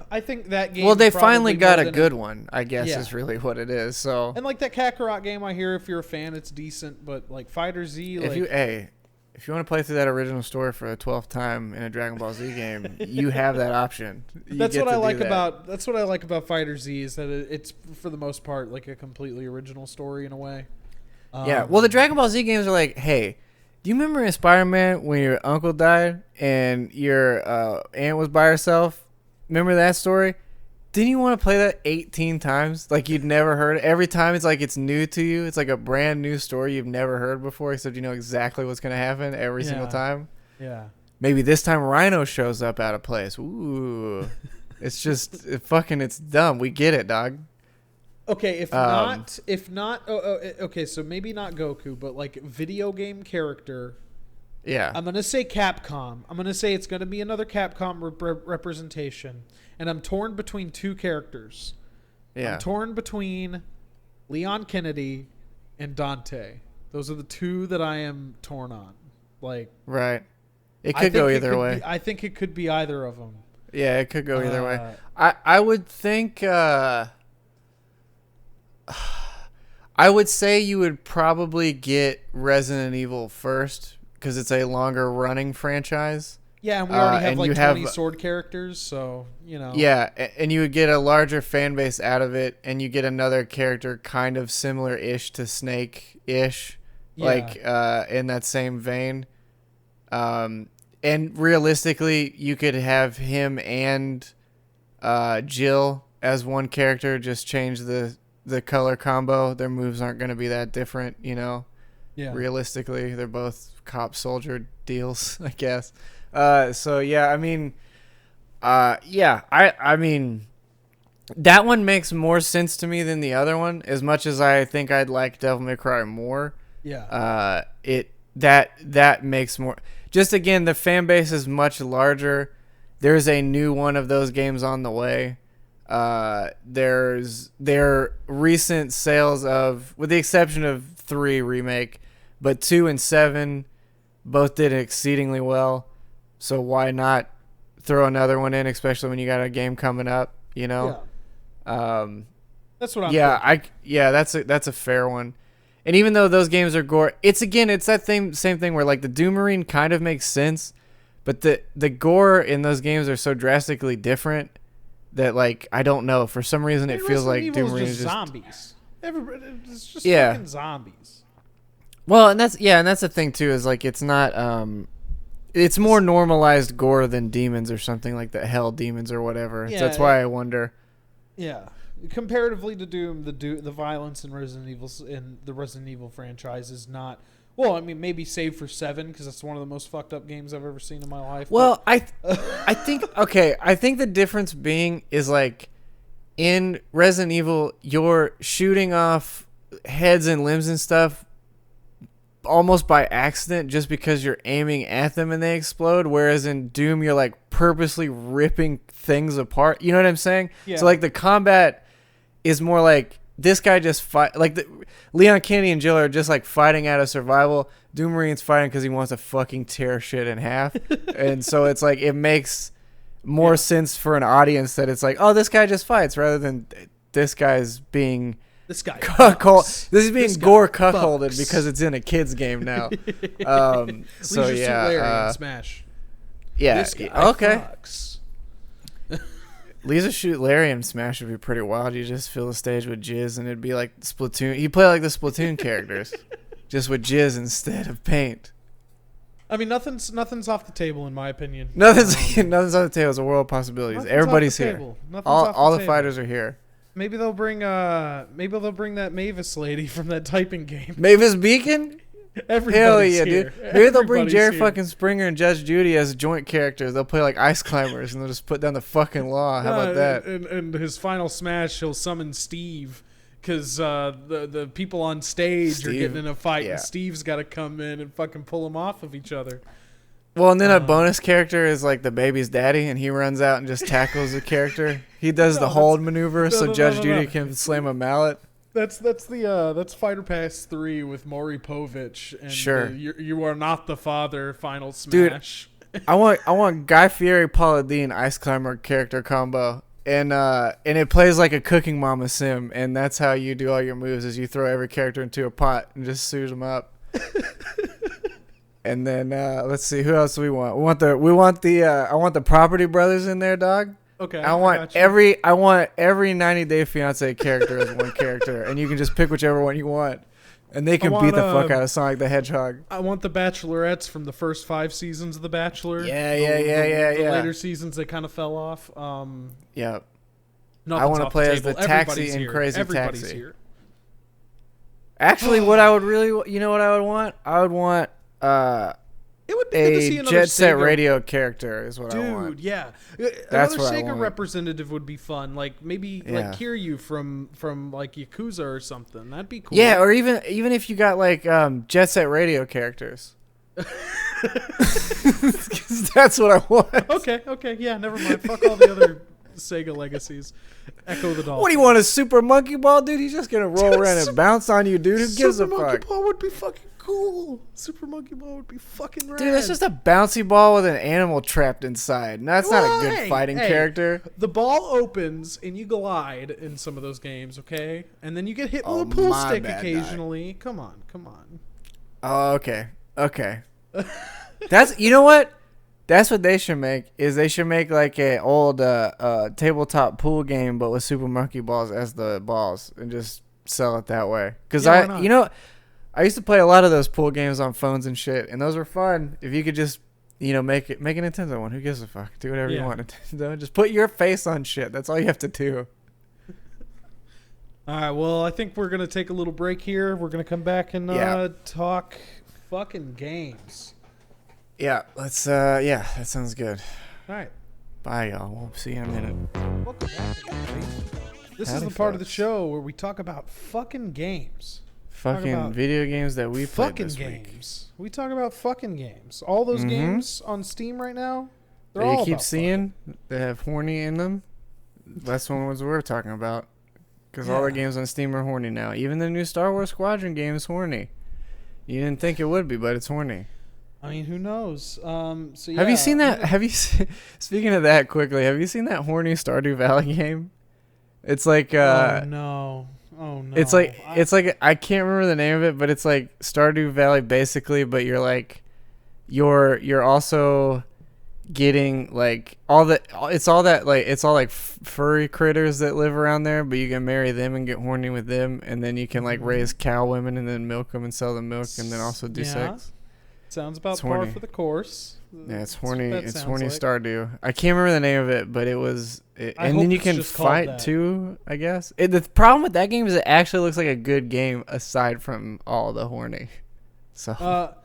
I think that game. Well, they finally got a good one, I guess, is really what it is. So, and like that Kakarot game, I hear if you're a fan, it's decent. But like Fighter Z, if you want to play through that original story for the 12th time in a Dragon Ball Z game, you have that option. That's what I like about Fighter Z is that it's for the most part like a completely original story in a way. Yeah. Well, the Dragon Ball Z games are like, hey, do you remember in Spider-Man when your uncle died and your aunt was by herself? Remember that story? Didn't you want to play that 18 times? Like you'd never heard it? Every time it's like it's new to you. It's like a brand new story you've never heard before, except you know exactly what's going to happen every single time. Yeah. Maybe this time Rhino shows up out of place. Ooh. It's just it's dumb. We get it, dog. Okay, okay, so maybe not Goku, but like video game character. Yeah. I'm going to say Capcom. I'm going to say it's going to be another Capcom representation. And I'm torn between 2 characters. Yeah. I'm torn between Leon Kennedy and Dante. Those are the 2 that I am torn on. Like, right. It could go either way. I think it could be either of them. Yeah, it could go either way. I would think I would say you would probably get Resident Evil first because it's a longer running franchise. Yeah, and we already have like 20 sword characters, so, you know. Yeah, and you would get a larger fan base out of it, and you get another character kind of similar-ish to Snake-ish, like in that same vein. And and realistically, you could have him and Jill as one character. Just change the color combo. Their moves aren't going to be that different, you know. Yeah. Realistically, they're both cop soldier deals, I guess. So yeah, I mean, I mean, that one makes more sense to me than the other one. As much as I think I'd like Devil May Cry more. Yeah. That makes more. Just again, the fan base is much larger. There's a new one of those games on the way. There's their recent sales of, with the exception of 3 remake, but 2 and 7 both did exceedingly well. So why not throw another one in, especially when you got a game coming up, you know? Yeah. That's what I'm thinking. That's a fair one. And even though those games are gore, it's that same thing where like the Doom Marine kind of makes sense, but the gore in those games are so drastically different that like I don't know, for some reason it feels like Doom Marine is just zombies. It's just fucking zombies. Well, and that's the thing too, is like it's not it's more normalized gore than demons or something like the Hell Demons or whatever. Yeah, so that's why I wonder. Yeah. Comparatively to Doom, the violence in the Resident Evil franchise is not. Well, I mean, maybe save for 7 because that's one of the most fucked up games I've ever seen in my life. Well, I think the difference being is like in Resident Evil, you're shooting off heads and limbs and stuff almost by accident just because you're aiming at them and they explode, whereas in Doom you're like purposely ripping things apart. You know what I'm saying? Yeah. So like the combat is more like this guy just fight, like Leon Kennedy and Jill are just like fighting out of survival. Doom Marine's fighting because he wants to fucking tear shit in half. And so it's like it makes more sense for an audience that it's like, oh, this guy just fights, rather than this guy's being this is being gore cuckolded because it's in a kid's game now. So yeah, Smash. Yeah. Okay. Leisure Shoot Larry and Smash would be pretty wild. You just fill the stage with jizz and it'd be like Splatoon. You play like the Splatoon characters, just with jizz instead of paint. I mean, nothing's off the table in my opinion. Nothing's off the table. It's a world of possibilities. Everybody's here. All the fighters are here. Maybe they'll bring that Mavis lady from that typing game. Mavis Beacon? Hell yeah, here. Dude. Maybe they'll bring Jerry fucking Springer and Judge Judy as joint characters. They'll play like ice climbers and they'll just put down the fucking law. How about that? And his final smash, he'll summon Steve because the people on stage are getting in a fight and Steve's got to come in and fucking pull them off of each other. Well, and then a bonus character is like the baby's daddy, and he runs out and just tackles the character. He does the hold maneuver so Judge Judy can slam a mallet. That's Fighter Pass 3 with Maury Povich and sure. You are not the father final smash. Dude, I want Guy Fieri Paula Deen ice climber character combo. And it plays like a Cooking Mama sim, and that's how you do all your moves is you throw every character into a pot and just suit them up. And then let's see, who else do we want? I want the Property Brothers in there, dog. Okay. I want every 90 Day Fiance character as one character, and you can just pick whichever one you want. And they can beat the fuck out of Sonic the Hedgehog. I want the Bachelorettes from the first 5 seasons of The Bachelor. Yeah. The later seasons they kind of fell off. Yeah. I want to play as the Taxi in Crazy Taxi. Here. Actually, what I would really, you know what I would want? I would want it would be good to see another Jet Set Sega Radio character is what I want. Dude, yeah. That's another what Sega representative would be fun. Like maybe like Kiryu from like Yakuza or something. That'd be cool. Yeah, or even if you got like Jet Set Radio characters. That's what I want. Okay, yeah, never mind. Fuck all the other Sega legacies. Echo the Dolphin. What do you want, a Super Monkey Ball, dude? He's just gonna roll around and bounce on you, dude. Who gives a fuck? Super Monkey Ball would be fucking cool. Super Monkey Ball would be fucking rad. Dude, that's just a bouncy ball with an animal trapped inside. No, that's not a good fighting character. The ball opens and you glide in some of those games, okay? And then you get hit with a pool stick occasionally. Come on. Oh, okay. That's, you know what? That's what they should make. Is they should make like a old tabletop pool game, but with Super Monkey Balls as the balls, and just sell it that way. Because I used to play a lot of those pool games on phones and shit, and those were fun. If you could just make a Nintendo one. Who gives a fuck? Do whatever you want, Nintendo. Just put your face on shit. That's all you have to do. All right, well, I think we're going to take a little break here. We're going to come back and talk fucking games. Yeah, let's, that sounds good. All right. Bye, y'all. We'll see you in a minute. Welcome back, everybody. This is the part of the show where we talk about fucking games. Fucking video games that we played this games. We talk about fucking games. All those games on Steam right now, they're all you keep seeing they have horny in them. That's one ones we're talking about. Because all the games on Steam are horny now. Even the new Star Wars Squadron game is horny. You didn't think it would be, but it's horny. I mean, who knows? Have you seen that? Speaking of that quickly, have you seen that horny Stardew Valley game? It's like oh no. It's like I can't remember the name of it, but it's like Stardew Valley basically, but you're like you're also getting like it's all like furry critters that live around there, but you can marry them and get horny with them, and then you can like raise cow women and then milk them and sell them milk and then also do sex. Sounds about par for the course. Yeah, it's horny. It's horny Stardew. I can't remember the name of it, but it was. And then you can fight too, I guess. The problem with that game is it actually looks like a good game aside from all the horny. So.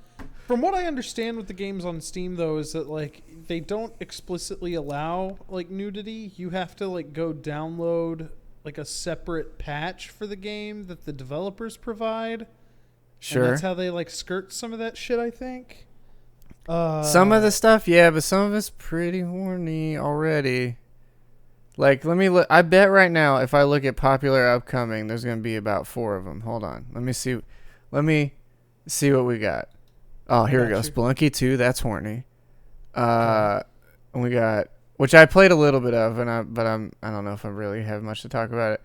From what I understand with the games on Steam, though, is that like they don't explicitly allow like nudity. You have to like go download like a separate patch for the game that the developers provide. Sure. And that's how they like skirt some of that shit, I think. Some of the stuff, yeah, but some of it's pretty horny already. Like, let me look. I bet right now, if I look at popular upcoming, there's gonna be about 4 of them. Hold on, let me see. Let me see what we got. Oh, here we go. Spelunky 2, that's horny. And we got, which I played a little bit of, I don't know if I really have much to talk about it.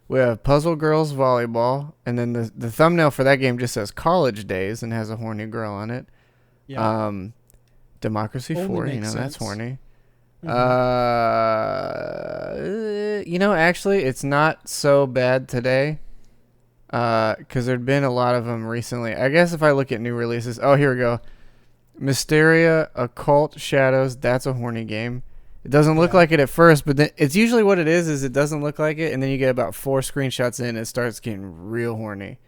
We have Puzzle Girls Volleyball, and then the thumbnail for that game just says College Days and has a horny girl on it. Yeah. Democracy 4, that's horny. Mm-hmm. Actually, it's not so bad today. Because there'd been a lot of them recently. I guess if I look at new releases, here we go. Mysteria Occult Shadows, that's a horny game. It doesn't look like it at first, but then it's usually what it is it doesn't look like it, and then you get about 4 screenshots in, it starts getting real horny.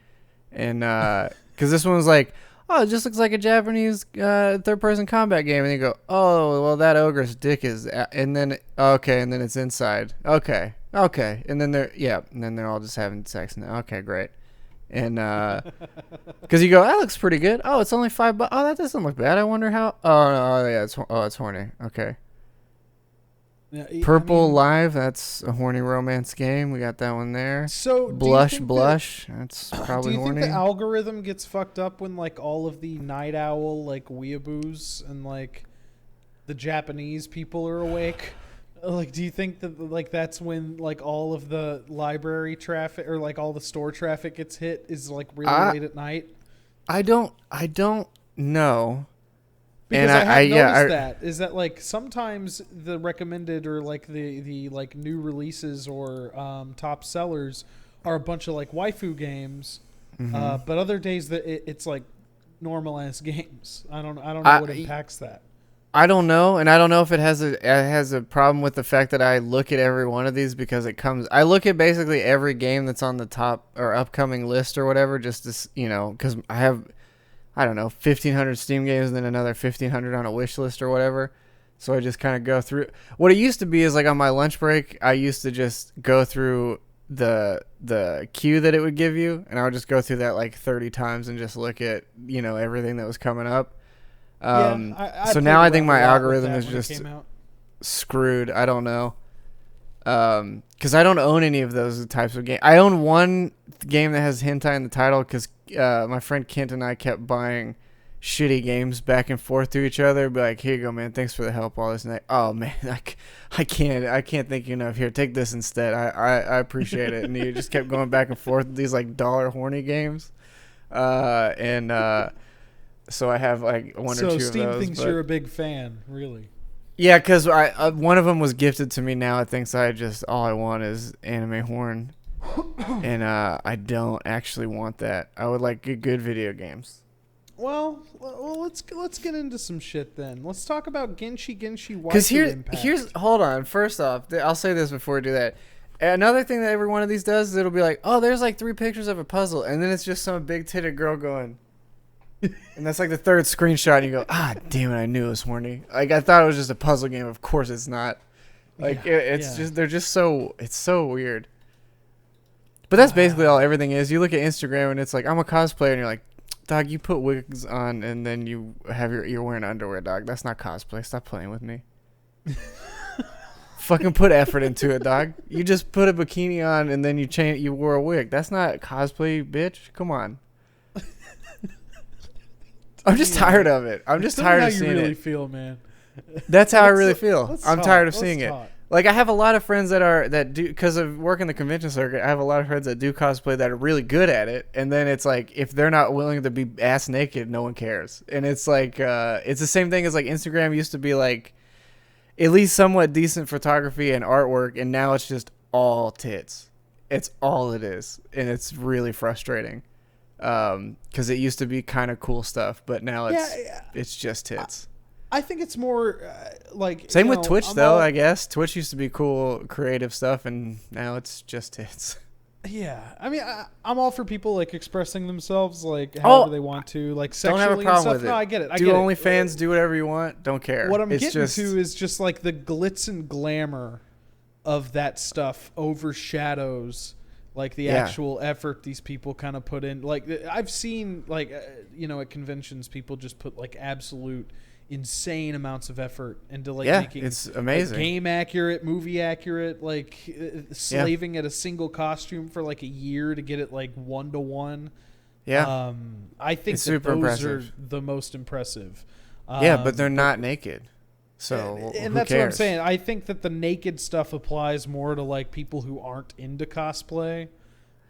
And because this one was like, it just looks like a Japanese third-person combat game, and you go, well, that ogre's dick is, and then and then it's inside. Okay, and then they're all just having sex now. Okay, great. And because you go, that looks pretty good. It's only $5. That doesn't look bad. I wonder how. It's horny. Okay. Yeah, Purple Live, that's a horny romance game. We got that one there. So Blush, that's probably horny. Do you think the algorithm gets fucked up when like all of the night owl like weeaboos and like the Japanese people are awake? Like, do you think that like that's when like all of the library traffic or like all the store traffic gets hit is like really late at night? I don't know. Because I have noticed is that like sometimes the recommended or like the like new releases or top sellers are a bunch of like waifu games, but other days that it's like normal ass games. I don't know what impacts that. I don't know, and I don't know if it has a problem with the fact that I look at every one of these because I look at basically every game that's on the top or upcoming list or whatever, just to because I have. I don't know, 1,500 Steam games and then another 1,500 on a wish list or whatever. So I just kind of go through. What it used to be is like on my lunch break, I used to just go through the queue that it would give you, and I would just go through that like 30 times and just look at everything that was coming up. So now I think my algorithm is just screwed. I don't know. Because I don't own any of those types of games. I own one game that has hentai in the title because my friend Kent and I kept buying shitty games back and forth to each other. Be like, here you go, man. Thanks for the help, all this night. Oh man, I can't thank you enough. Here, take this instead. I appreciate it. And you just kept going back and forth with these like dollar horny games, so I have like one or two of those. So Steam thinks you're a big fan, really. Yeah, because one of them was gifted to me. Now it thinks all I want is anime horn, and I don't actually want that. I would like good video games. let's get into some shit then. Let's talk about Genshin Impact. Because here's hold on. First off, I'll say this before we do that. Another thing that every one of these does is it'll be like, oh, there's like 3 pictures of a puzzle, and then it's just some big-titted girl going, and that's like the 3rd screenshot, and you go, damn it, I knew it was horny. Like, I thought it was just a puzzle game. Of course it's not. Like, it's so weird. But that's basically all everything is. You look at Instagram, and it's like, I'm a cosplayer, and you're like, dog, you put wigs on, and then you're wearing underwear, dog. That's not cosplay. Stop playing with me. Fucking put effort into it, dog. You just put a bikini on and then you wore a wig. That's not cosplay, bitch. Come on. I'm just tired of it. I'm just tired of seeing it. How you really feel, man. That's how I really feel. I'm tired of seeing it. Like, I have a lot of friends that do, because of working the convention circuit, I have a lot of friends that do cosplay that are really good at it. And then it's like, if they're not willing to be ass naked, no one cares. And it's like, it's the same thing as like Instagram used to be like, at least somewhat decent photography and artwork, and now it's just all tits. It's all it is, and it's really frustrating. Because it used to be kind of cool stuff, but now it's just tits. I think it's more like same with Twitch though. I guess Twitch used to be cool, creative stuff, and now it's just tits. Yeah, I mean, I'm all for people like expressing themselves like however they want to, like sexually. Don't have a problem with it. No, I get it. Do OnlyFans, do whatever you want. Don't care. What I'm getting to is just like the glitz and glamour of that stuff overshadows like the actual effort these people kind of put in. Like I've seen like at conventions, people just put like absolute insane amounts of effort into like making it's amazing, like, game accurate, movie accurate, like slaving at a single costume for like a year to get it like 1-to-1. I think it's super impressive. Are the most impressive. But they're not naked, so and that's cares? What I'm saying. I think that the naked stuff applies more to like people who aren't into cosplay.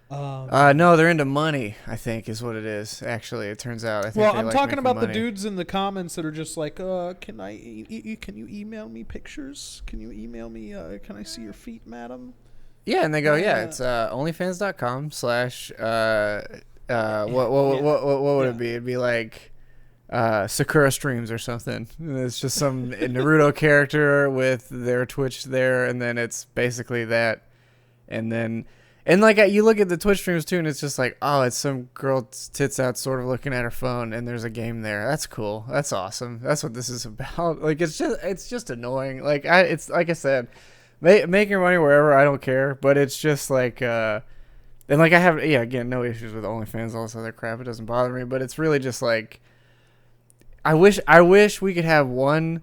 No, they're into money, I think is what it is. Actually, it turns out. I'm talking about the dudes in the comments that are just like, can you email me pictures? Can you email me, can I see your feet, madam? Yeah, and they go, it's onlyfans.com/ what would it be? It'd be like Sakura streams or something. And it's just some Naruto character with their Twitch there, and then it's basically that. And like you look at the Twitch streams too, and it's just like, oh, it's some girl's tits out, sort of looking at her phone, and there's a game there. That's cool. That's awesome. That's what this is about. Like it's just annoying. Like it's like I said, make your money wherever. I don't care, but it's just like, and like I have again no issues with OnlyFans, all this other crap. It doesn't bother me, but it's really just like, I wish we could have one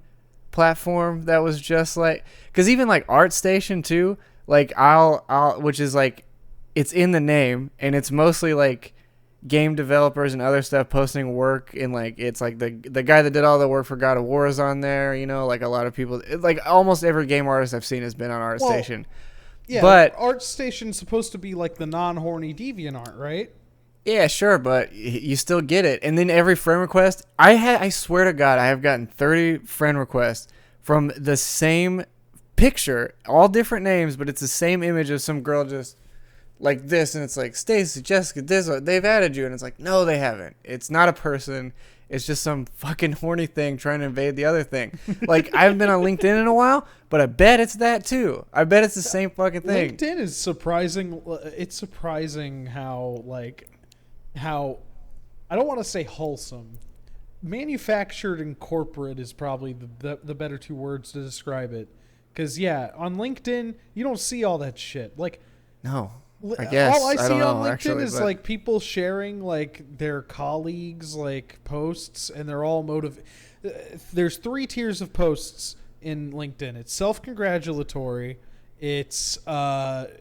platform that was just like, because even like ArtStation too, like I'll which is like, it's in the name, and it's mostly like game developers and other stuff posting work, and like it's like the guy that did all the work for God of War is on there, like a lot of people, like almost every game artist I've seen has been on ArtStation. But ArtStation's supposed to be like the non-horny DeviantArt, right? Yeah, sure, but you still get it. And then every friend request, I swear to God, I have gotten 30 friend requests from the same picture, all different names, but it's the same image of some girl just like this, and it's like, Stacy, Jessica, this, they've added you, and it's like, no, they haven't. It's not a person. It's just some fucking horny thing trying to invade the other thing. Like, I haven't been on LinkedIn in a while, but I bet it's that too. I bet it's the same fucking thing. LinkedIn is surprising. It's surprising how I don't want to say wholesome. Manufactured and corporate is probably the better 2 words to describe it. Because, on LinkedIn, you don't see all that shit. Like, no. I guess. All I see on LinkedIn actually, is like people sharing like their colleagues like posts, and they're all there's 3 tiers of posts in LinkedIn. It's self-congratulatory, it's like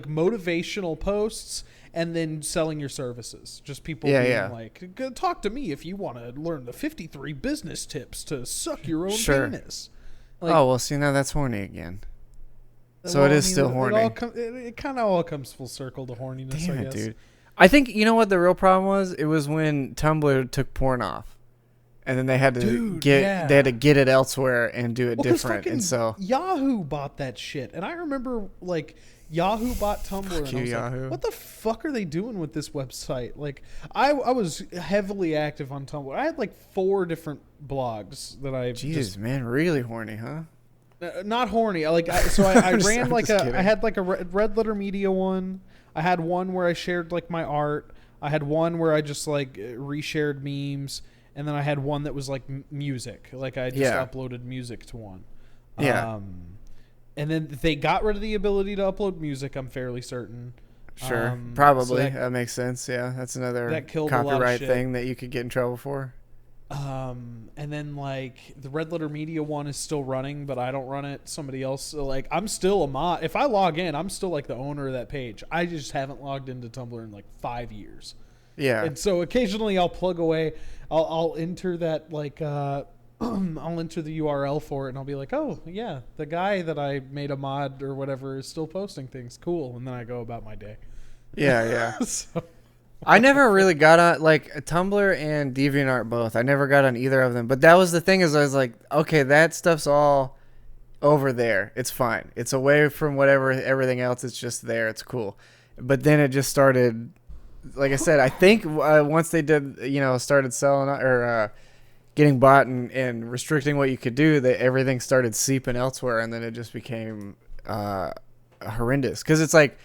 motivational posts, and then selling your services. Just people being like, talk to me if you want to learn the 53 business tips to suck your own penis. Like, oh, well, see, now that's horny again. So it is still horny. It kind of all comes full circle to horniness, Damn I guess. Dude. I think, you know what the real problem was? It was when Tumblr took porn off. And then they had to get it elsewhere and do it different. And so Yahoo bought that shit. And I remember like Yahoo bought Tumblr. Fuck you, Yahoo. Like, what the fuck are they doing with this website? Like, I was heavily active on Tumblr. I had like 4 different blogs that I. Jesus, man, really horny, huh? Not horny. I ran like I had like a Red Letter Media one. I had one where I shared like my art. I had one where I just like reshared memes, and then I had one that was like music. Like I just uploaded music to one. Yeah. And then they got rid of the ability to upload music, I'm fairly certain. Sure. Probably. So that makes sense. Yeah. That's another copyright thing that you could get in trouble for. And then like the Red Letter Media one is still running, but I don't run it. Somebody else. So, like I'm still a mod. If I log in, I'm still like the owner of that page. I just haven't logged into Tumblr in like 5 years. Yeah. And so occasionally I'll plug away. I'll enter that like I'll enter the URL for it, and I'll be like, oh yeah, the guy that I made a mod or whatever is still posting things. Cool. And then I go about my day. Yeah. So. I never really got on like Tumblr and DeviantArt both. I never got on either of them. But that was the thing, is I was like, okay, that stuff's all over there. It's fine. It's away from everything else. It's just there. It's cool. But then it just started, like I said, I think once they did, started selling or getting bought and restricting what you could do, that everything started seeping elsewhere, and then it just became horrendous. Because it's like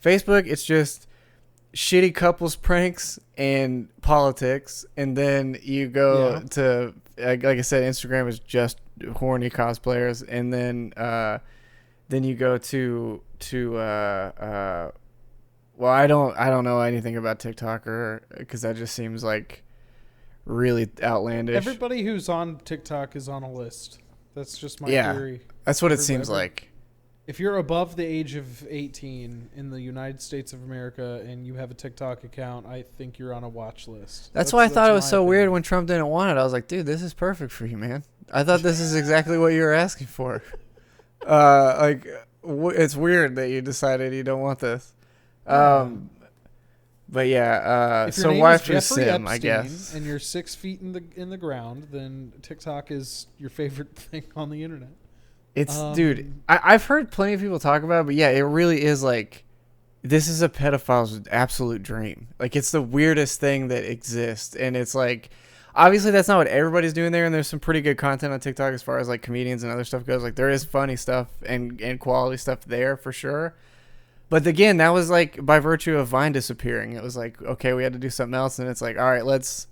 Facebook, it's just shitty couples pranks and politics, and then you go to like I said, Instagram is just horny cosplayers, and then you go to well, I don't know anything about TikTok, because that just seems like really outlandish. Everybody who's on TikTok is on a list. That's just my theory. That's what it seems like. If you're above the age of 18 in the United States of America and you have a TikTok account, I think you're on a watch list. That's why I thought it was so weird when Trump didn't want it. I was like, dude, this is perfect for you, man. I thought this is exactly what you were asking for. It's weird that you decided you don't want this. But yeah, so why for Sim, I guess. And you're 6 feet in the ground, then TikTok is your favorite thing on the internet. It's dude, I've heard plenty of people talk about it, but yeah, it really is like, this is a pedophile's absolute dream. Like, it's the weirdest thing that exists, and it's like, obviously that's not what everybody's doing there, and there's some pretty good content on TikTok as far as like comedians and other stuff goes. Like, there is funny stuff and quality stuff there for sure. But again, that was like by virtue of Vine disappearing. It was like, okay, we had to do something else, and it's like, all right, let's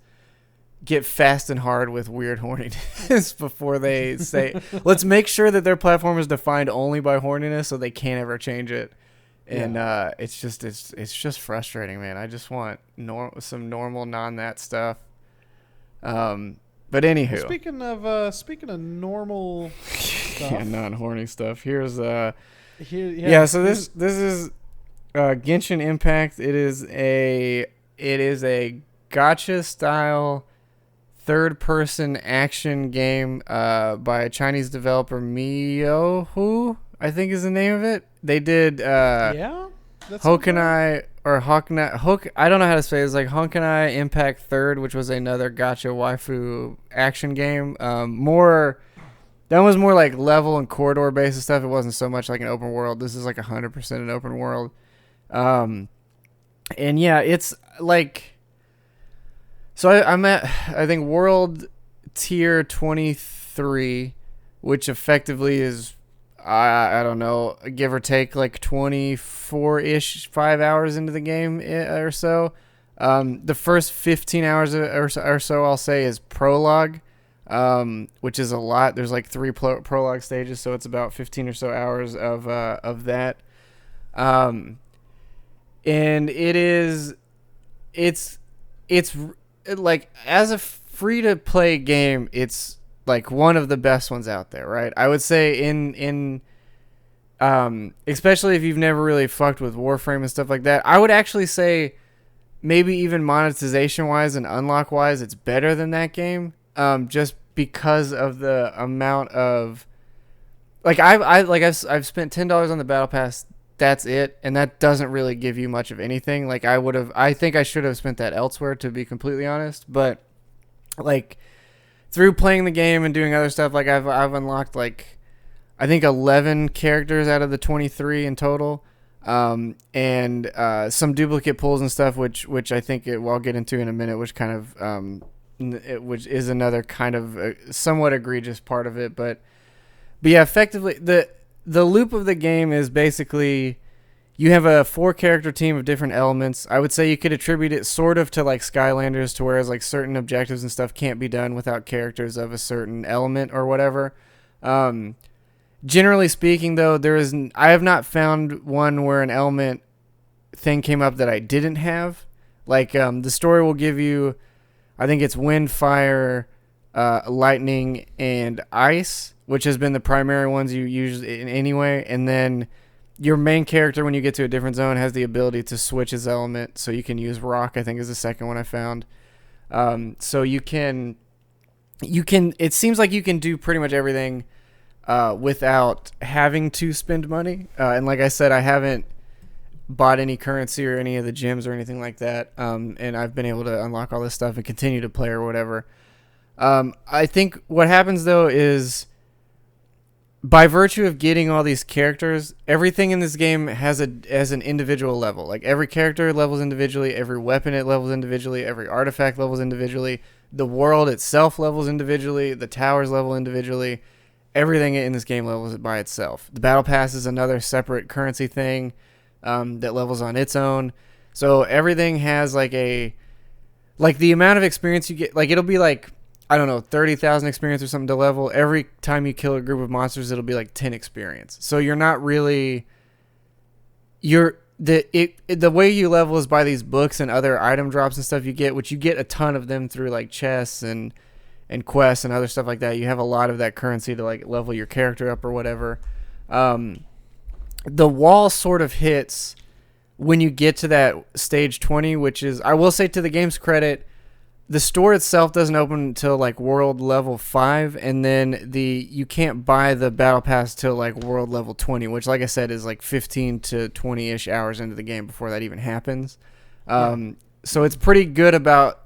get fast and hard with weird horniness before they say, let's make sure that their platform is defined only by horniness, so they can't ever change it. And it's just frustrating, man. I just want some normal non-that stuff. But anywho, speaking of normal stuff, non-horny stuff. Here's So this is Genshin Impact. It is a gacha style third-person action game by a Chinese developer, Miyohu, I think is the name of it. They did Hokanai or Hook. I don't know how to say it. It's like Hokanai Impact Third, which was another gacha waifu action game. That was more like level and corridor based stuff. It wasn't so much like an open world. This is like 100% an open world. And yeah, it's like. So I'm at, I think, World Tier 23, which effectively is, I don't know, give or take like 24-ish, 5 hours into the game or so. The first 15 hours or so, I'll say, is prologue, which is a lot. There's like 3 prologue stages, so it's about 15 or so hours of that. And it's like, as a free-to-play game, it's like one of the best ones out there, right? I would say especially if you've never really fucked with Warframe and stuff like that, I would actually say maybe even monetization-wise and unlock-wise, it's better than that game, just because of the amount of, like, I've spent $10 on the Battle Pass. That's it, and that doesn't really give you much of anything. Like, I think I should have spent that elsewhere, to be completely honest. But like, through playing the game and doing other stuff, like I've unlocked like, I think 11 characters out of the 23 in total. and some duplicate pulls and stuff, which I think I'll get into in a minute, which kind of which is another kind of somewhat egregious part of it, but yeah, effectively the loop of the game is basically you have a 4-character team of different elements. I would say you could attribute it sort of to like Skylanders, to whereas like certain objectives and stuff can't be done without characters of a certain element or whatever. Generally speaking, though, I have not found one where an element thing came up that I didn't have. Like the story will give you, I think it's wind, fire, lightning, and ice, which has been the primary ones you use in anyway. And then your main character, when you get to a different zone, has the ability to switch his element. So you can use rock, I think is the second one I found. So you can, it seems like you can do pretty much everything without having to spend money. And like I said, I haven't bought any currency or any of the gems or anything like that. And I've been able to unlock all this stuff and continue to play or whatever. I think what happens though is, by virtue of getting all these characters, everything in this game has an individual level. Like every character levels individually, every weapon it levels individually, every artifact levels individually, the world itself levels individually, the towers level individually. Everything in this game levels it by itself. The battle pass is another separate currency thing that levels on its own. So everything has like the amount of experience you get. Like it'll be like, I don't know, 30,000 experience or something to level. Every time you kill a group of monsters, it'll be like 10 experience. So you're not really, the way you level is by these books and other item drops and stuff you get, which you get a ton of them through like chests and quests and other stuff like that. You have a lot of that currency to like level your character up or whatever. The wall sort of hits when you get to that stage 20, which is, I will say to the game's credit, the store itself doesn't open until like world level 5, and then you can't buy the battle pass till like world level 20, which like I said is like 15 to 20-ish hours into the game before that even happens. So it's pretty good about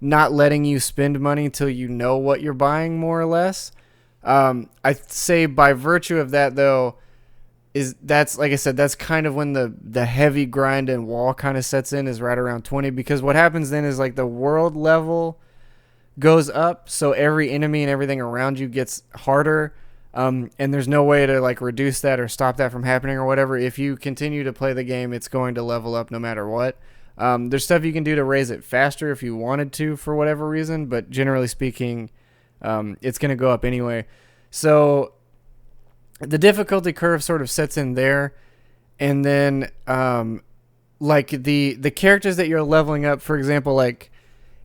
not letting you spend money until you know what you're buying, more or less. I'd say by virtue of that though, that's like I said, that's kind of when the heavy grind and wall kind of sets in, is right around 20, because what happens then is like the world level goes up, so every enemy and everything around you gets harder, and there's no way to like reduce that or stop that from happening or whatever. If you continue to play the game, it's going to level up no matter what. There's stuff you can do to raise it faster if you wanted to for whatever reason, but generally speaking, it's going to go up anyway. So the difficulty curve sort of sets in there, and then like the characters that you're leveling up, for example, like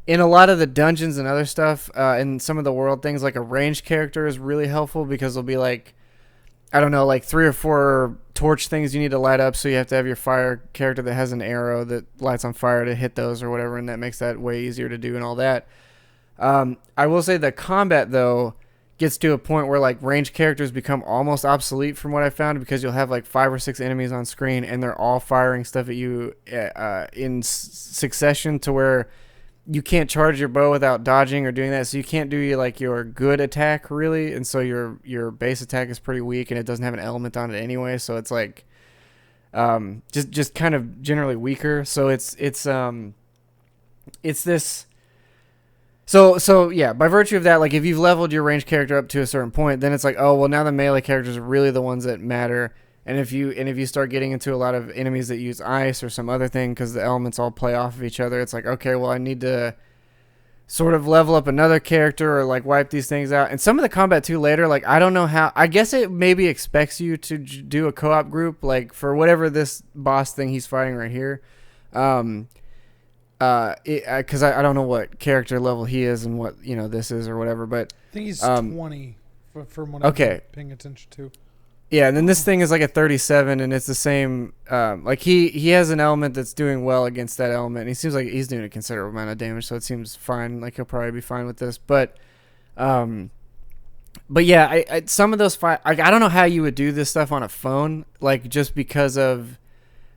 in a lot of the dungeons and other stuff, and some of the world things, like a ranged character is really helpful, because there'll be like, I don't know, like 3 or 4 torch things you need to light up, so you have to have your fire character that has an arrow that lights on fire to hit those or whatever, and that makes that way easier to do and all that. I will say the combat though gets to a point where like ranged characters become almost obsolete from what I found, because you'll have like 5 or 6 enemies on screen and they're all firing stuff at you in succession, to where you can't charge your bow without dodging or doing that, so you can't do your good attack really, and so your base attack is pretty weak, and it doesn't have an element on it anyway, so it's like just kind of generally weaker. So it's this. So yeah, by virtue of that, like if you've leveled your ranged character up to a certain point, then it's like, oh well, now the melee characters are really the ones that matter. And if you start getting into a lot of enemies that use ice or some other thing, because the elements all play off of each other, it's like, okay, well I need to sort of level up another character or like wipe these things out. And some of the combat too later, like I don't know how. I guess it maybe expects you to do a co-op group, like for whatever this boss thing he's fighting right here. Because I don't know what character level he is and what this is or whatever, but I think he's 20 from what I'm paying attention to. Yeah, and then this thing is like a 37, and it's the same. Like he has an element that's doing well against that element, and he seems like he's doing a considerable amount of damage, so it seems fine. Like he'll probably be fine with this, but yeah, I some of those I don't know how you would do this stuff on a phone, like just because of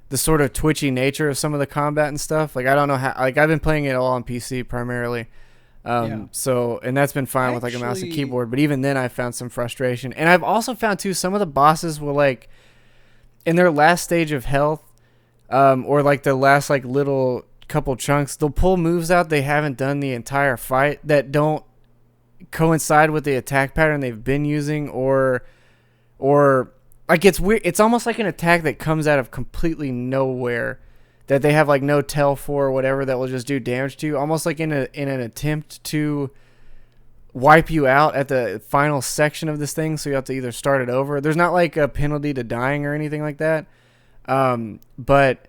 the sort of twitchy nature of some of the combat and stuff. Like I don't know how. Like I've been playing it all on PC primarily. So, and that's been fine with like a mouse and keyboard, but even then I found some frustration. And I've also found too, some of the bosses will like, in their last stage of health, or like the last like little couple chunks, they'll pull moves out they haven't done the entire fight that don't coincide with the attack pattern they've been using, or like it's weird. It's almost like an attack that comes out of completely nowhere that they have like no tell for or whatever that will just do damage to you, almost like in an attempt to wipe you out at the final section of this thing, so you have to either start it over. There's not like a penalty to dying or anything like that, but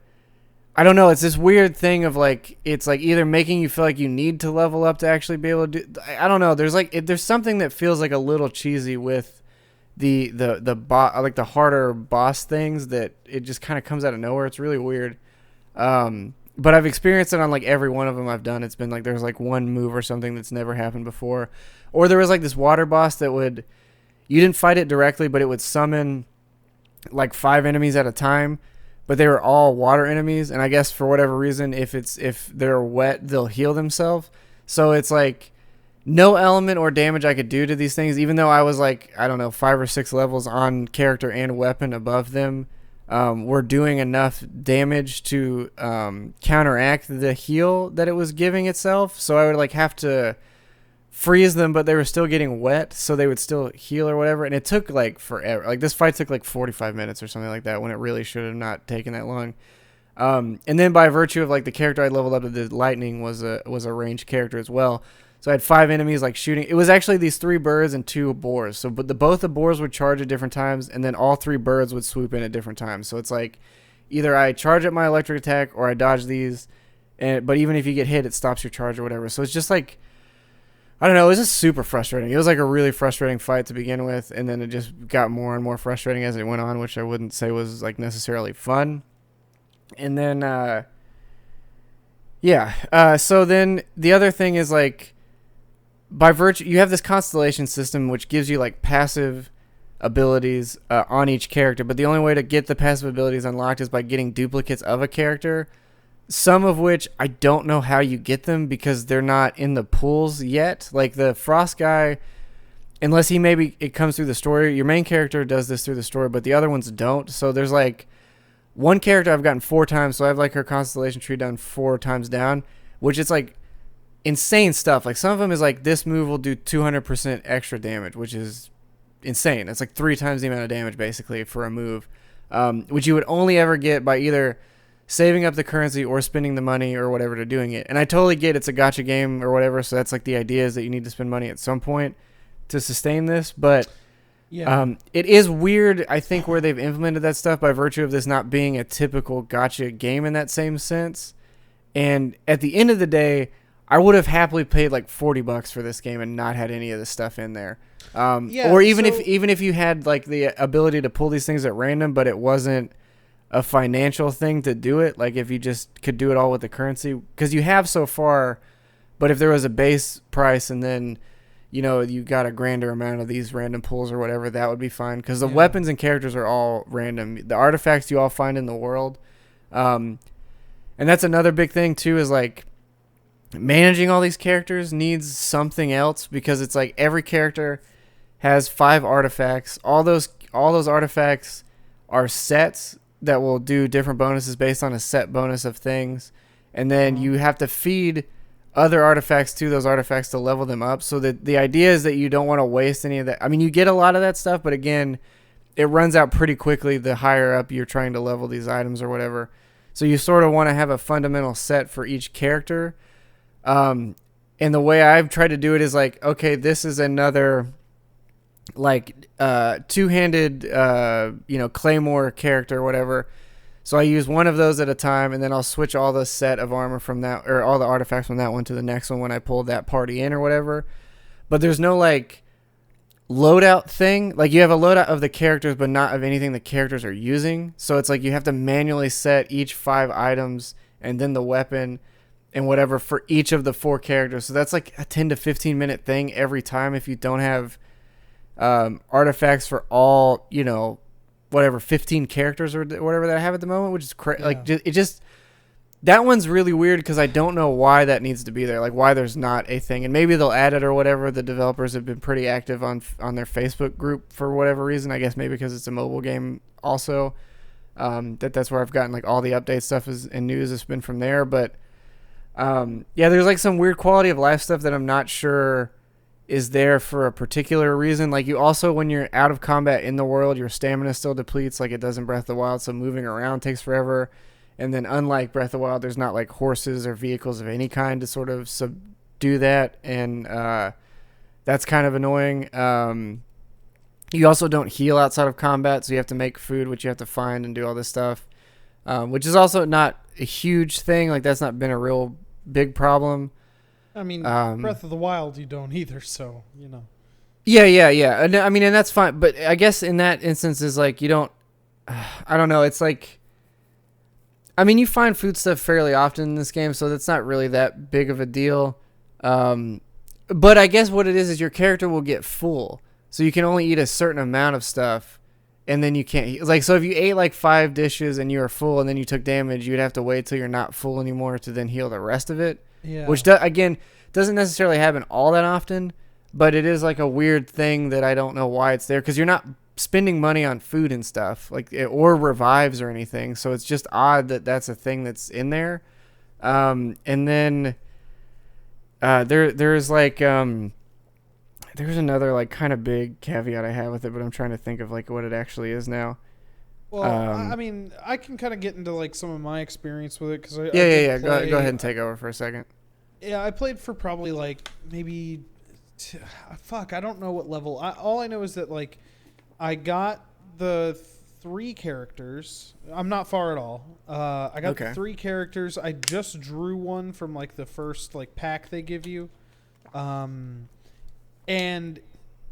I don't know. It's this weird thing of like, it's like either making you feel like you need to level up to actually be able to do. I don't know. There's like there's something that feels like a little cheesy with the like the harder boss things, that it just kind of comes out of nowhere. It's really weird. But I've experienced it on like every one of them I've done. It's been like there's like one move or something that's never happened before, or there was like this water boss that you didn't fight it directly, but it would summon like 5 enemies at a time. But they were all water enemies, and I guess for whatever reason, if they're wet, they'll heal themselves. So it's like no element or damage I could do to these things, even though I was like, I don't know, 5 or 6 levels on character and weapon above them. Were doing enough damage to counteract the heal that it was giving itself. So I would like have to freeze them, but they were still getting wet, so they would still heal or whatever. And it took like forever. Like this fight took like 45 minutes or something like that, when it really should have not taken that long. And then by virtue of like the character I leveled up to, the lightning was a ranged character as well. So I had 5 enemies like shooting. It was actually these 3 birds and 2 boars. So but both the boars would charge at different times, and then all 3 birds would swoop in at different times. So it's like either I charge at my electric attack or I dodge these. But even if you get hit, it stops your charge or whatever. So it's just like, I don't know, it was just super frustrating. It was like a really frustrating fight to begin with, and then it just got more and more frustrating as it went on, which I wouldn't say was like necessarily fun. And then so then the other thing is like, by virtue, you have this constellation system which gives you like passive abilities on each character, but the only way to get the passive abilities unlocked is by getting duplicates of a character, some of which I don't know how you get them because they're not in the pools yet. Like the Frost guy, unless it comes through the story, your main character does this through the story, but the other ones don't. So there's like one character I've gotten 4 times, so I have like her constellation tree done 4 times down, which is like insane stuff. Like some of them is like, this move will do 200% extra damage, which is insane. It's like 3 times the amount of damage basically for a move, which you would only ever get by either saving up the currency or spending the money or whatever to doing it. And I totally get it's a gacha game or whatever, so that's like the idea is that you need to spend money at some point to sustain this. But it is weird, I think, where they've implemented that stuff by virtue of this not being a typical gacha game in that same sense. And at the end of the day, I would have happily paid like $40 for this game and not had any of this stuff in there. Or even if you had like the ability to pull these things at random, but it wasn't a financial thing to do it. Like if you just could do it all with the currency, because you have so far. But if there was a base price and then, you know, you got a grander amount of these random pulls or whatever, that would be fine. Because the weapons and characters are all random. The artifacts you all find in the world. And that's another big thing too, is like, managing all these characters needs something else, because it's like every character has 5 artifacts. All those artifacts are sets that will do different bonuses based on a set bonus of things, and then you have to feed other artifacts to those artifacts to level them up. So that the idea is that you don't want to waste any of that. I mean, you get a lot of that stuff, but again, it runs out pretty quickly the higher up you're trying to level these items or whatever. So you sort of want to have a fundamental set for each character. And the way I've tried to do it is like, okay, this is another like two-handed claymore character or whatever. So I use one of those at a time, and then I'll switch all the set of armor from that, or all the artifacts from that one to the next one when I pull that party in or whatever. But there's no like loadout thing. Like you have a loadout of the characters, but not of anything the characters are using. So it's like you have to manually set each 5 items and then the weapon and whatever for each of the 4 characters. So that's like a 10 to 15 minute thing every time if you don't have artifacts for all, you know, whatever 15 characters or whatever that I have at the moment, which is like it just, that one's really weird because I don't know why that needs to be there, like why there's not a thing. And maybe they'll add it or whatever. The developers have been pretty active on their Facebook group for whatever reason. I guess maybe because it's a mobile game also. That's where I've gotten like all the update stuff and news has been from there. But yeah, there's like some weird quality of life stuff that I'm not sure is there for a particular reason. Like you also, when you're out of combat in the world, your stamina still depletes like it does in Breath of the Wild, so moving around takes forever. And then unlike Breath of the Wild, there's not like horses or vehicles of any kind to sort of subdue that, and that's kind of annoying. You also don't heal outside of combat, so you have to make food, which you have to find and do all this stuff, which is also not a huge thing. Like that's not been a real big problem. I mean, Breath of the Wild, you don't either, so, you know. Yeah. And, I mean, and that's fine. But I guess in that instance is like you don't, I don't know. It's like, I mean, you find food stuff fairly often in this game, so that's not really that big of a deal. But I guess what it is your character will get full. So you can only eat a certain amount of stuff, and then you can't. Like, so if you ate like 5 dishes and you were full and then you took damage, you'd have to wait till you're not full anymore to then heal the rest of it. Yeah. Which, again, doesn't necessarily happen all that often, but it is like a weird thing that I don't know why it's there, because you're not spending money on food and stuff like or revives or anything. So it's just odd that that's a thing that's in there. And then there's like there's another like kind of big caveat I have with it, but I'm trying to think of like what it actually is now. Well, I mean, I can kind of get into like some of my experience with it because I Go ahead and take over for a second. Yeah, I played for probably like maybe I don't know what level. All I know is that like I got the 3 characters. I'm not far at all. I got the 3 characters. I just drew one from like the first like pack they give you, and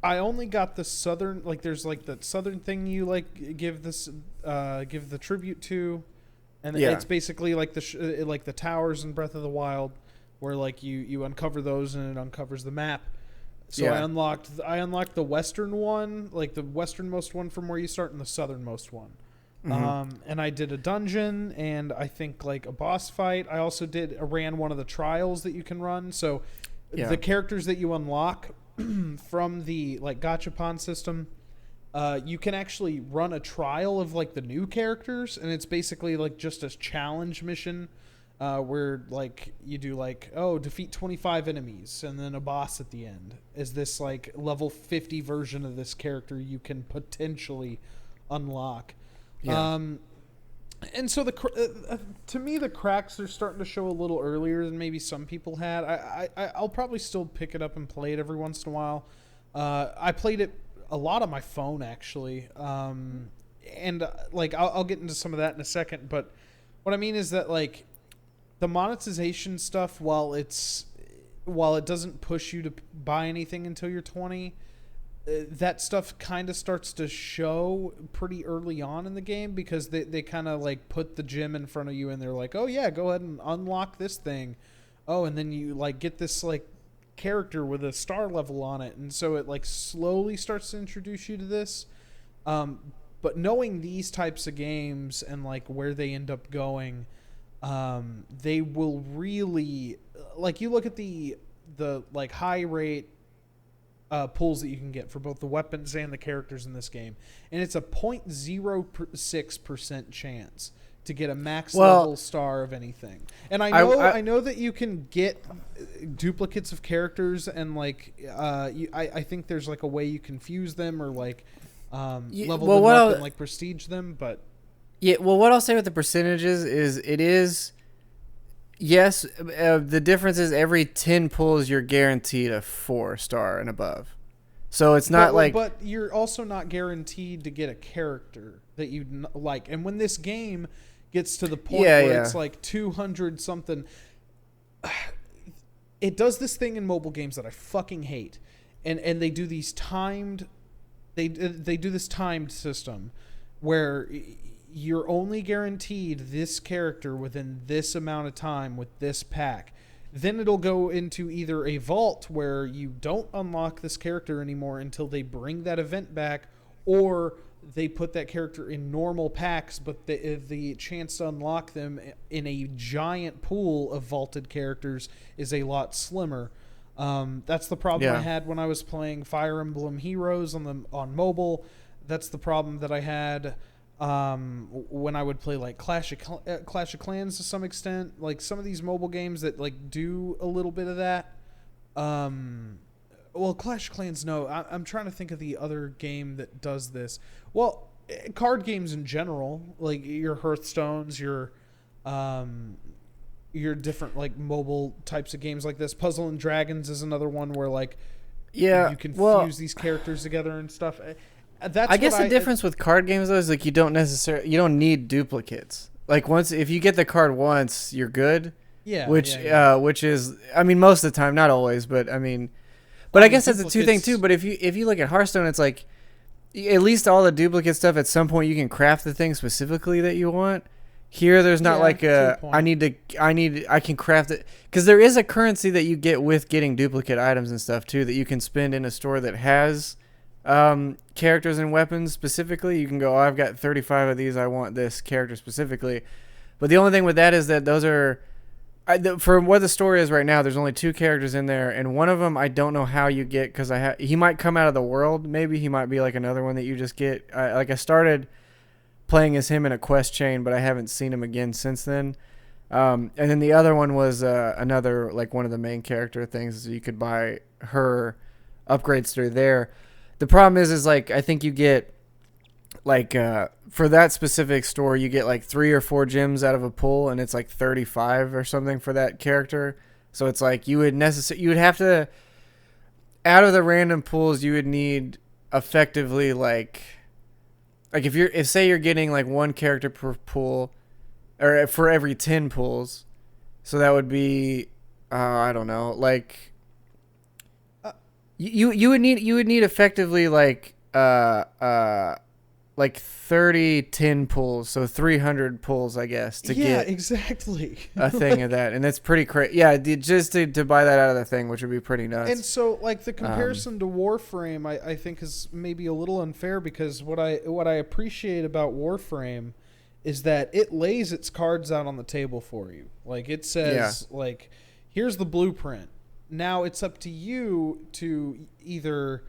I only got the southern, like there's like the southern thing you like give the tribute to, and it's basically like like the towers in Breath of the Wild, where like you uncover those and it uncovers the map. So I unlocked the western one, like the westernmost one from where you start, and the southernmost one. Mm-hmm. And I did a dungeon and I think like a boss fight. I also ran one of the trials that you can run. So the characters that you unlock from the like gachapon system, you can actually run a trial of like the new characters, and it's basically like just a challenge mission where like you do like defeat 25 enemies and then a boss at the end. Is this like level 50 version of this character you can potentially unlock? And so to me the cracks are starting to show a little earlier than maybe some people had. I'll probably still pick it up and play it every once in a while. I played it a lot on my phone actually, and like I'll get into some of that in a second. But what I mean is that like the monetization stuff, while it doesn't push you to buy anything until you're 20. That stuff kind of starts to show pretty early on in the game, because they kind of like put the gym in front of you and they're like, oh yeah, go ahead and unlock this thing. Oh, and then you like get this like character with a star level on it. And so it like slowly starts to introduce you to this. But knowing these types of games and like where they end up going, they will really, like, you look at the like high rate pulls that you can get for both the weapons and the characters in this game, and it's a 0.06% chance to get a max level star of anything. And I know that you can get duplicates of characters, and like I think there's like a way you can fuse them or like level them up and like prestige them. But what I'll say with the percentages is it is. Yes, the difference is every 10 pulls you're guaranteed a 4-star and above. So it's not but you're also not guaranteed to get a character that you like. And when this game gets to the point where it's like 200 something, it does this thing in mobile games that I fucking hate. And they do these timed, they do this timed system where you're only guaranteed this character within this amount of time with this pack. Then it'll go into either a vault where you don't unlock this character anymore until they bring that event back, or they put that character in normal packs, but the chance to unlock them in a giant pool of vaulted characters is a lot slimmer. That's the problem I had when I was playing Fire Emblem Heroes on mobile. That's the problem that I had when I would play like Clash of Clans to some extent, like some of these mobile games that like do a little bit of that. Well, Clash of Clans, no. I'm trying to think of the other game that does this. Well, card games in general, like your Hearthstones, your different like mobile types of games like this. Puzzle and Dragons is another one where like you can fuse these characters together and stuff. I guess the difference with card games though is like you don't need duplicates. Like if you get the card once, you're good. Yeah. Which is, I mean, most of the time, not always, but I mean, I guess that's a two thing too. But if you look at Hearthstone, it's like at least all the duplicate stuff at some point you can craft the thing specifically that you want. Here, there's not I can craft it because there is a currency that you get with getting duplicate items and stuff too that you can spend in a store that has characters and weapons specifically. You can go, I've got 35 of these. I want this character specifically. But the only thing with that is that those are, for what the story is right now, there's only 2 characters in there. And one of them, I don't know how you get because he might come out of the world. Maybe he might be like another one that you just get. I started playing as him in a quest chain, but I haven't seen him again since then. And then the other one was another, like one of the main character things. You could buy her upgrades through there. The problem is like I think you get like for that specific store you get like 3 or 4 gems out of a pull, and it's like 35 or something for that character. So it's like you would have to, out of the random pulls, you would need effectively like if say you're getting like 1 character per pull, or for every 10 pulls, so that would be I don't know, like you would need effectively like 30 10 pulls, so 300 pulls, I guess, to get exactly a thing of that, and that's pretty crazy. Yeah, just to buy that out of the thing, which would be pretty nuts. And so, like the comparison to Warframe, I think is maybe a little unfair because what I appreciate about Warframe is that it lays its cards out on the table for you. Like it says, like, here's the blueprint. Now it's up to you to either.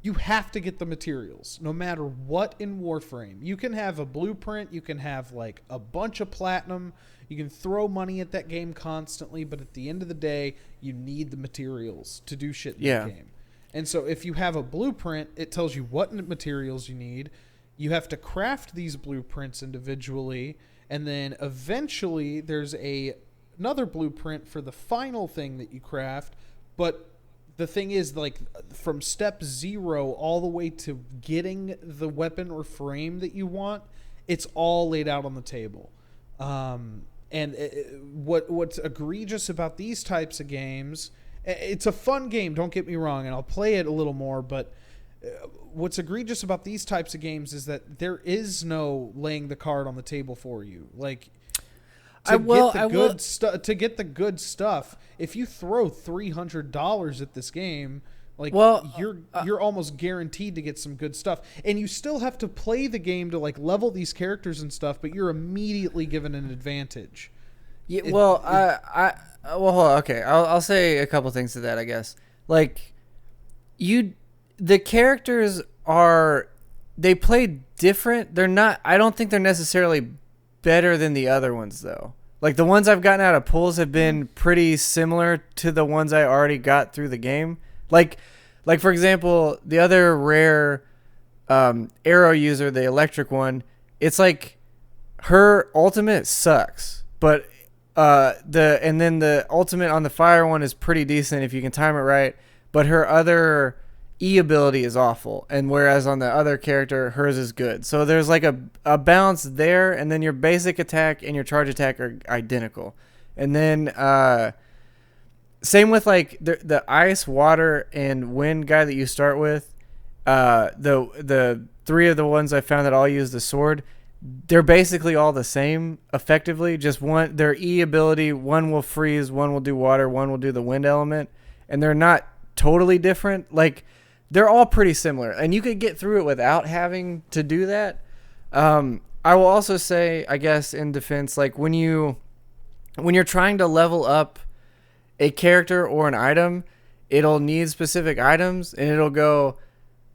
You have to get the materials, no matter what in Warframe. You can have a blueprint, you can have like a bunch of platinum, you can throw money at that game constantly, but at the end of the day, you need the materials to do shit in the game. And so if you have a blueprint, it tells you what materials you need. You have to craft these blueprints individually, and then eventually there's another blueprint for the final thing that you craft, but the thing is, like, from step 0 all the way to getting the weapon or frame that you want, it's all laid out on the table. What's egregious about these types of games, it's a fun game, don't get me wrong, and I'll play it a little more, but what's egregious about these types of games is that there is no laying the card on the table for you. Like, to get the good stuff, if you throw $300 at this game, like you're almost guaranteed to get some good stuff, and you still have to play the game to like level these characters and stuff, but you're immediately given an advantage. Yeah, okay. I'll say a couple things to that, I guess. Like the characters they play different. They're not. I don't think they're necessarily better than the other ones though. Like the ones I've gotten out of pulls have been pretty similar to the ones I already got through the game. Like for example, the other rare arrow user, the electric one, it's like her ultimate sucks, but the ultimate on the fire one is pretty decent if you can time it right, but her other E ability is awful, and whereas on the other character, hers is good. So there's like a balance there, and then your basic attack and your charge attack are identical. And then same with like the ice, water, and wind guy that you start with. The 3 of the ones I found that all use the sword, they're basically all the same effectively. Just their E ability, one will freeze, one will do water, one will do the wind element, and they're not totally different. Like, they're all pretty similar, and you could get through it without having to do that. I will also say, I guess, in defense, like when you're trying to level up a character or an item, it'll need specific items, and it'll go,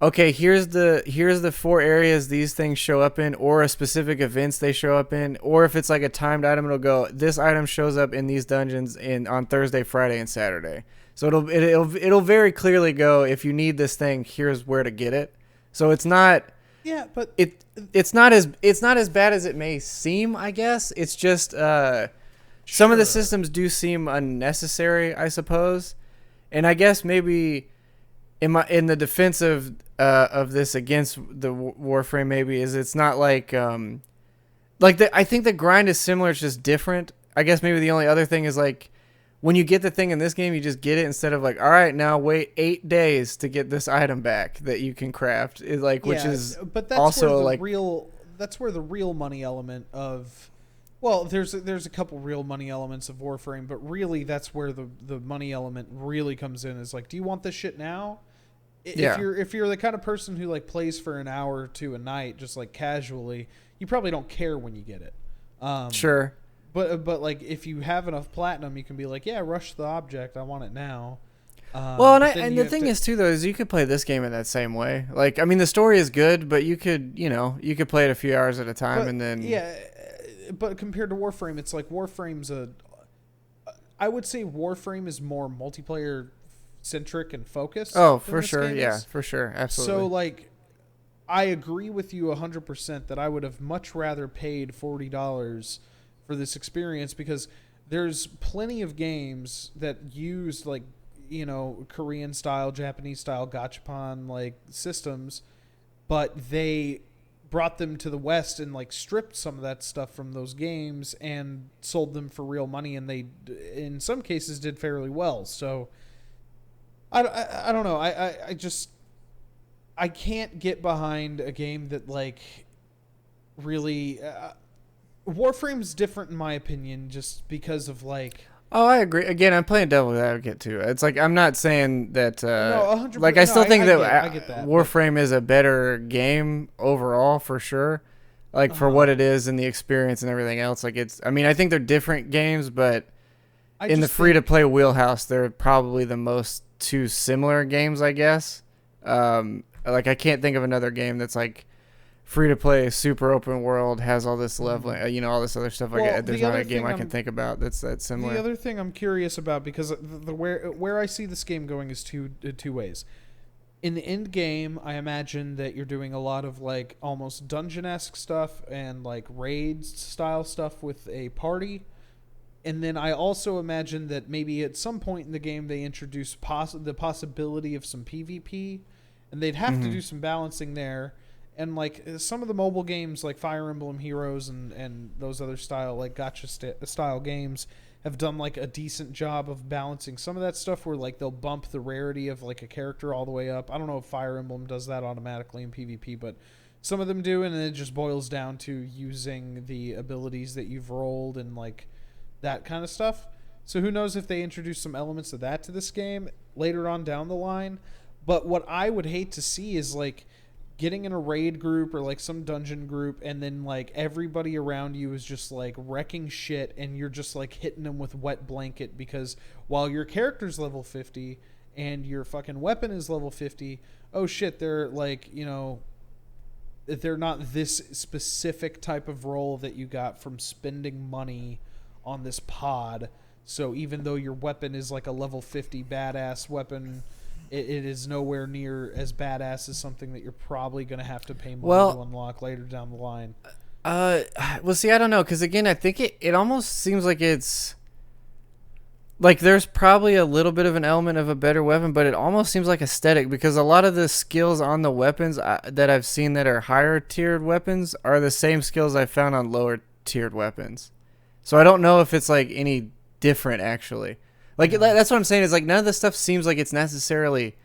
okay, here's the 4 areas these things show up in, or a specific events they show up in, or if it's like a timed item, it'll go, this item shows up in these dungeons on Thursday, Friday, and Saturday. So it'll very clearly go, if you need this thing, here's where to get it. So it's not. Yeah, but it's not as bad as it may seem, I guess. It's just some of the systems do seem unnecessary, I suppose. And I guess maybe in the defense of this against the Warframe, maybe is it's not like I think the grind is similar, it's just different. I guess maybe the only other thing is like, when you get the thing in this game, you just get it instead of like, all right, now wait 8 days to get this item back that you can craft. It like, which is but that's also where the like that's where the real money element of, well, there's a couple real money elements of Warframe, but really that's where the money element really comes in. Is like, do you want this shit now? If you're the kind of person who like plays for an hour or two a night, just like casually, you probably don't care when you get it. Sure. But like, if you have enough platinum, you can be like, yeah, rush the object. I want it now. Well, and the thing is too, though, is you could play this game in that same way. Like, I mean, the story is good, but you could play it a few hours at a time, and then but compared to Warframe, it's like I would say Warframe is more multiplayer centric and focused. Oh, for sure, yeah, for sure, absolutely. So like, I agree with you 100% that I would have much rather paid $40 for this experience, because there's plenty of games that use like, Korean style, Japanese style gachapon like systems, but they brought them to the West and like stripped some of that stuff from those games and sold them for real money, and they in some cases did fairly well. So I don't know. I can't get behind a game that like really Warframe's different in my opinion, just because of like. Oh, I agree. Again, I'm playing devil's advocate too. It's like, I'm not saying that. No, 100%. Like, I still think I get that, Warframe is a better game overall for sure. Like for what it is and the experience and everything else. Like it's. I mean, I think they're different games, but in the free to play wheelhouse, they're probably the most two similar games, I guess. Like I can't think of another game that's like free to play, super open world, has all this leveling, all this other stuff. Like there's not a game I can think about that's that similar. The other thing I'm curious about, because where I see this game going is two ways. In the end game, I imagine that you're doing a lot of like almost dungeon-esque stuff and like raids style stuff with a party. And then I also imagine that maybe at some point in the game they introduce the possibility of some PvP, and they'd have to do some balancing there. And like some of the mobile games like Fire Emblem Heroes and those other style like gacha style games have done like a decent job of balancing some of that stuff, where like they'll bump the rarity of like a character all the way up. I don't know if Fire Emblem does that automatically in PvP, but some of them do, and then it just boils down to using the abilities that you've rolled and like that kind of stuff. So who knows if they introduce some elements of that to this game later on down the line. But what I would hate to see is like getting in a raid group or like some dungeon group, and then like everybody around you is just like wrecking shit, and you're just like hitting them with wet blanket, because while your character's level 50 and your fucking weapon is level 50, oh shit, they're like, they're not this specific type of role that you got from spending money on this pod. So even though your weapon is like a level 50 badass weapon, it is nowhere near as badass as something that you're probably going to have to pay money to unlock later down the line. Well, see, I don't know, because again, I think it almost seems like it's like there's probably a little bit of an element of a better weapon, but it almost seems like aesthetic, because a lot of the skills on the weapons that I've seen that are higher tiered weapons are the same skills I found on lower tiered weapons. So I don't know if it's like any different actually. Like that's what I'm saying, is like none of this stuff seems like it's necessarily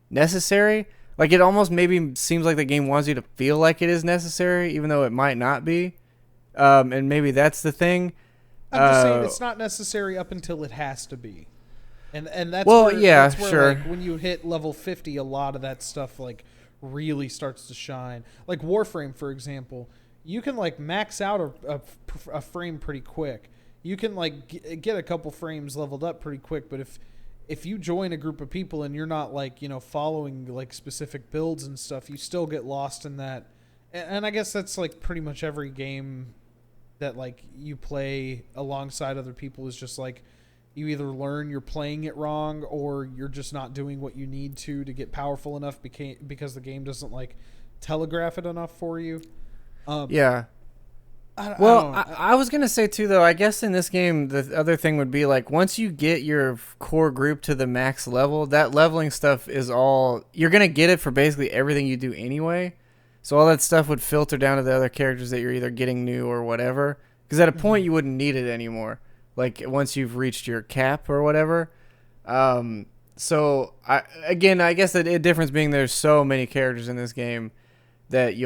necessary. Like it almost maybe seems like the game wants you to feel like it is necessary, even though it might not be. And maybe that's the thing. I'm just saying it's not necessary up until it has to be. And that's that's where sure. Like when you hit level 50, a lot of that stuff like really starts to shine. Like Warframe, for example, you can like max out a frame pretty quick. You can like get a couple frames leveled up pretty quick, but if you join a group of people and you're not like, following like specific builds and stuff, you still get lost in that. And I guess that's like pretty much every game that like you play alongside other people is just like you either learn you're playing it wrong or you're just not doing what you need to get powerful enough because the game doesn't like telegraph it enough for you. Yeah. I was going to say too, though, I guess in this game, the other thing would be like once you get your core group to the max level, that leveling stuff is all you're going to get it for basically everything you do anyway. So all that stuff would filter down to the other characters that you're either getting new or whatever. Because at a point you wouldn't need it anymore. Like once you've reached your cap or whatever. So I guess the difference being there's so many characters in this game that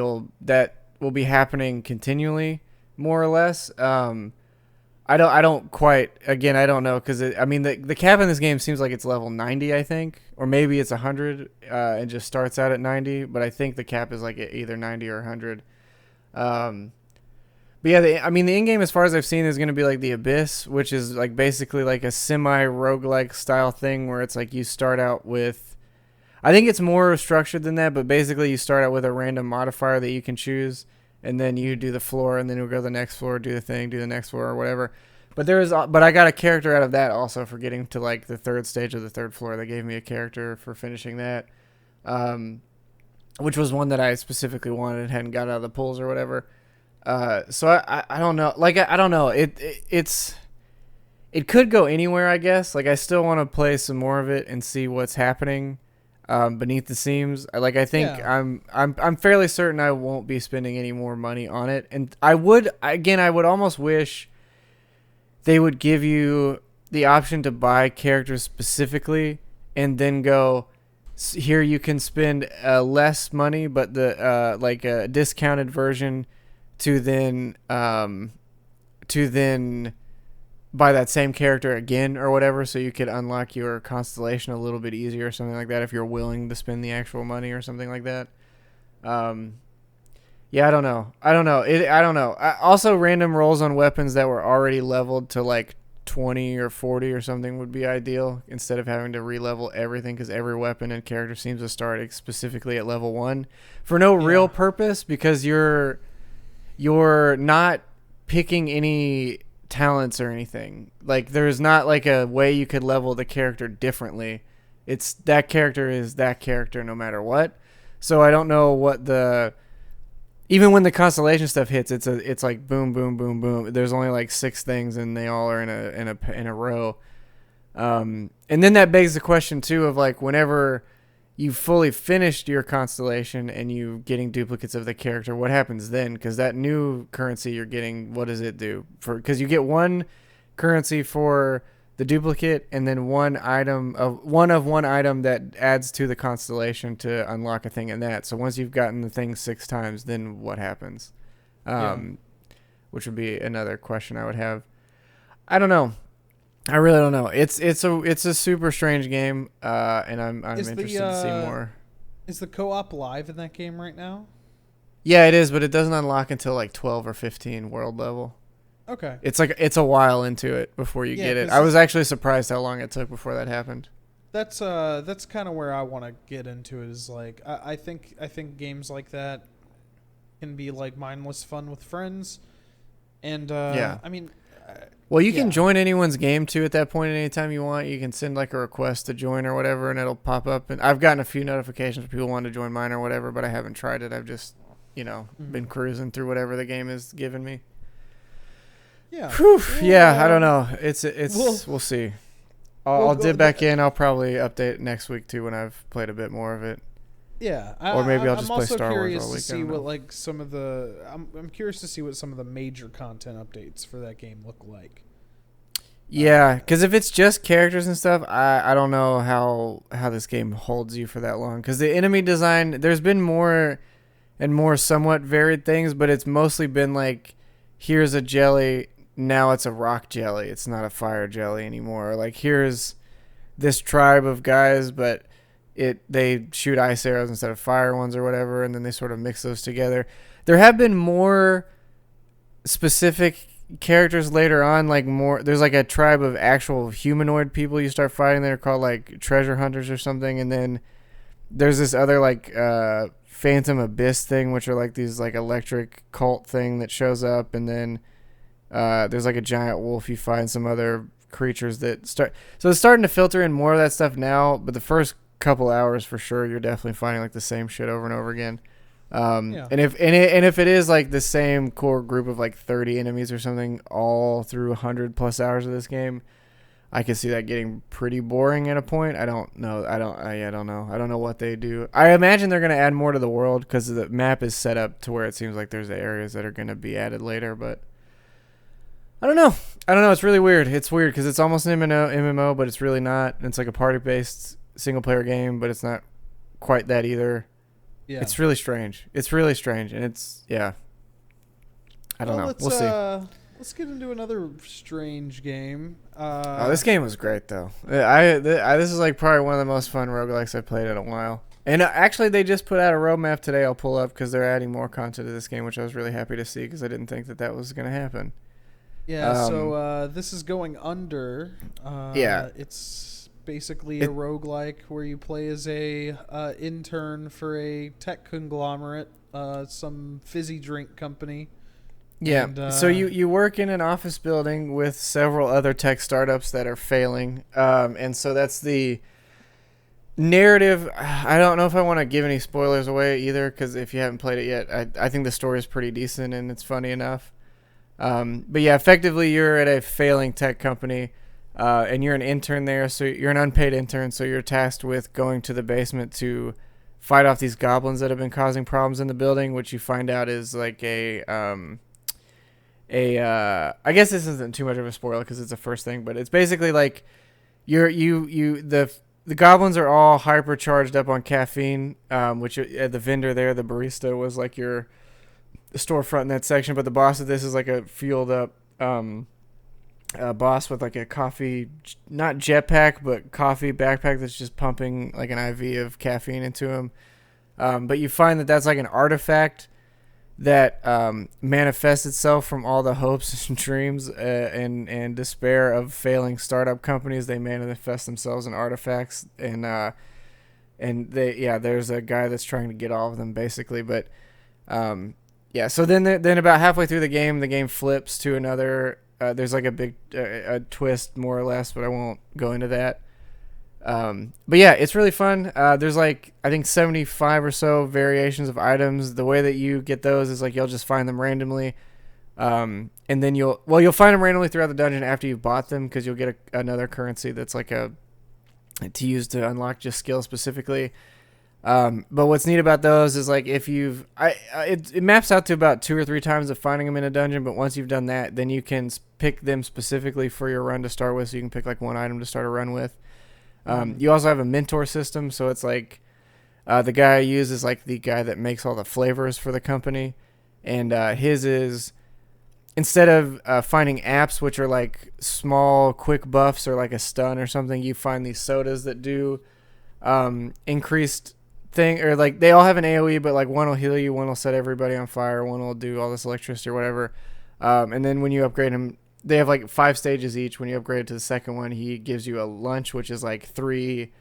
will be happening continually, more or less. I don't know because the cap in this game seems like it's level 90, I think, or maybe it's 100 and just starts out at 90, but I think the cap is like either 90 or 100. But yeah, the in-game, as far as I've seen, is going to be like the Abyss, which is like basically like a semi-roguelike style thing where it's like you start out with, I think it's more structured than that, but basically you start out with a random modifier that you can choose, and then you do the floor, and then you'll go to the next floor, do the thing, do the next floor, or whatever. But I got a character out of that also for getting to like the third stage of the third floor. They gave me a character for finishing that, which was one that I specifically wanted and hadn't got out of the pools or whatever. So I don't know. Like I don't know. It could go anywhere, I guess. Like I still want to play some more of it and see what's happening beneath the seams. I think I'm fairly certain I won't be spending any more money on it. And I would almost wish they would give you the option to buy characters specifically and then go, here you can spend less money, but the like a discounted version to then buy that same character again or whatever, so you could unlock your constellation a little bit easier or something like that if you're willing to spend the actual money or something like that. Yeah, I don't know. I don't know. Also, random rolls on weapons that were already leveled to like 20 or 40 or something would be ideal instead of having to re-level everything, because every weapon and character seems to start specifically at level 1 for no real purpose, because you're not picking any talents or anything. Like there's not like a way you could level the character differently. It's that character is that character no matter what. So I don't know what even when the constellation stuff hits, it's like boom, boom, boom, boom. There's only like 6 things, and they all are in a row. And then that begs the question too of like whenever you've fully finished your constellation and you getting duplicates of the character, what happens then? Because that new currency you're getting, what does it do? Because you get one currency for the duplicate, and then one item that adds to the constellation to unlock a thing in that. So once you've gotten the thing 6 times, then what happens? Which would be another question I would have. I don't know. I really don't know. It's a super strange game, and I'm interested to see more. Is the co-op live in that game right now? Yeah, it is, but it doesn't unlock until like 12 or 15 world level. Okay. It's a while into it before you get it. I was actually surprised how long it took before that happened. That's kind of where I want to get into it. Is like I think games like that can be like mindless fun with friends, and I mean. Well, you can join anyone's game too at that point anytime you want. You can send like a request to join or whatever, and it'll pop up. And I've gotten a few notifications for people wanting to join mine or whatever, but I haven't tried it. I've just, been cruising through whatever the game has given me. Yeah. Whew, I don't know. We'll see. I'll dip back in. I'll probably update next week too when I've played a bit more of it. Yeah, or maybe I'll just play Star Wars all week. I'm curious to see what some of the major content updates for that game look like. Yeah, because if it's just characters and stuff, I don't know how this game holds you for that long. Because the enemy design, there's been more and more somewhat varied things, but it's mostly been like, here's a jelly, now it's a rock jelly. It's not a fire jelly anymore. Like, here's this tribe of guys, but they shoot ice arrows instead of fire ones or whatever, and then they sort of mix those together. There have been more specific characters later on, like more. There's like a tribe of actual humanoid people you start fighting. They're called like treasure hunters or something, and then there's this other like Phantom Abyss thing, which are like these like electric cult thing that shows up, and then there's like a giant wolf you find, some other creatures that start. So it's starting to filter in more of that stuff now, but the first couple hours for sure, you're definitely finding like the same shit over and over again. And if it is like the same core group of like 30 enemies or something all through 100+ hours of this game, I can see that getting pretty boring at a point. I don't know. I don't know. I don't know what they do. I imagine they're going to add more to the world because the map is set up to where it seems like there's areas that are going to be added later, but I don't know. It's really weird. It's weird because it's almost an MMO, but it's really not. It's like a party-based single-player game, but it's not quite that either. Yeah. It's really strange. And it's, yeah. I don't know. We'll see. Let's get into another strange game. This game was great, though. This is like probably one of the most fun roguelikes I've played in a while. And actually, they just put out a roadmap today I'll pull up because they're adding more content to this game, which I was really happy to see because I didn't think that was going to happen. Yeah, so this is going under. Yeah. It's basically a roguelike where you play as a intern for a tech conglomerate, some fizzy drink company. Yeah, and, so you work in an office building with several other tech startups that are failing, and so that's the narrative. I don't know if I want to give any spoilers away either, because if you haven't played it yet, I think the story is pretty decent and it's funny enough. But yeah, effectively you're at a failing tech company, and you're an intern there, so you're an unpaid intern, so you're tasked with going to the basement to fight off these goblins that have been causing problems in the building, which you find out is like I guess this isn't too much of a spoiler because it's the first thing, but it's basically like the goblins are all hypercharged up on caffeine, which the vendor there, the barista, was like your storefront in that section, but the boss of this is like a fueled up boss with like a coffee, not jetpack, but coffee backpack that's just pumping like an IV of caffeine into him. But you find that that's like an artifact that manifests itself from all the hopes and dreams and despair of failing startup companies. They manifest themselves in artifacts, and there's a guy that's trying to get all of them basically. But so then about halfway through the game flips to another. There's like a big twist more or less, but I won't go into that. But yeah, it's really fun. There's like, I think 75 or so variations of items. The way that you get those is like, you'll just find them randomly. And then you'll find them randomly throughout the dungeon after you've bought them, because you'll get another currency that's like to use to unlock just skills specifically. But what's neat about those is like, if it maps out to about 2 or 3 times of finding them in a dungeon. But once you've done that, then you can pick them specifically for your run to start with. So you can pick like one item to start a run with. You also have a mentor system, so it's like the guy I use is like the guy that makes all the flavors for the company, and his is, instead of finding apps which are like small quick buffs or like a stun or something, you find these sodas that do increased thing, or like they all have an AoE, but like one will heal you, one will set everybody on fire, one will do all this electricity or whatever, and then when you upgrade him, they have like 5 stages each. When you upgrade to the second one, he gives you a lunch, which is like 3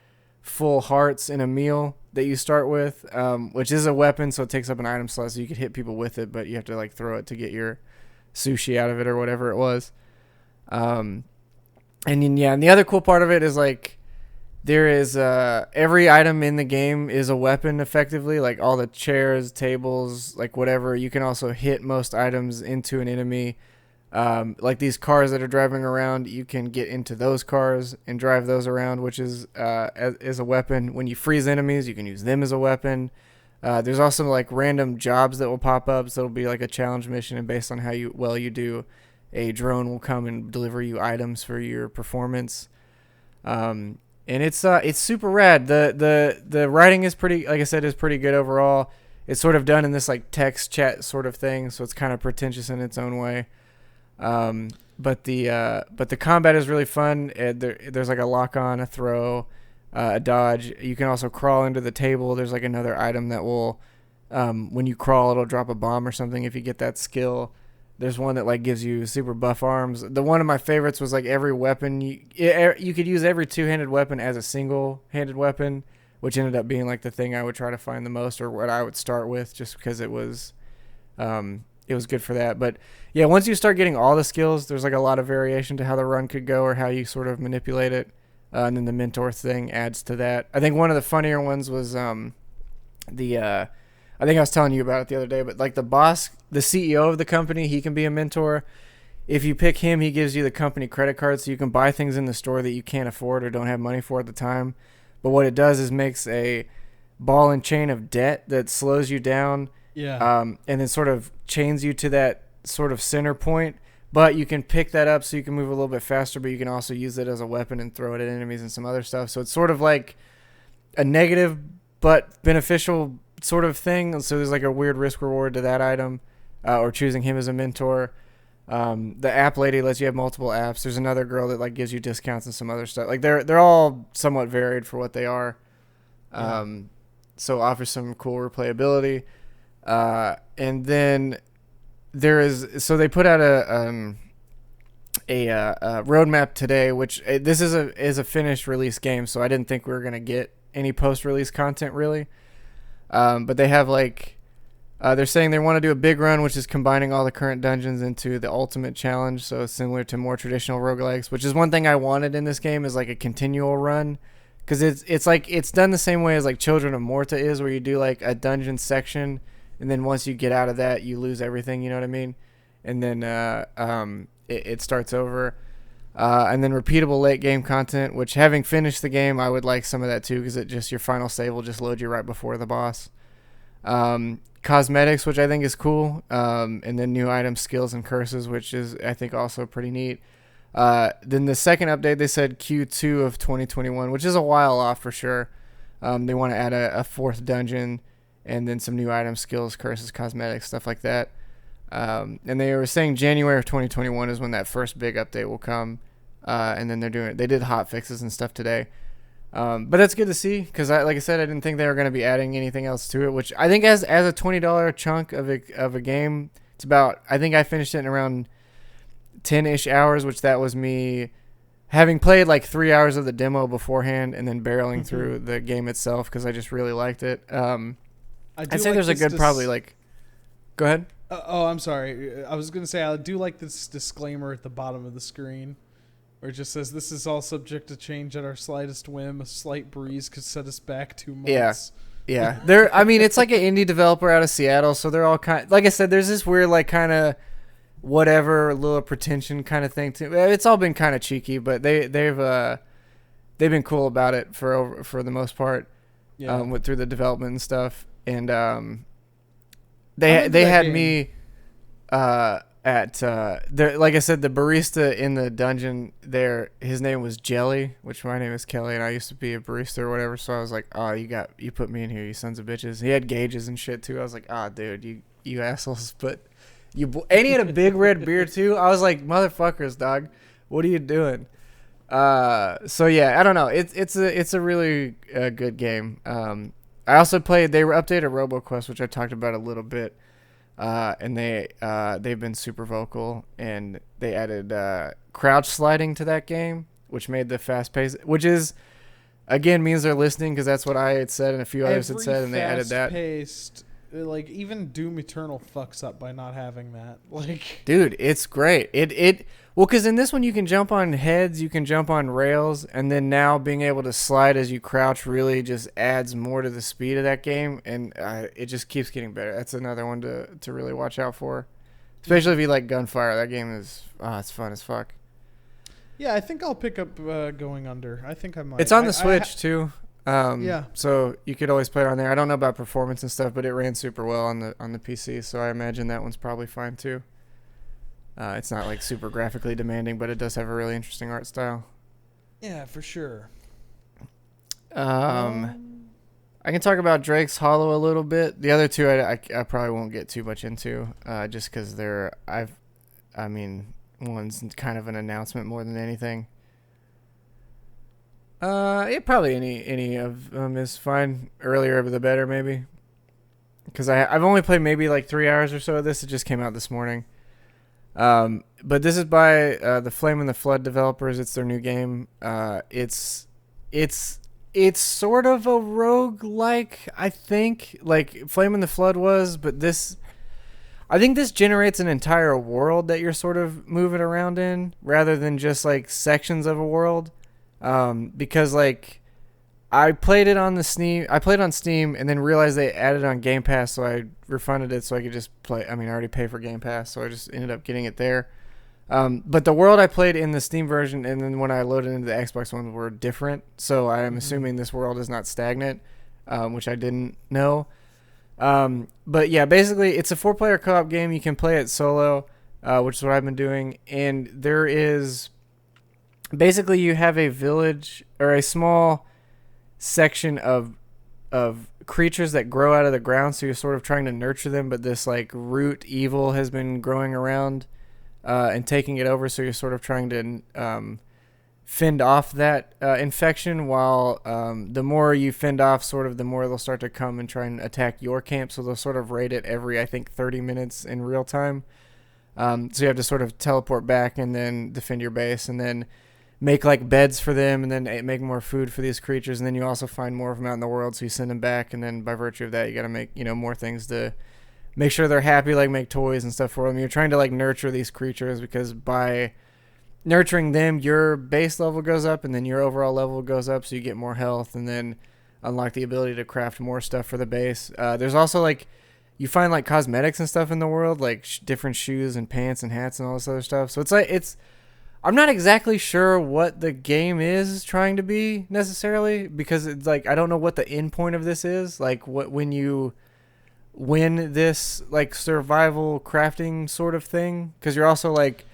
full hearts in a meal that you start with, which is a weapon, so it takes up an item slot, so you could hit people with it, but you have to like throw it to get your sushi out of it or whatever it was. And the other cool part of it is like, there is every item in the game is a weapon effectively, like all the chairs, tables, like whatever. You can also hit most items into an enemy. Like these cars that are driving around, you can get into those cars and drive those around, which is a weapon. When you freeze enemies, you can use them as a weapon. There's also like random jobs that will pop up, so it'll be like a challenge mission, and based on how well you do, a drone will come and deliver you items for your performance. And it's super rad. The writing is pretty, like I said, is pretty good overall. It's sort of done in this like text chat sort of thing, so it's kind of pretentious in its own way. But the combat is really fun. There's like a lock on, a throw, a dodge. You can also crawl into the table. There's like another item that will, when you crawl, it'll drop a bomb or something if you get that skill. There's one that like gives you super buff arms. The one of my favorites was like every weapon you could use every two-handed weapon as a single-handed weapon, which ended up being like the thing I would try to find the most, or what I would start with, just because it was good for that. But yeah, once you start getting all the skills, there's like a lot of variation to how the run could go or how you sort of manipulate it. And then the mentor thing adds to that. I think one of the funnier ones was I think I was telling you about it the other day, but like the boss, the CEO of the company, he can be a mentor. If you pick him, he gives you the company credit card, so you can buy things in the store that you can't afford or don't have money for at the time. But what it does is makes a ball and chain of debt that slows you down. Yeah. And then sort of chains you to that sort of center point. But you can pick that up so you can move a little bit faster, but you can also use it as a weapon and throw it at enemies and some other stuff. So it's sort of like a negative but beneficial sort of thing. So there's like a weird risk reward to that item, or choosing him as a mentor. The app lady lets you have multiple apps. There's another girl that like gives you discounts and some other stuff. Like they're all somewhat varied for what they are. So offers some cool replayability. And then they put out a roadmap today, which this is a finished release game, so I didn't think we were gonna get any post-release content really. But they have they're saying they want to do a big run, which is combining all the current dungeons into the ultimate challenge. So similar to more traditional roguelikes, which is one thing I wanted in this game, is like a continual run. Because it's like it's done the same way as like Children of Morta is, where you do like a dungeon section, and then once you get out of that, you lose everything. You know what I mean? And then it starts over. And then repeatable late game content, which, having finished the game, I would like some of that too, because your final save will just load you right before the boss. Cosmetics, which I think is cool. And then new items, skills, and curses, which is, I think, also pretty neat. Then the second update, they said Q2 of 2021, which is a while off for sure. They want to add a fourth dungeon, and then some new items, skills, curses, cosmetics, stuff like that. And they were saying January of 2021 is when that first big update will come. And then they did hot fixes and stuff today. But that's good to see, because like I said, I didn't think they were going to be adding anything else to it, which I think as a $20 chunk of a game, it's about, I think I finished it in around 10-ish hours, which that was me having played like 3 hours of the demo beforehand and then barreling through the game itself, because I just really liked it. I'd say there's a good probably like, go ahead. I'm sorry. I was going to say, I do like this disclaimer at the bottom of the screen, where it just says, this is all subject to change at our slightest whim. A slight breeze could set us back 2 months. Yeah. It's like an indie developer out of Seattle, so they're all like I said, there's this weird, like, kind of whatever, little pretension kind of thing too. It's all been kind of cheeky, but they've been cool about it for the most part. Yeah. Through the development and stuff. And they had me at like I said, the barista in the dungeon there, his name was Jelly, which my name is Kelly, and I used to be a barista or whatever, so I was like, oh, you put me in here, you sons of bitches. He had gauges and shit too. I was like, oh, dude, you assholes. But and he had a big red beard too. I was like, motherfuckers, dog, what are you doing? So yeah, I don't know, it's a really good game. I also played, they updated RoboQuest, which I talked about a little bit. And they've been super vocal, and they added crouch sliding to that game, which made the fast pace, which is, again, means they're listening, because that's what I had said and a few others had said, and they added that. Paced, like, even Doom Eternal fucks up by not having that. Like, dude, it's great. Well, because in this one you can jump on heads, you can jump on rails, and then now being able to slide as you crouch really just adds more to the speed of that game, and it just keeps getting better. That's another one to really watch out for, especially if you like Gunfire. That game is it's fun as fuck. Yeah, I think I'll pick up Going Under. I think I might. It's on the Switch too. Yeah. So you could always play it on there. I don't know about performance and stuff, but it ran super well on the PC, so I imagine that one's probably fine too. It's not like super graphically demanding, but it does have a really interesting art style. Yeah, for sure. I can talk about Drake's Hallow a little bit. The other two I probably won't get too much into, just because one's kind of an announcement more than anything. Probably any of them is fine. Earlier the better, maybe. Because I've only played maybe like 3 hours or so of this. It just came out this morning. But this is by the Flame and the Flood developers. It's their new game. It's sort of a roguelike, I think, like Flame and the Flood was, but I think this generates an entire world that you're sort of moving around in rather than just like sections of a world. Because like I played on Steam and then realized they added it on Game Pass, so I refunded it so I could just play. I mean, I already pay for Game Pass, so I just ended up getting it there. But the world I played in the Steam version and then when I loaded into the Xbox one were different. So I am assuming this world is not stagnant, which I didn't know. But yeah, basically it's a 4-player co-op game. You can play it solo, which is what I've been doing. And there is basically you have a village or a small section of creatures that grow out of the ground. So you're sort of trying to nurture them, but this like root evil has been growing around, and taking it over. So you're sort of trying to, fend off that infection while the more you fend off, sort of the more they'll start to come and try and attack your camp. So they'll sort of raid it every, I think, 30 minutes in real time. So you have to sort of teleport back and then defend your base and then make like beds for them and then make more food for these creatures. And then you also find more of them out in the world. So you send them back. And then by virtue of that, you got to make, more things to make sure they're happy, like make toys and stuff for them. You're trying to like nurture these creatures because by nurturing them, your base level goes up and then your overall level goes up, so you get more health and then unlock the ability to craft more stuff for the base. There's also like you find like cosmetics and stuff in the world, like different shoes and pants and hats and all this other stuff. So I'm not exactly sure what the game is trying to be necessarily, because it's like I don't know what the end point of this is, like when you win this like survival crafting sort of thing, because you're also like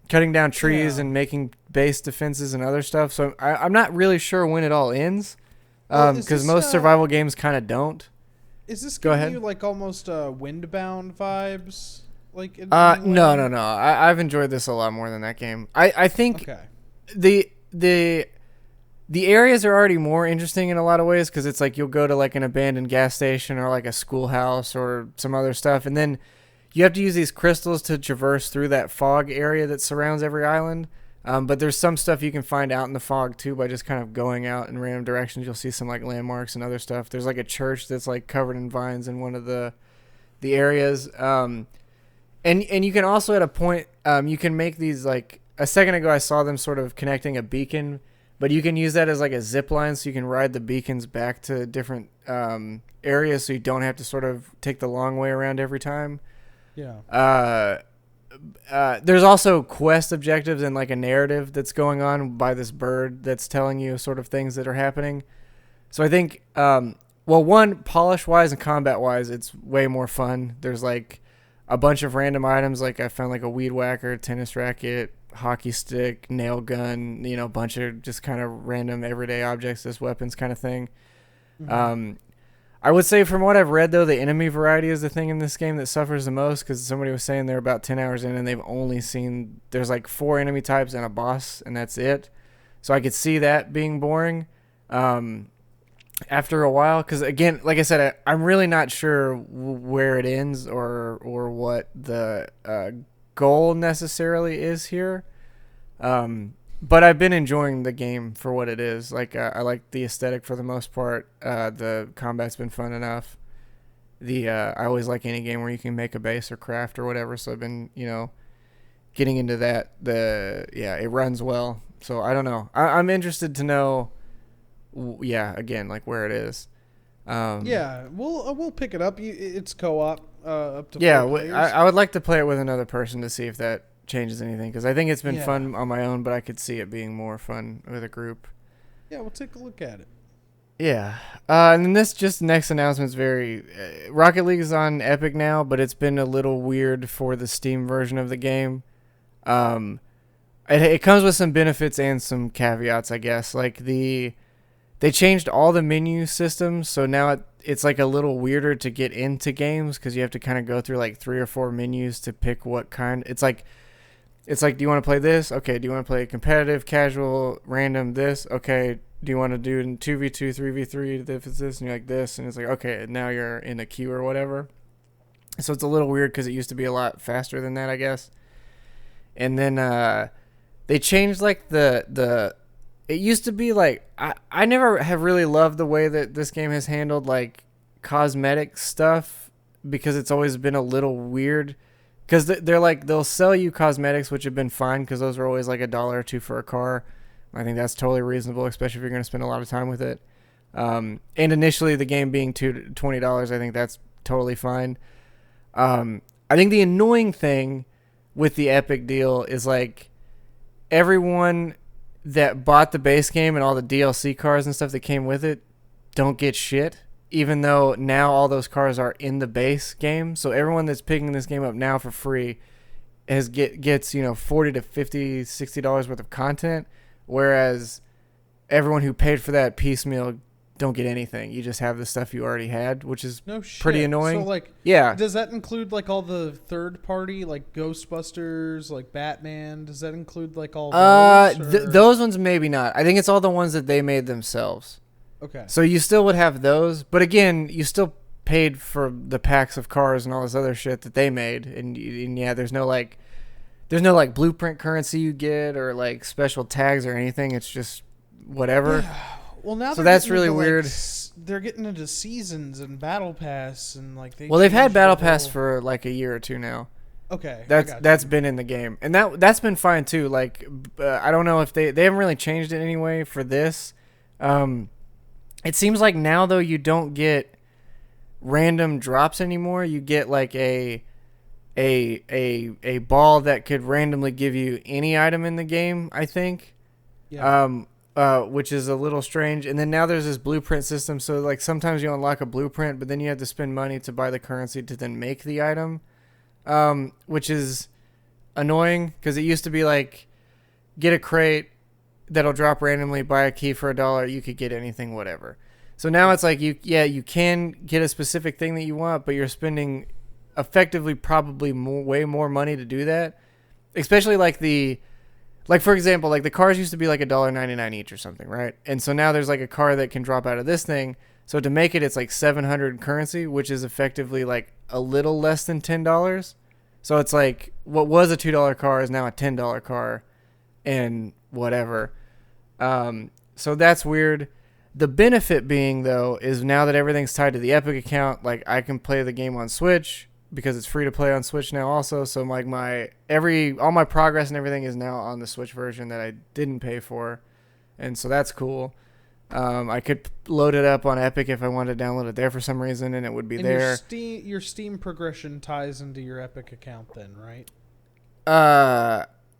cutting down trees and making base defenses and other stuff. So I'm not really sure when it all ends, because most survival games kind of don't. Is this giving you like almost Windbound vibes? Like no. I've enjoyed this a lot more than that game. I think the areas are already more interesting in a lot of ways, because it's like you'll go to like an abandoned gas station or like a schoolhouse or some other stuff, and then you have to use these crystals to traverse through that fog area that surrounds every island. But there's some stuff you can find out in the fog too by just kind of going out in random directions. You'll see some like landmarks and other stuff. There's like a church that's like covered in vines in one of the areas. And you can also at a point, you can make these like a second ago I saw them sort of connecting a beacon, but you can use that as like a zip line, so you can ride the beacons back to different areas, so you don't have to sort of take the long way around every time. Yeah. There's also quest objectives and like a narrative that's going on by this bird that's telling you sort of things that are happening. So I think, one, polish wise and combat wise, it's way more fun. There's like a bunch of random items. Like I found like a weed whacker, tennis racket, hockey stick, nail gun, a bunch of just kind of random everyday objects as weapons kind of thing. Mm-hmm. I would say from what I've read, though, the enemy variety is the thing in this game that suffers the most, because somebody was saying they're about 10 hours in and they've only seen, there's like 4 enemy types and a boss, and that's it. So I could see that being boring after a while, because again, like I said, I'm really not sure where it ends or what the goal necessarily is here. But I've been enjoying the game for what it is. Like I like the aesthetic for the most part. The combat's been fun enough. I always like any game where you can make a base or craft or whatever. So I've been, getting into that. It runs well. So I don't know. I'm interested to know. Again, like where it is. We'll pick it up. It's co-op up to 4 players. I would like to play it with another person to see if that changes anything, because I think it's been fun on my own, but I could see it being more fun with a group. Yeah, we'll take a look at it. Yeah. And then this just next announcement is very Rocket League is on Epic now, but it's been a little weird for the Steam version of the game. It comes with some benefits and some caveats, I guess. Like they changed all the menu systems, so now it's like a little weirder to get into games, because you have to kind of go through like 3 or 4 menus to pick what kind. It's like, do you want to play this? Okay. Do you want to play competitive, casual, random, this? Okay. Do you want to do it in 2v2, 3v3, if it's this, and you're like this, and it's like, okay, now you're in a queue or whatever. So it's a little weird, because it used to be a lot faster than that, I guess. and then they changed like the. It used to be like I never have really loved the way that this game has handled like cosmetic stuff because it's always been a little weird. Because they're like they'll sell you cosmetics, which have been fine because those are always like $1 or $2 for a car. I think that's totally reasonable, especially if you're going to spend a lot of time with it. And initially, the game being $20, I think that's totally fine. I think the annoying thing with the Epic deal is like everyone that bought the base game and all the DLC cars and stuff that came with it don't get shit, even though now all those cars are in the base game. So everyone that's picking this game up now for free gets $40 to $50, $60 worth of content, whereas everyone who paid for that piecemeal don't get anything. You just have the stuff you already had, which is pretty annoying. So like, yeah, does that include like all the third party, like Ghostbusters, like Batman? Does that include like all those? Those ones maybe not. I think it's all the ones that they made themselves. Okay. So you still would have those, but again, you still paid for the packs of cars and all this other shit that they made, and yeah, there's no like blueprint currency you get or like special tags or anything. It's just whatever. Yeah. Well, now so that's really weird. They're getting into seasons and battle pass and like they've had battle pass for like a year or two now. Okay, that's been in the game, and that's been fine too. Like I don't know if they haven't really changed it anyway for this. It seems like now though you don't get random drops anymore. You get like a ball that could randomly give you any item in the game, I think. Yeah. Which is a little strange. And then now there's this blueprint system. So like sometimes you unlock a blueprint, but then you have to spend money to buy the currency to then make the item, which is annoying because it used to be like get a crate that'll drop randomly, buy a key for $1. You could get anything, whatever. So now it's like you can get a specific thing that you want, but you're spending effectively probably way more money to do that. Especially like for example, like the cars used to be like $1.99 each or something, right? And so now there's like a car that can drop out of this thing. So to make it, it's like 700 currency, which is effectively like a little less than $10. So it's like what was a $2 car is now a $10 car, and whatever. So that's weird. The benefit being though is now that everything's tied to the Epic account, like I can play the game on Switch because it's free to play on Switch now also. So like all my progress and everything is now on the Switch version that I didn't pay for. And so that's cool. I could load it up on Epic if I wanted to download it there for some reason, and it would be there. Your Steam progression ties into your Epic account then, right?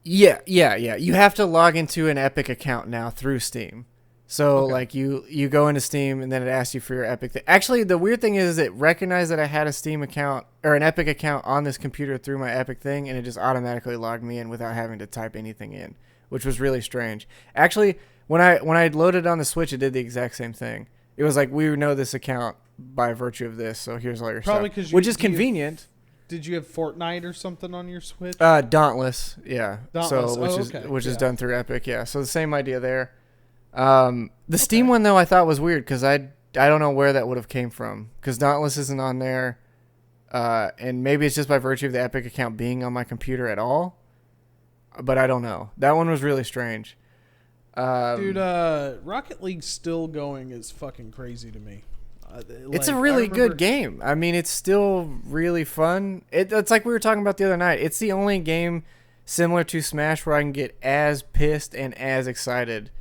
Yeah. You have to log into an Epic account now through Steam. So okay. Like you go into Steam and then it asks you for your Epic thing. Actually, the weird thing is it recognized that I had a Steam account or an Epic account on this computer through my Epic thing, and it just automatically logged me in without having to type anything in, which was really strange. Actually, when I loaded on the Switch, it did the exact same thing. It was like, we know this account by virtue of this, so here's all your stuff. Which is convenient. Did you have Fortnite or something on your Switch? Dauntless, yeah. Dauntless. So which is done through Epic, yeah. So the same idea there. The Steam one though I thought was weird because I don't know where that would have came from because Dauntless isn't on there, and maybe it's just by virtue of the Epic account being on my computer at all, but I don't know. That one was really strange. Dude, Rocket League still going is fucking crazy to me. It's a really good game. I mean, it's still really fun. It's like we were talking about the other night. It's the only game similar to Smash where I can get as pissed and as excited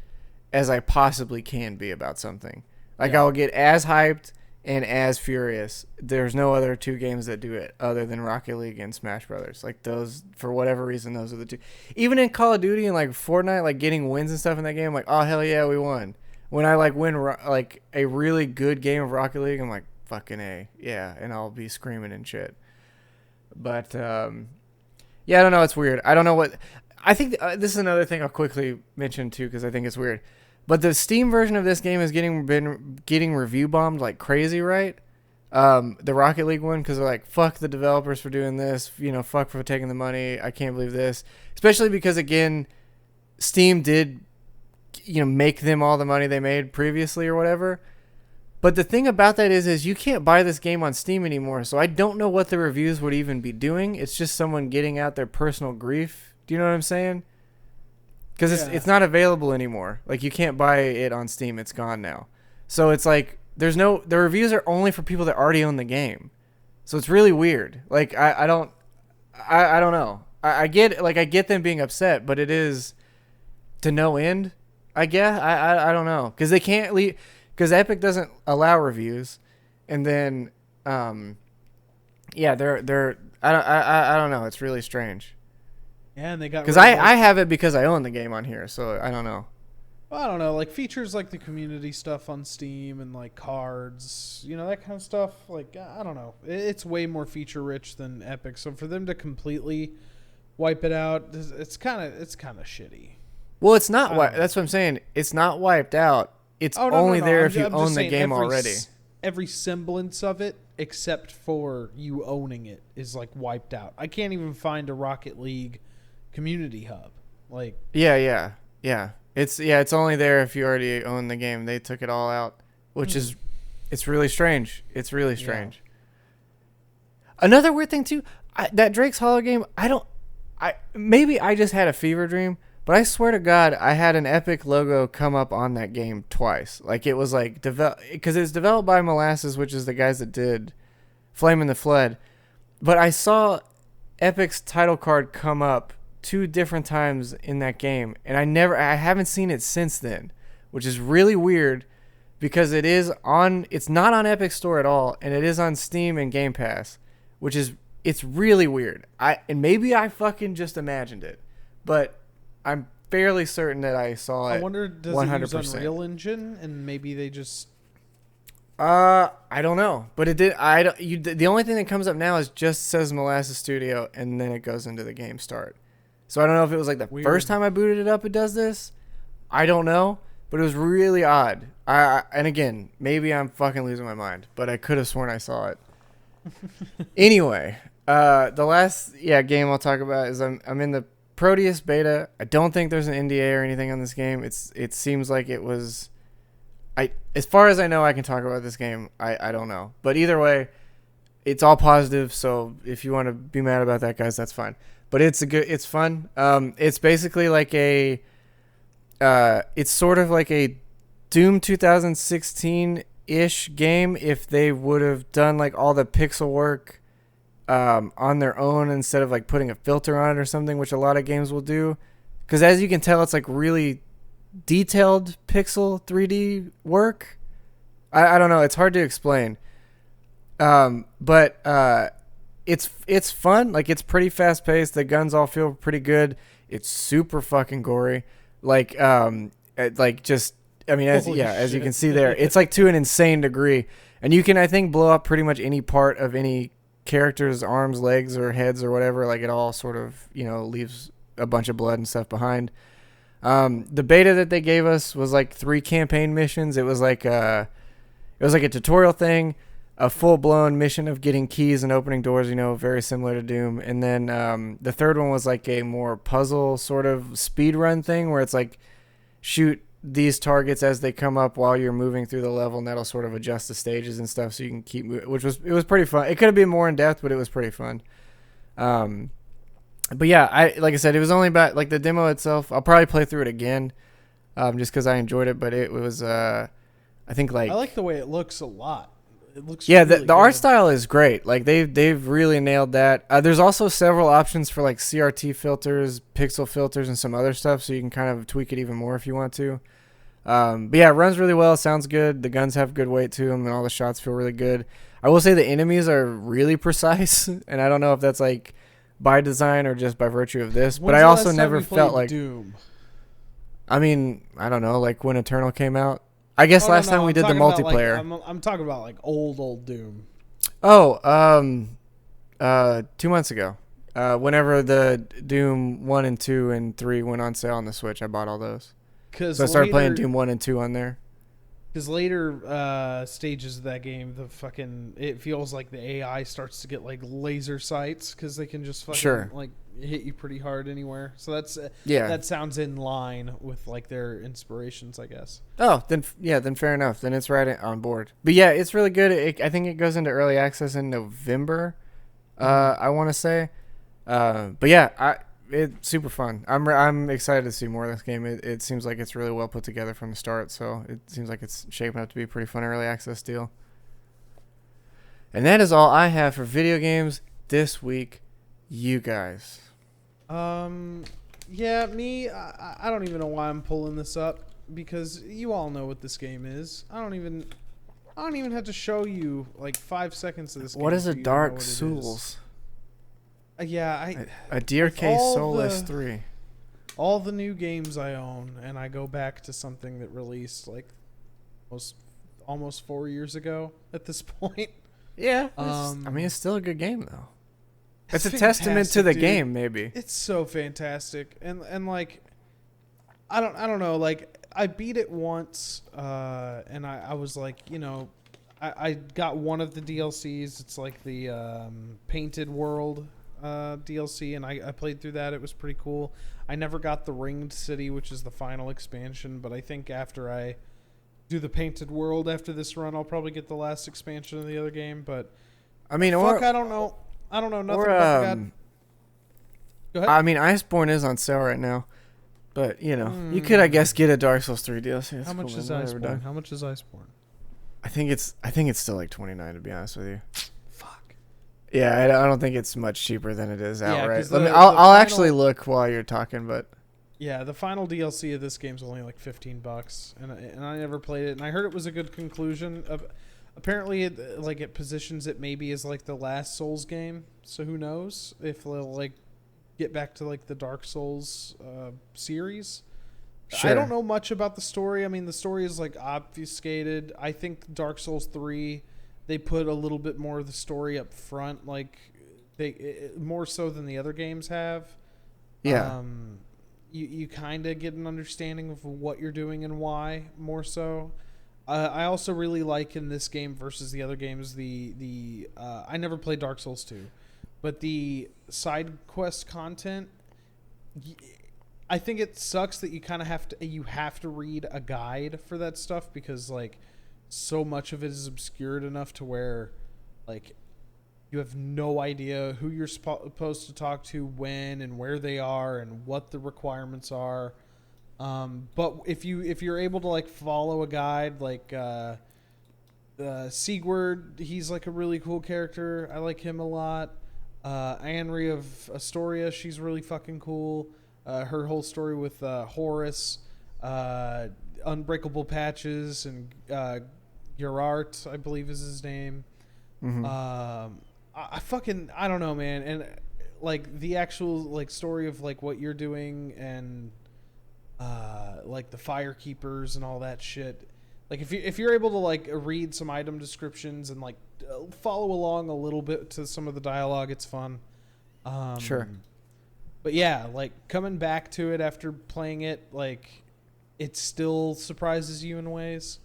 as I possibly can be about something. Like, yeah. I'll get as hyped and as furious. There's no other two games that do it other than Rocket League and Smash Brothers. Like, those, for whatever reason, those are the two. Even in Call of Duty and, like, Fortnite, like, getting wins and stuff in that game, I'm like, oh, hell yeah, we won. When I, like, win, like, a really good game of Rocket League, I'm like, fucking A. Yeah, and I'll be screaming and shit. But, yeah, I don't know. It's weird. I don't know what... I think this is another thing I'll quickly mention, too, because I think it's weird. But the Steam version of this game is getting review bombed like crazy, right? The Rocket League one, because they're like, fuck the developers for doing this, you know, fuck for taking the money. I can't believe this. Especially because, again, Steam did, you know, make them all the money they made previously or whatever. But the thing about that is you can't buy this game on Steam anymore. So I don't know what the reviews would even be doing. It's just someone getting out their personal grief. Do you know what I'm saying? Because it's not available anymore. Like, you can't buy it on Steam. It's gone now. So it's like the reviews are only for people that already own the game. So it's really weird. Like, I don't know. I get them being upset, but it is to no end. I guess I don't know, because they can't leave, because Epic doesn't allow reviews, and then they're I don't know. It's really strange. Yeah, and they got, because I have it because I own the game on here, so I don't know. Well, I don't know, like features like the community stuff on Steam and like cards, that kind of stuff. Like, I don't know, it's way more feature rich than Epic. So for them to completely wipe it out, it's kind of shitty. Well, it's not. That's what I'm saying. It's not wiped out. It's only there if you own the game already. Every semblance of it, except for you owning it, is like wiped out. I can't even find a Rocket League community hub. Like, yeah. It's only there if you already own the game. They took it all out, which is, it's really strange. It's really strange. Yeah. Another weird thing too, that Drake's Hollow game. Maybe I just had a fever dream, but I swear to God, I had an Epic logo come up on that game twice. Like, it was like because it's developed by Molasses, which is the guys that did Flame in the Flood. But I saw Epic's title card come up 2 different times in that game, and I haven't seen it since then, which is really weird, because it's not on Epic Store at all, and it is on Steam and Game Pass, it's really weird. And maybe I fucking just imagined it, but I'm fairly certain that I saw it. I wonder, does 100%. It use Unreal Engine, and maybe they just... I don't know, but it did. The only thing that comes up now is just says Molasses Studio, and then it goes into the game start. So I don't know if it was like the first time I booted it up it does this. I don't know, but it was really odd. And again, maybe I'm fucking losing my mind, but I could have sworn I saw it. Anyway, the last game I'll talk about is I'm in the Prodeus Beta. I don't think there's an NDA or anything on this game. It seems like it was... as far as I know, I can talk about this game. I don't know. But either way, it's all positive, so if you want to be mad about that, guys, that's fine. But it's fun. It's basically like it's sort of like a Doom 2016-ish game if they would have done like all the pixel work on their own instead of like putting a filter on it or something, which a lot of games will do. Because as you can tell, it's like really detailed pixel 3D work. I don't know. It's hard to explain. But it's fun. Like, it's pretty fast paced. The guns all feel pretty good. It's super fucking gory. As you can see there, it's like to an insane degree. And you can, I think, blow up pretty much any part of any character's arms, legs, or heads or whatever. Like, it all sort of, leaves a bunch of blood and stuff behind. The beta that they gave us was like 3 campaign missions. It was like a tutorial thing, a full-blown mission of getting keys and opening doors, very similar to Doom. And then the third one was like a more puzzle sort of speed run thing where it's like shoot these targets as they come up while you're moving through the level, and that'll sort of adjust the stages and stuff so you can keep moving, it was pretty fun. It could have been more in depth, but it was pretty fun. But yeah, like I said, it was only about like the demo itself. I'll probably play through it again, just because I enjoyed it. But it was, I think I like the way it looks a lot. It looks the art style is great. Like they've really nailed that. There's also several options for like CRT filters, pixel filters, and some other stuff, so you can kind of tweak it even more if you want to. But yeah, it runs really well. Sounds good. The guns have good weight to them, and all the shots feel really good. I will say the enemies are really precise, and I don't know if that's like by design or just by virtue of this. But I also never felt like Doom? I mean, I don't know, like when Eternal came out. I guess last time we did the multiplayer. I'm talking about like old Doom. 2 months ago. Whenever the Doom 1 and 2 and 3 went on sale on the Switch, I bought all those. So I started playing Doom 1 and 2 on there. Because later stages of that game, it feels like the AI starts to get like laser sights because they can just fucking like hit you pretty hard anywhere. So that sounds in line with like their inspirations, I guess. Oh, then fair enough. Then it's right on board. But yeah, it's really good. I think it goes into early access in November. I want to say. But yeah, it's super fun. I'm excited to see more of this game. It seems like it's really well put together from the start, so it seems like it's shaping up to be a pretty fun early access deal. And that is all I have for video games this week. You guys. Yeah, me. I don't even know why I'm pulling this up because you all know what this game is. I don't even have to show you like 5 seconds of this game. What is a Dark Souls? Yeah, a Dear Case Soulless 3. All the new games I own, and I go back to something that released like almost 4 years ago at this point. Yeah, it's still a good game though. It's a testament to the game, maybe. It's so fantastic, and like, I don't know, like I beat it once, and I was like, I got one of the DLCs. It's like the Painted World DLC, and I played through that. It was pretty cool. I never got the Ringed City, which is the final expansion, but I think after I do the Painted World after this run, I'll probably get the last expansion of the other game. But I mean, I don't know nothing about God. Go ahead. I mean, Iceborne is on sale right now, but you could, I guess, get a Dark Souls 3 DLC. That's How much cool, is Iceborne? How much is Iceborne? I think it's still like $29, to be honest with you. Fuck. Yeah, I don't think it's much cheaper than it is outright. I'll actually look while you're talking, but yeah, the final DLC of this game's only like $15, and I never played it, and I heard it was a good conclusion. Apparently, it positions it maybe as like the last Souls game. So who knows if they'll like get back to like the Dark Souls series. Sure. I don't know much about the story. I mean, the story is like obfuscated. I think Dark Souls 3, they put a little bit more of the story up front, like more so than the other games have. Yeah. You kind of get an understanding of what you're doing and why more so. I also really like in this game versus the other games I never played Dark Souls 2, but the side quest content. I think it sucks that you kind of have to read a guide for that stuff because like so much of it is obscured enough to where like you have no idea who you're supposed to talk to, when and where they are, and what the requirements are. But if you're able to like follow a guide, like Sigurd, he's like a really cool character. I like him a lot. Anri of Astoria, she's really fucking cool. Her whole story with Horus, Unbreakable Patches, and Gerart, I believe is his name. Mm-hmm. I don't know, man. And like the actual like story of like what you're doing and like the fire keepers and all that shit. Like if you're able to like read some item descriptions and like follow along a little bit to some of the dialogue, it's fun. Sure. But yeah, like coming back to it after playing it, like it still surprises you in ways.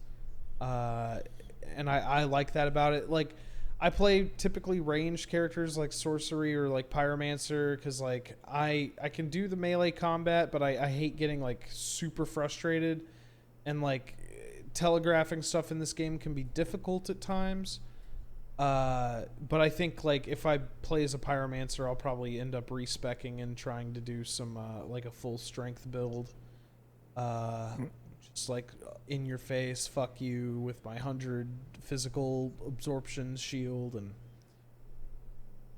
And I like that about it. Like I play typically ranged characters like sorcery or like pyromancer because like I can do the melee combat, but I hate getting like super frustrated, and like telegraphing stuff in this game can be difficult at times. But I think like if I play as a pyromancer, I'll probably end up respecking and trying to do some like a full strength build. Just like in your face, fuck you with my 100 physical absorption shield and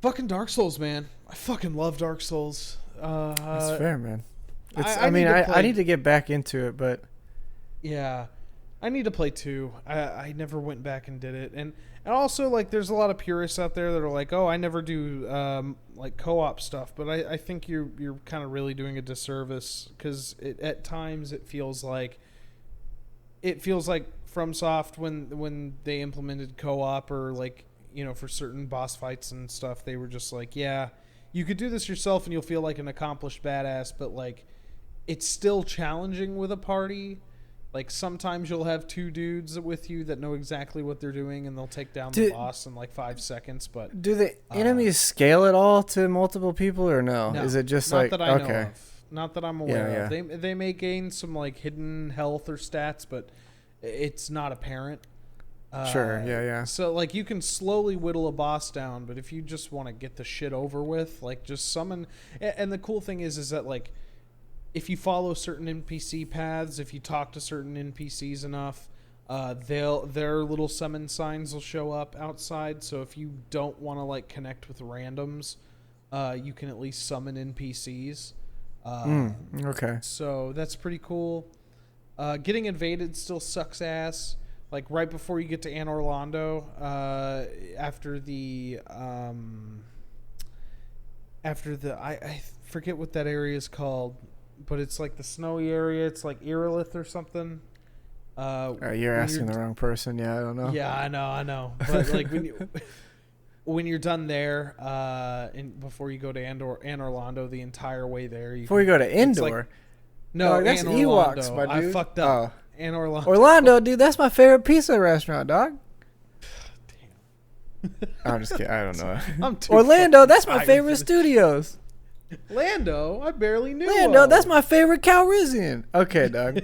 fucking Dark Souls, man. I fucking love Dark Souls. That's fair, man. I need to get back into it, but yeah, I need to play 2. I never went back and did it, and also like there's a lot of purists out there that are like, oh, I never do like co-op stuff, but I think you're kind of really doing a disservice because at times it feels like FromSoft when they implemented co-op or like for certain boss fights and stuff, they were just like, yeah, you could do this yourself and you'll feel like an accomplished badass, but like it's still challenging with a party. Like sometimes you'll have 2 dudes with you that know exactly what they're doing and they'll take down the boss in like 5 seconds. But do the enemies scale at all to multiple people or no? Is it just not like that I know of. Not that I'm aware of. Yeah. They may gain some like hidden health or stats, but it's not apparent. Sure. Yeah. So like you can slowly whittle a boss down, but if you just want to get the shit over with, like just summon. And the cool thing is that like if you follow certain NPC paths, if you talk to certain NPCs enough, their little summon signs will show up outside. So if you don't want to like connect with randoms, you can at least summon NPCs. Okay. So that's pretty cool. Getting invaded still sucks ass. Like right before you get to Anne Orlando, after the I forget what that area is called, but it's like the snowy area. It's like Irilith or something. You're asking the wrong person. Yeah, I don't know. Yeah, I know. But like when you're done there, and before you go to Anne Orlando, the entire way there. Before you go to Endor. Like, no, that's Anne Ewoks, Orlando. my dude. I fucked up. Anne Orlando. Orlando, dude, that's my favorite pizza restaurant, dog. Damn. I'm just kidding. I don't know. Orlando, that's my favorite studios. Lando, I barely knew. Lando, that's my favorite Calrissian. Okay, dog.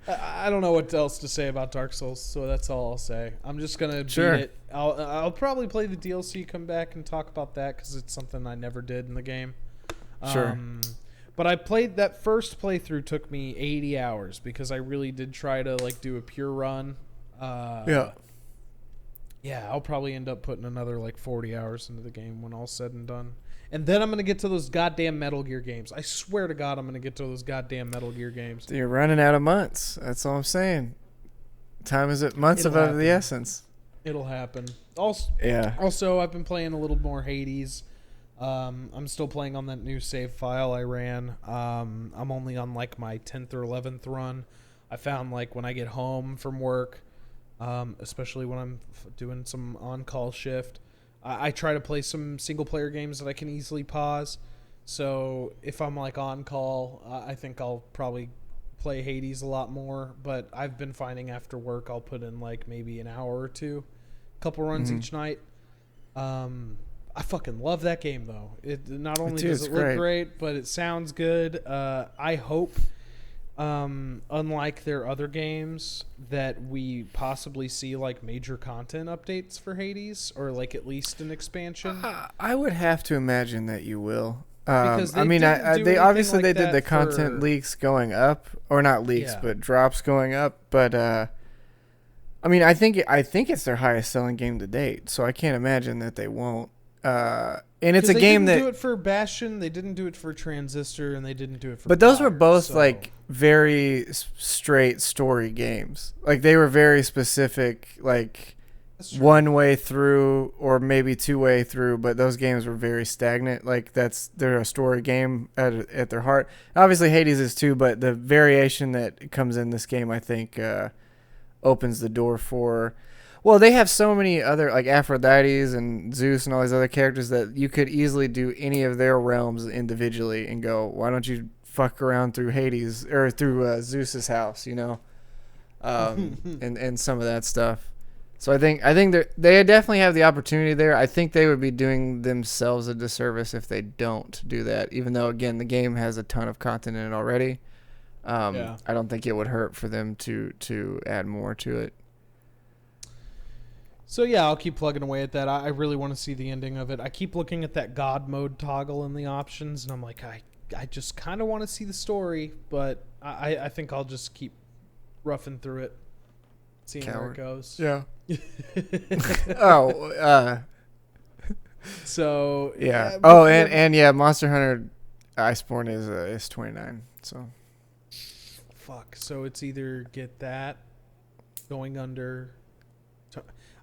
I don't know what else to say about Dark Souls, so that's all I'll say. I'm just gonna beat it. I'll probably play the DLC, come back and talk about that because it's something I never did in the game. Sure. But I played that first playthrough took me 80 hours because I really did try to like do a pure run. Yeah, I'll probably end up putting another like 40 hours into the game when all's said and done. And then I'm going to get to those goddamn Metal Gear games. I swear to God I'm going to get to those goddamn Metal Gear games. You're running out of months. That's all I'm saying. Time is months of the essence. It'll happen. Also, I've been playing a little more Hades. I'm still playing on that new save file I ran. I'm only on like my 10th or 11th run. I found like when I get home from work, especially when I'm doing some on-call shift, I try to play some single-player games that I can easily pause. So if I'm like on call, I think I'll probably play Hades a lot more. But I've been finding after work I'll put in like maybe an hour or two, a couple runs each night. I fucking love that game though. It not only does it look great, but it sounds good. I hope, unlike their other games, that we possibly see like major content updates for Hades, or like at least an expansion. I would have to imagine that you will. Because they obviously they did the content leaks going up, or not leaks, but drops going up. But I think it's their highest selling game to date, so I can't imagine that they won't. And it's a game that they didn't do it for Bastion, they didn't do it for Transistor, and they didn't do it for. But those were both like very straight story games. Like they were very specific, like one way through or maybe two way through. But those games were very stagnant. Like they're a story game at their heart. Obviously Hades is too, but the variation that comes in this game, I think, opens the door for. Well, they have so many other, like Aphrodites and Zeus and all these other characters that you could easily do any of their realms individually and go, why don't you fuck around through Hades or through Zeus's house, you know, and some of that stuff. So I think they definitely have the opportunity there. I think they would be doing themselves a disservice if they don't do that, even though, again, the game has a ton of content in it already. I don't think it would hurt for them to add more to it. So yeah, I'll keep plugging away at that. I really want to see the ending of it. I keep looking at that God mode toggle in the options, and I'm like, I just kind of want to see the story, but I think I'll just keep roughing through it, seeing where it goes. Yeah. So yeah. And Monster Hunter Iceborne is 29. So. Fuck. So it's either get that, Going Under.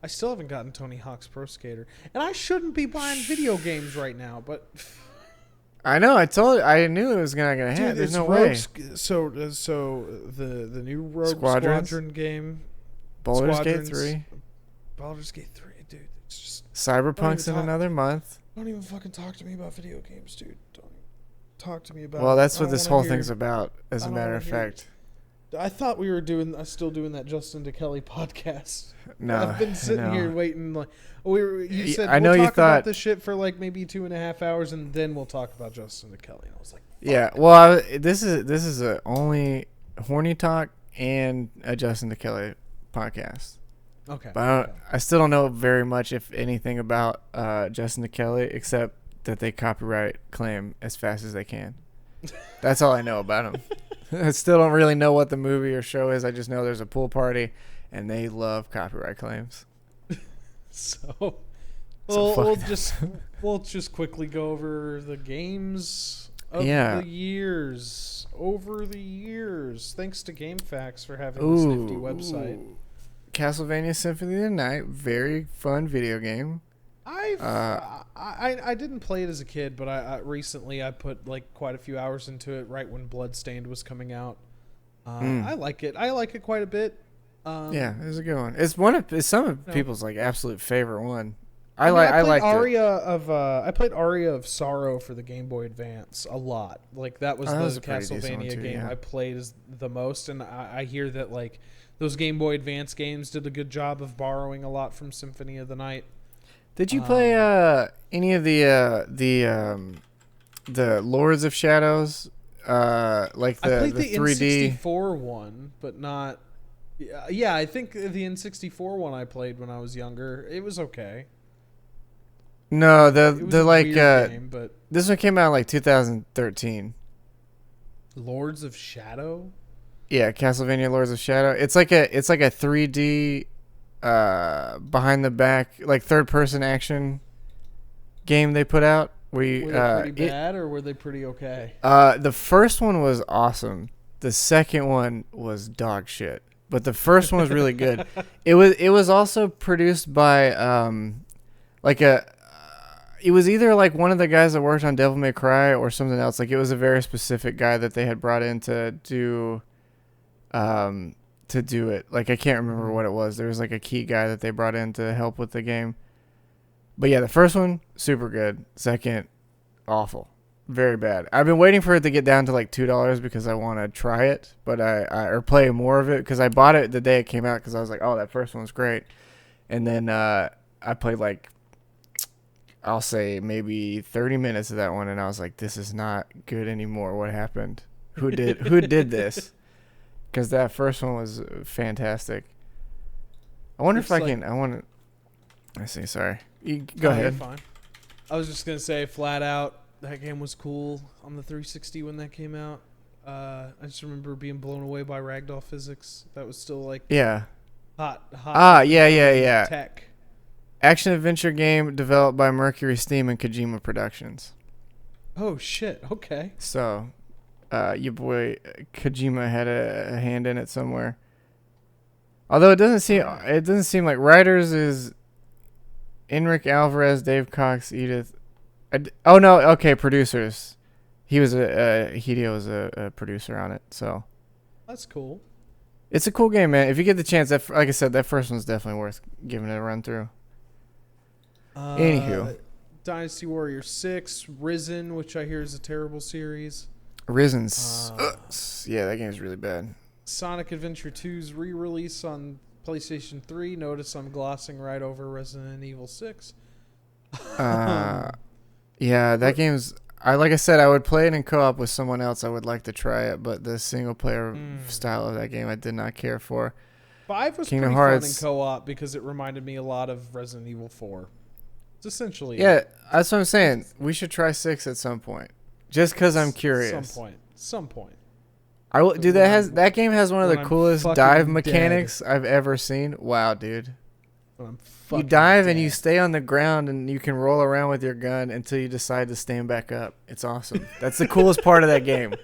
I still haven't gotten Tony Hawk's Pro Skater, and I shouldn't be buying video games right now, but I know. I knew it was gonna happen. There's no way. So the new Rogue Squadron game, Baldur's Gate 3, dude. It's just Cyberpunk's in another month. Don't even fucking talk to me about video games, dude. Don't even talk to me about. Well, that's what this whole thing's about, as a matter of fact. I thought we were still doing that Justin to Kelly podcast. No, I've been sitting here waiting. Like you said, I know we'll you talk thought about this shit for like maybe 2.5 hours, and then we'll talk about Justin to Kelly. And I was like, fuck. Yeah. Well, this is a only horny talk and a Justin to Kelly podcast. Okay. But I still don't know very much, if anything, about Justin and Kelly, except that they copyright claim as fast as they can. That's all I know about them. I still don't really know what the movie or show is. I just know there's a pool party, and they love copyright claims. So we'll just quickly go over the games of the years. Over the years. Thanks to GameFAQs for having this nifty website. Castlevania Symphony of the Night, very fun video game. I didn't play it as a kid, but I recently put like quite a few hours into it right when Bloodstained was coming out. I like it. I like it quite a bit. Yeah, it was a good one. It's some of people's like absolute favorite one. I played Aria of Sorrow for the Game Boy Advance a lot. Like that was the Castlevania game I played the most, and I hear that like those Game Boy Advance games did a good job of borrowing a lot from Symphony of the Night. Did you play any of the Lords of Shadows? Like the I played the 3D N64 one, but not. Yeah, I think the N64 one I played when I was younger. It was okay. No, the like game, but this one came out in like 2013. Lords of Shadow? Yeah, Castlevania Lords of Shadow. It's like a 3D behind the back, like third person action game they put out. Were they pretty bad or were they pretty okay? The first one was awesome. The second one was dog shit. But the first one was really good. It was also produced by it was either like one of the guys that worked on Devil May Cry or something else. Like it was a very specific guy that they had brought in to do it. Like I can't remember what it was. There was like a key guy that they brought in to help with the game. But yeah, the first one, super good. Second, awful. Very bad. I've been waiting for it to get down to like $2 because I want to try it, but or play more of it because I bought it the day it came out because I was like, oh, that first one's great. And then I played like, I'll say maybe 30 minutes of that one, and I was like, this is not good anymore. What happened? Who did this? Because that first one was fantastic. I wonder if I can. I want to. I see. Sorry. Go ahead. Fine. I was just gonna say flat out that game was cool on the 360 when that came out. I just remember being blown away by ragdoll physics. That was still like hot. Yeah. Tech. Action adventure game developed by Mercury Steam and Kojima Productions. Oh shit! Okay. So, your boy Kojima had a hand in it somewhere. Although it doesn't seem like writers is Enric Alvarez, Dave Cox, Edith. Producers. He was Hideo was a producer on it. So that's cool. It's a cool game, man. If you get the chance, like I said, that first one's definitely worth giving it a run through. Anywho, Dynasty Warrior 6, Risen, which I hear is a terrible series. Risen's yeah, that game's really bad. Sonic Adventure 2's re-release on PlayStation 3. Notice I'm glossing right over Resident Evil 6. Yeah, that game's. Like I said, I would play it in co-op with someone else. I would like to try it, but the single player style of that game, I did not care for. 5 was Kingdom pretty Hearts, fun in co-op because it reminded me a lot of Resident Evil 4. It's essentially that's what I'm saying. We should try 6 at some point, just because I'm curious. Some point. I will. Dude, that game has one of the coolest dive mechanics I've ever seen. Wow, dude. You dive and you stay on the ground and you can roll around with your gun until you decide to stand back up. It's awesome. That's the coolest part of that game.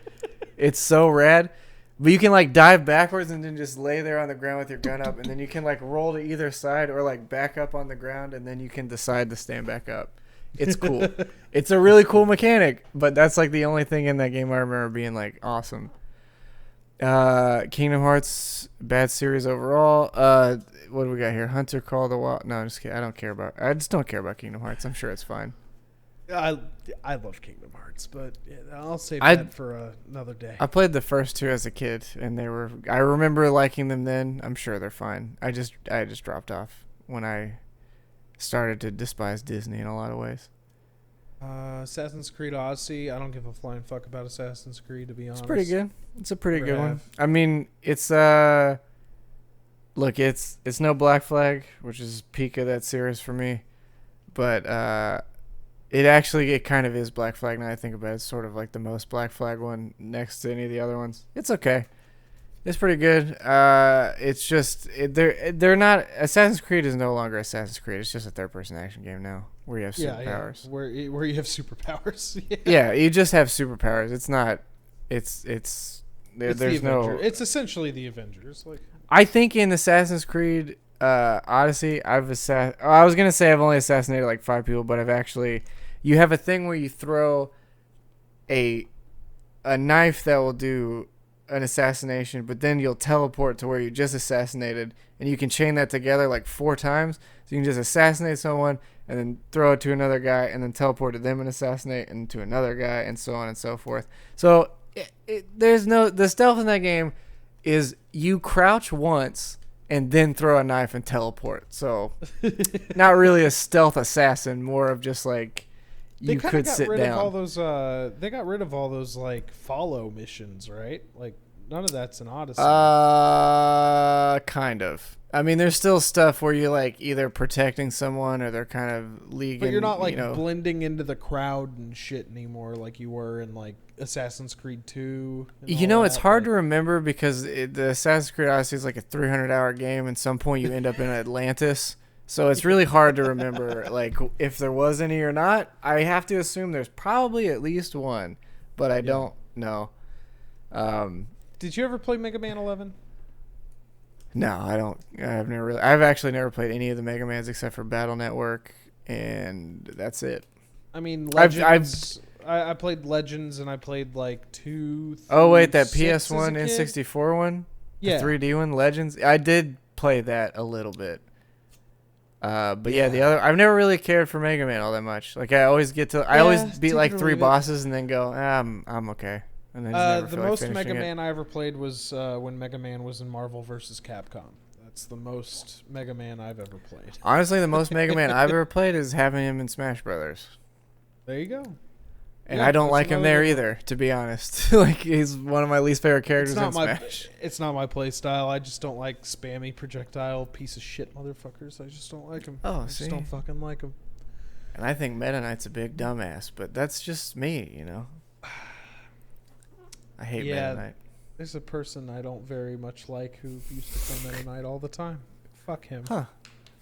It's so rad. But you can like dive backwards and then just lay there on the ground with your gun up, and then you can like roll to either side or like back up on the ground, and then you can decide to stand back up. It's cool. It's a really cool mechanic, but that's like the only thing in that game I remember being like awesome. Kingdom Hearts, bad series overall. What do we got here? Hunter Call the Wild. No, I'm just kidding. I just don't care about Kingdom Hearts. I'm sure it's fine. I love Kingdom Hearts, but I'll save that for another day. I played the first 2 as a kid, and I remember liking them then. I'm sure they're fine. I just dropped off when I started to despise Disney in a lot of ways. Assassin's Creed Odyssey. I don't give a flying fuck about Assassin's Creed, to be honest. It's pretty good. It's a pretty good one. I mean, it's look, it's no Black Flag, which is peak of that series for me, but it kind of is Black Flag now I think about it. It's sort of like the most Black Flag one next to any of the other ones. It's okay. It's pretty good. It's just they're not. Assassin's Creed is no longer Assassin's Creed. It's just a third-person action game now, where you have superpowers. Yeah. Where you have superpowers. Yeah, you just have superpowers. It's not. There's no. It's essentially the Avengers. Like I think in Assassin's Creed Odyssey, I was gonna say I've only assassinated like 5 people, but I've actually. You have a thing where you throw a knife that will do an assassination, but then you'll teleport to where you just assassinated, and you can chain that together like 4 times. So you can just assassinate someone and then throw it to another guy and then teleport to them and assassinate and to another guy and so on and so forth. So the stealth in that game is you crouch once and then throw a knife and teleport. So not really a stealth assassin, more of just like you could sit down. They got rid of all those like follow missions, right? Like none of that's an Odyssey. Kind of. I mean, there's still stuff where you're like either protecting someone or they're kind of leaguing. But you're not like blending into the crowd and shit anymore, like you were in like Assassin's Creed 2. It's hard to remember because the Assassin's Creed Odyssey is like a 300-hour game, and some point you end up in Atlantis. So it's really hard to remember, like, if there was any or not. I have to assume there's probably at least one, but I don't know. Did you ever play Mega Man 11? No, I don't. I've actually never played any of the Mega Mans except for Battle Network, and that's it. I mean, Legends. I played Legends, and I played like 2. Oh wait, that PS1 N64 one, yeah, the 3D one, Legends. I did play that a little bit. But yeah, the other, I've never really cared for Mega Man all that much. Like I always beat like 3 bosses and then go, I'm okay. And then the most Mega Man I ever played was when Mega Man was in Marvel vs. Capcom. That's the most Mega Man I've ever played. Honestly, the most Mega Man I've ever played is having him in Smash Brothers. There you go. And I don't like him there either, to be honest. Like he's one of my least favorite characters in Smash. It's not my play style. I just don't like spammy projectile piece of shit motherfuckers. I just don't like them. I just don't fucking like them. And I think Meta Knight's a big dumbass, but that's just me, I hate Meta Knight. There's a person I don't very much like who used to play Meta Knight all the time. Fuck him. Huh.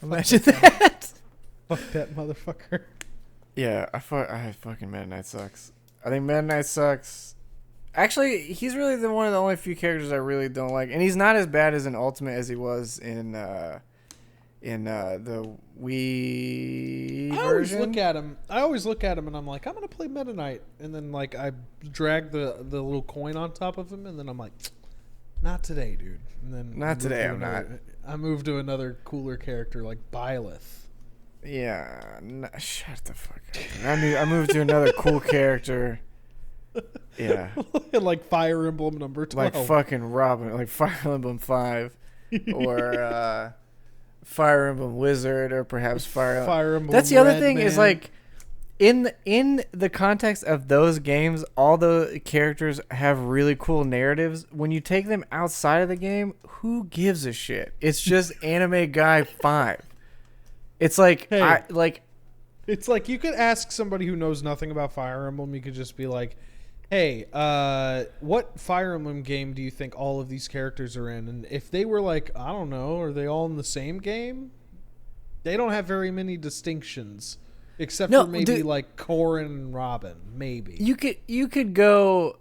Imagine that. Fuck that motherfucker. Yeah, I fucking Meta Knight sucks. I think Meta Knight sucks. Actually, he's really one of the only few characters I really don't like, and he's not as bad as an Ultimate as he was in the Wii version. I always look at him and I'm like, I'm gonna play Meta Knight, and then like I drag the little coin on top of him, and then I'm like, not today, dude. And then not today. I'm not. I moved to another cooler character like Byleth. Yeah, shut the fuck up. I moved to another cool character. Yeah. Like Fire Emblem number 12. Like fucking Robin, like Fire Emblem 5. Or Fire Emblem Wizard, or perhaps Fire Emblem. That's the other thing, is like in the context of those games, all the characters have really cool narratives. When you take them outside of the game, who gives a shit? It's just Anime Guy 5. It's like, it's like you could ask somebody who knows nothing about Fire Emblem. You could just be like, hey, what Fire Emblem game do you think all of these characters are in? And if they were like, I don't know, are they all in the same game? They don't have very many distinctions, except for maybe like Corrin and Robin, maybe. You could go...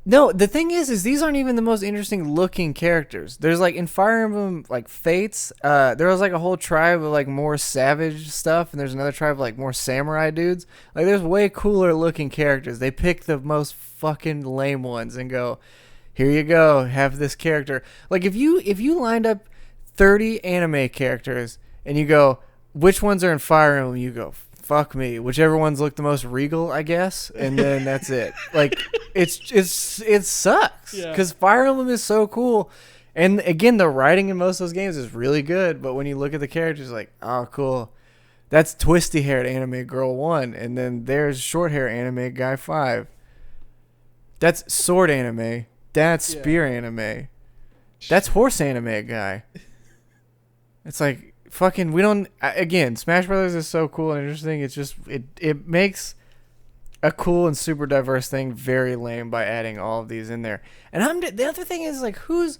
No, the thing is these aren't even the most interesting looking characters. There's like in Fire Emblem, like Fates, there was like a whole tribe of like more savage stuff, and there's another tribe of like more samurai dudes. Like there's way cooler looking characters. They pick the most fucking lame ones and go, here you go, have this character. Like if you lined up 30 anime characters and you go, which ones are in Fire Emblem? You go, fuck me, whichever ones look the most regal, I guess, and then that's it. Like it sucks because Fire Emblem is so cool, and again the writing in most of those games is really good, but when you look at the characters, like, oh cool, that's twisty haired anime girl 1, and then there's short hair anime guy 5. That's sword anime, that's spear anime. That's horse anime guy. It's like fucking. We don't. Again, Smash Brothers is so cool and interesting. It's just it makes a cool and super diverse thing very lame by adding all of these in there. And the other thing is like who's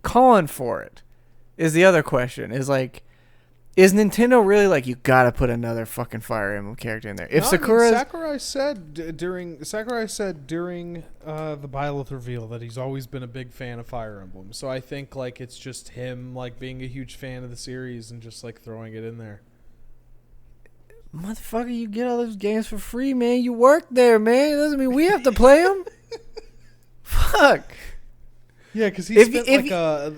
calling for it is the other question. Is like, is Nintendo really like, you gotta put another fucking Fire Emblem character in there? If Sakurai said during the Byleth reveal that he's always been a big fan of Fire Emblem. So I think like it's just him like being a huge fan of the series and just like throwing it in there. Motherfucker, you get all those games for free, man. You work there, man. It doesn't mean we have to play them. Fuck. Yeah, because he spent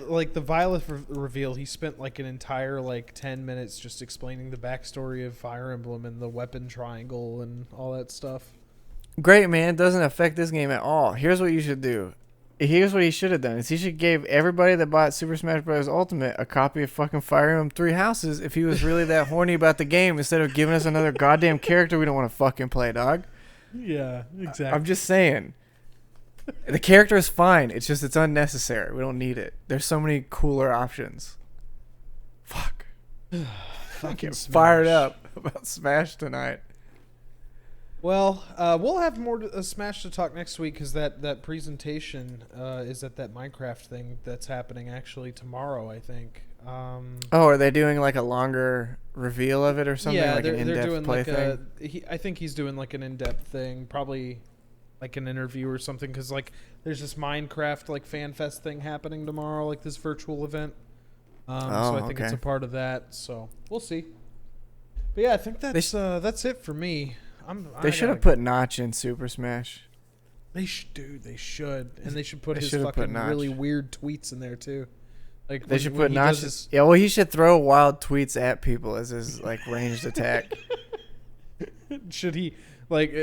like the Violet reveal. He spent like an entire like 10 minutes just explaining the backstory of Fire Emblem and the weapon triangle and all that stuff. Great, man. It doesn't affect this game at all. Here's what you should do. Here's what he should have done. Is he should give everybody that bought Super Smash Bros. Ultimate a copy of fucking Fire Emblem Three Houses if he was really that horny about the game, instead of giving us another goddamn character we don't want to fucking play, dog. Yeah, exactly. I'm just saying. The character is fine. It's just it's unnecessary. We don't need it. There's so many cooler options. Fuck. Fucking get fired up about Smash tonight. Well, we'll have more Smash to talk next week because that presentation is at that Minecraft thing that's happening actually tomorrow, I think. Are they doing like a longer reveal of it or something? Yeah, like they're an in-depth doing play like thing? I think he's doing like an in-depth thing, probably like an interview or something, because like there's this Minecraft like fan fest thing happening tomorrow, like this virtual event. So I think it's a part of that. So we'll see. But yeah, I think that's it for me. They should have put Notch in Super Smash. They should, and they should put his fucking really weird tweets in there too. Like they should put Notch. Yeah, well, he should throw wild tweets at people as his like ranged attack. Should he? Like,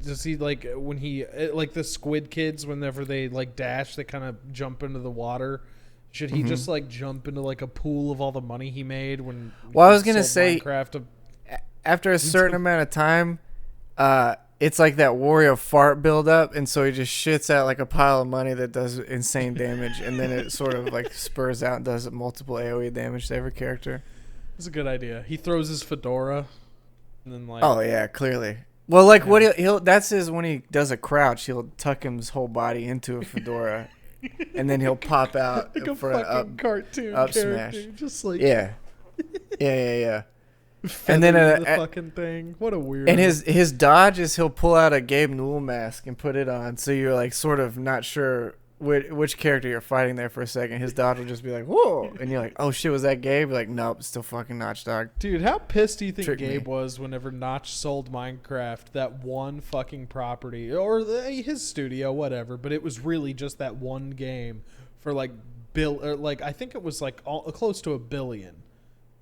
does he like when he like the Squid Kids? Whenever they like dash, they kind of jump into the water. Should he just like jump into like a pool of all the money he made when? Well, I was gonna say, after a certain amount of time, it's like that Wario fart buildup, and so he just shits out like a pile of money that does insane damage, and then it sort of like spurs out and does multiple AoE damage to every character. That's a good idea. He throws his fedora, and then like. Oh yeah, clearly. Well, like what he'll that's his when he does a crouch, he'll tuck his whole body into a fedora, and then he'll pop out like for a an cartoon up character, smash. just like yeah. And then the fucking thing. What a weird. And his dodge is he'll pull out a Gabe Newell mask and put it on, so you're like sort of not sure which character you're fighting there for a second. His dodge will just be like, whoa, and you're like, oh shit, was that Gabe? You're like, nope, it's still fucking Notch, dog. Dude, how pissed do you think Gabe was whenever Notch sold Minecraft, that one fucking property, or his studio, whatever, but it was really just that one game for like I think it was like close to $1 billion.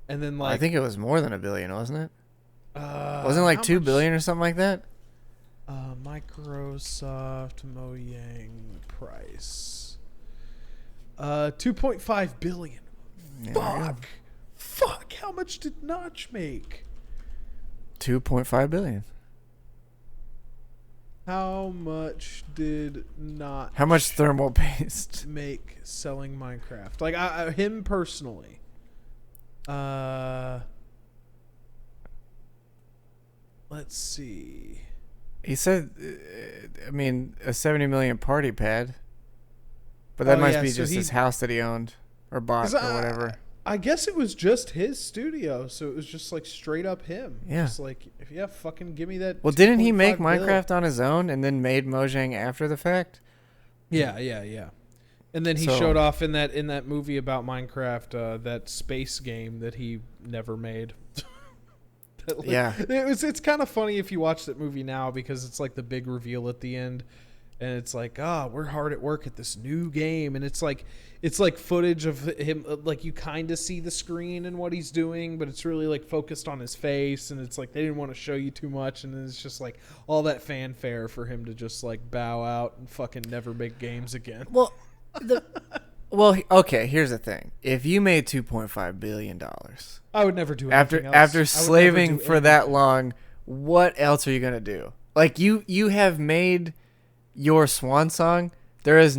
And then like I think it was more than $1 billion, wasn't it? Wasn't it like $2 billion or something like that? Microsoft Mojang price. $2.5 billion. Fuck! How much did Notch make? $2.5 billion. How much did Notch? How much thermal paste make selling Minecraft? Like him personally. Let's see. He said, I mean, a 70 million party pad, but that must be just his house that he owned or bought or whatever. I guess it was just his studio, so it was just like straight up him. Yeah. Just like, fucking give me that. Well, didn't he make Minecraft on his own and then made Mojang after the fact? Yeah. And then he showed off in that movie about Minecraft, that space game that he never made. It's kind of funny if you watch that movie now, because it's like the big reveal at the end, and it's like, we're hard at work at this new game, and it's like footage of him, like you kind of see the screen and what he's doing, but it's really like focused on his face, and it's like they didn't want to show you too much, and it's just like all that fanfare for him to just like bow out and fucking never make games again. Well, okay, here's the thing. If you made $2.5 billion, I would never do anything else. After slaving for that long, what else are you going to do? Like, you have made your swan song. There is.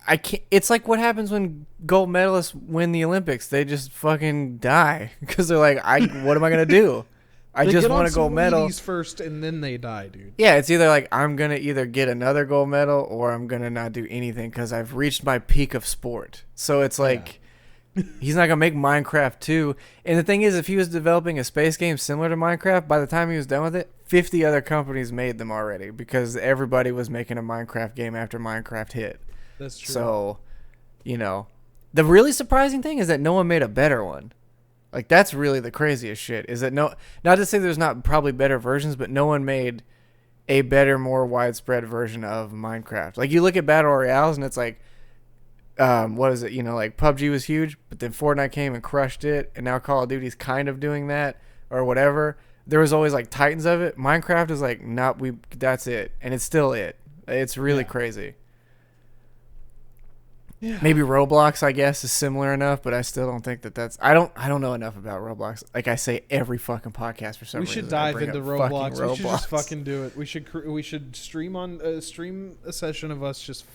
I can't. It's like what happens when gold medalists win the Olympics. They just fucking die because they're like, what am I gonna do? I just want a gold medal first, and then they die, dude. Yeah, it's either like I'm gonna either get another gold medal or I'm gonna not do anything because I've reached my peak of sport. So it's like he's not gonna make Minecraft 2. And the thing is, if he was developing a space game similar to Minecraft, by the time he was done with it, 50 other companies made them already because everybody was making a Minecraft game after Minecraft hit. That's true. So, the really surprising thing is that no one made a better one. Like, that's really the craziest shit, is that not to say there's not probably better versions, but no one made a better, more widespread version of Minecraft. Like, you look at Battle Royales, and it's like, what is it? Like, PUBG was huge, but then Fortnite came and crushed it, and now Call of Duty's kind of doing that, or whatever. There was always, like, titans of it. Minecraft is like, that's it, and it's still it. It's really crazy. Yeah. Maybe Roblox, I guess, is similar enough, but I still don't think that's. I don't know enough about Roblox. Like I say every fucking podcast for some reason. We should dive into Roblox. We should just fucking do it. We should stream a session of us just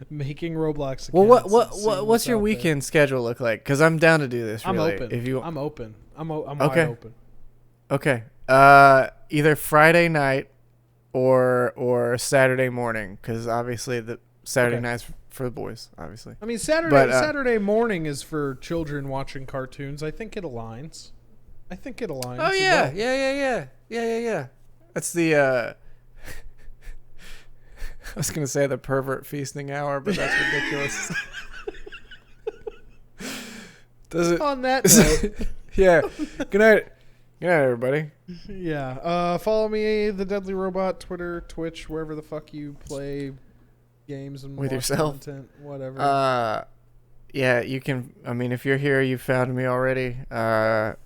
making Roblox. Well, what's your weekend schedule look like? Because I'm down to do this. Really. I'm open. I'm wide open. Okay. Either Friday night or Saturday morning, because obviously the Saturday nights for the boys, obviously. I mean, Saturday morning is for children watching cartoons. I think it aligns. Oh yeah, yeah. That's the. I was gonna say the pervert feasting hour, but that's ridiculous. Does it? On that note. Yeah. Good night. Good night, everybody. Yeah. Follow me, the Deadly Robot, Twitter, Twitch, wherever the fuck you play games and with yourself, content, whatever. Yeah, you can. I mean, if you're here, you found me already. I'm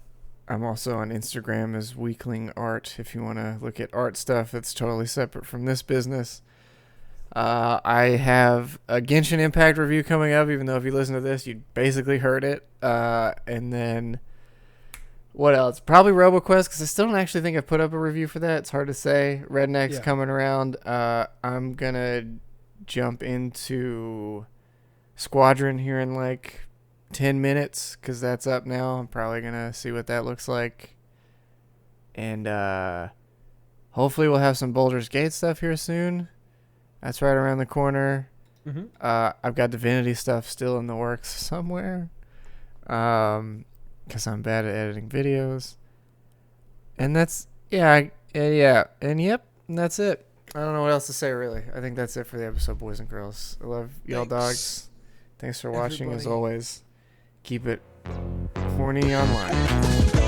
also on Instagram as Weakling Art. If you want to look at art stuff that's totally separate from this business. I have a Genshin Impact review coming up. Even though if you listen to this, you basically heard it. And then what else? Probably RoboQuest, because I still don't actually think I've put up a review for that. It's hard to say. Redneck's coming around. I'm gonna jump into Squadron here in like 10 minutes because that's up now. I'm probably gonna see what that looks like, and hopefully we'll have some Baldur's Gate stuff here soon. That's right around the corner. I've got Divinity stuff still in the works somewhere because I'm bad at editing videos, and that's and that's it. I don't know what else to say, really. I think that's it for the episode, boys and girls. I love y'all dogs. Thanks for watching, as always. Keep it horny online.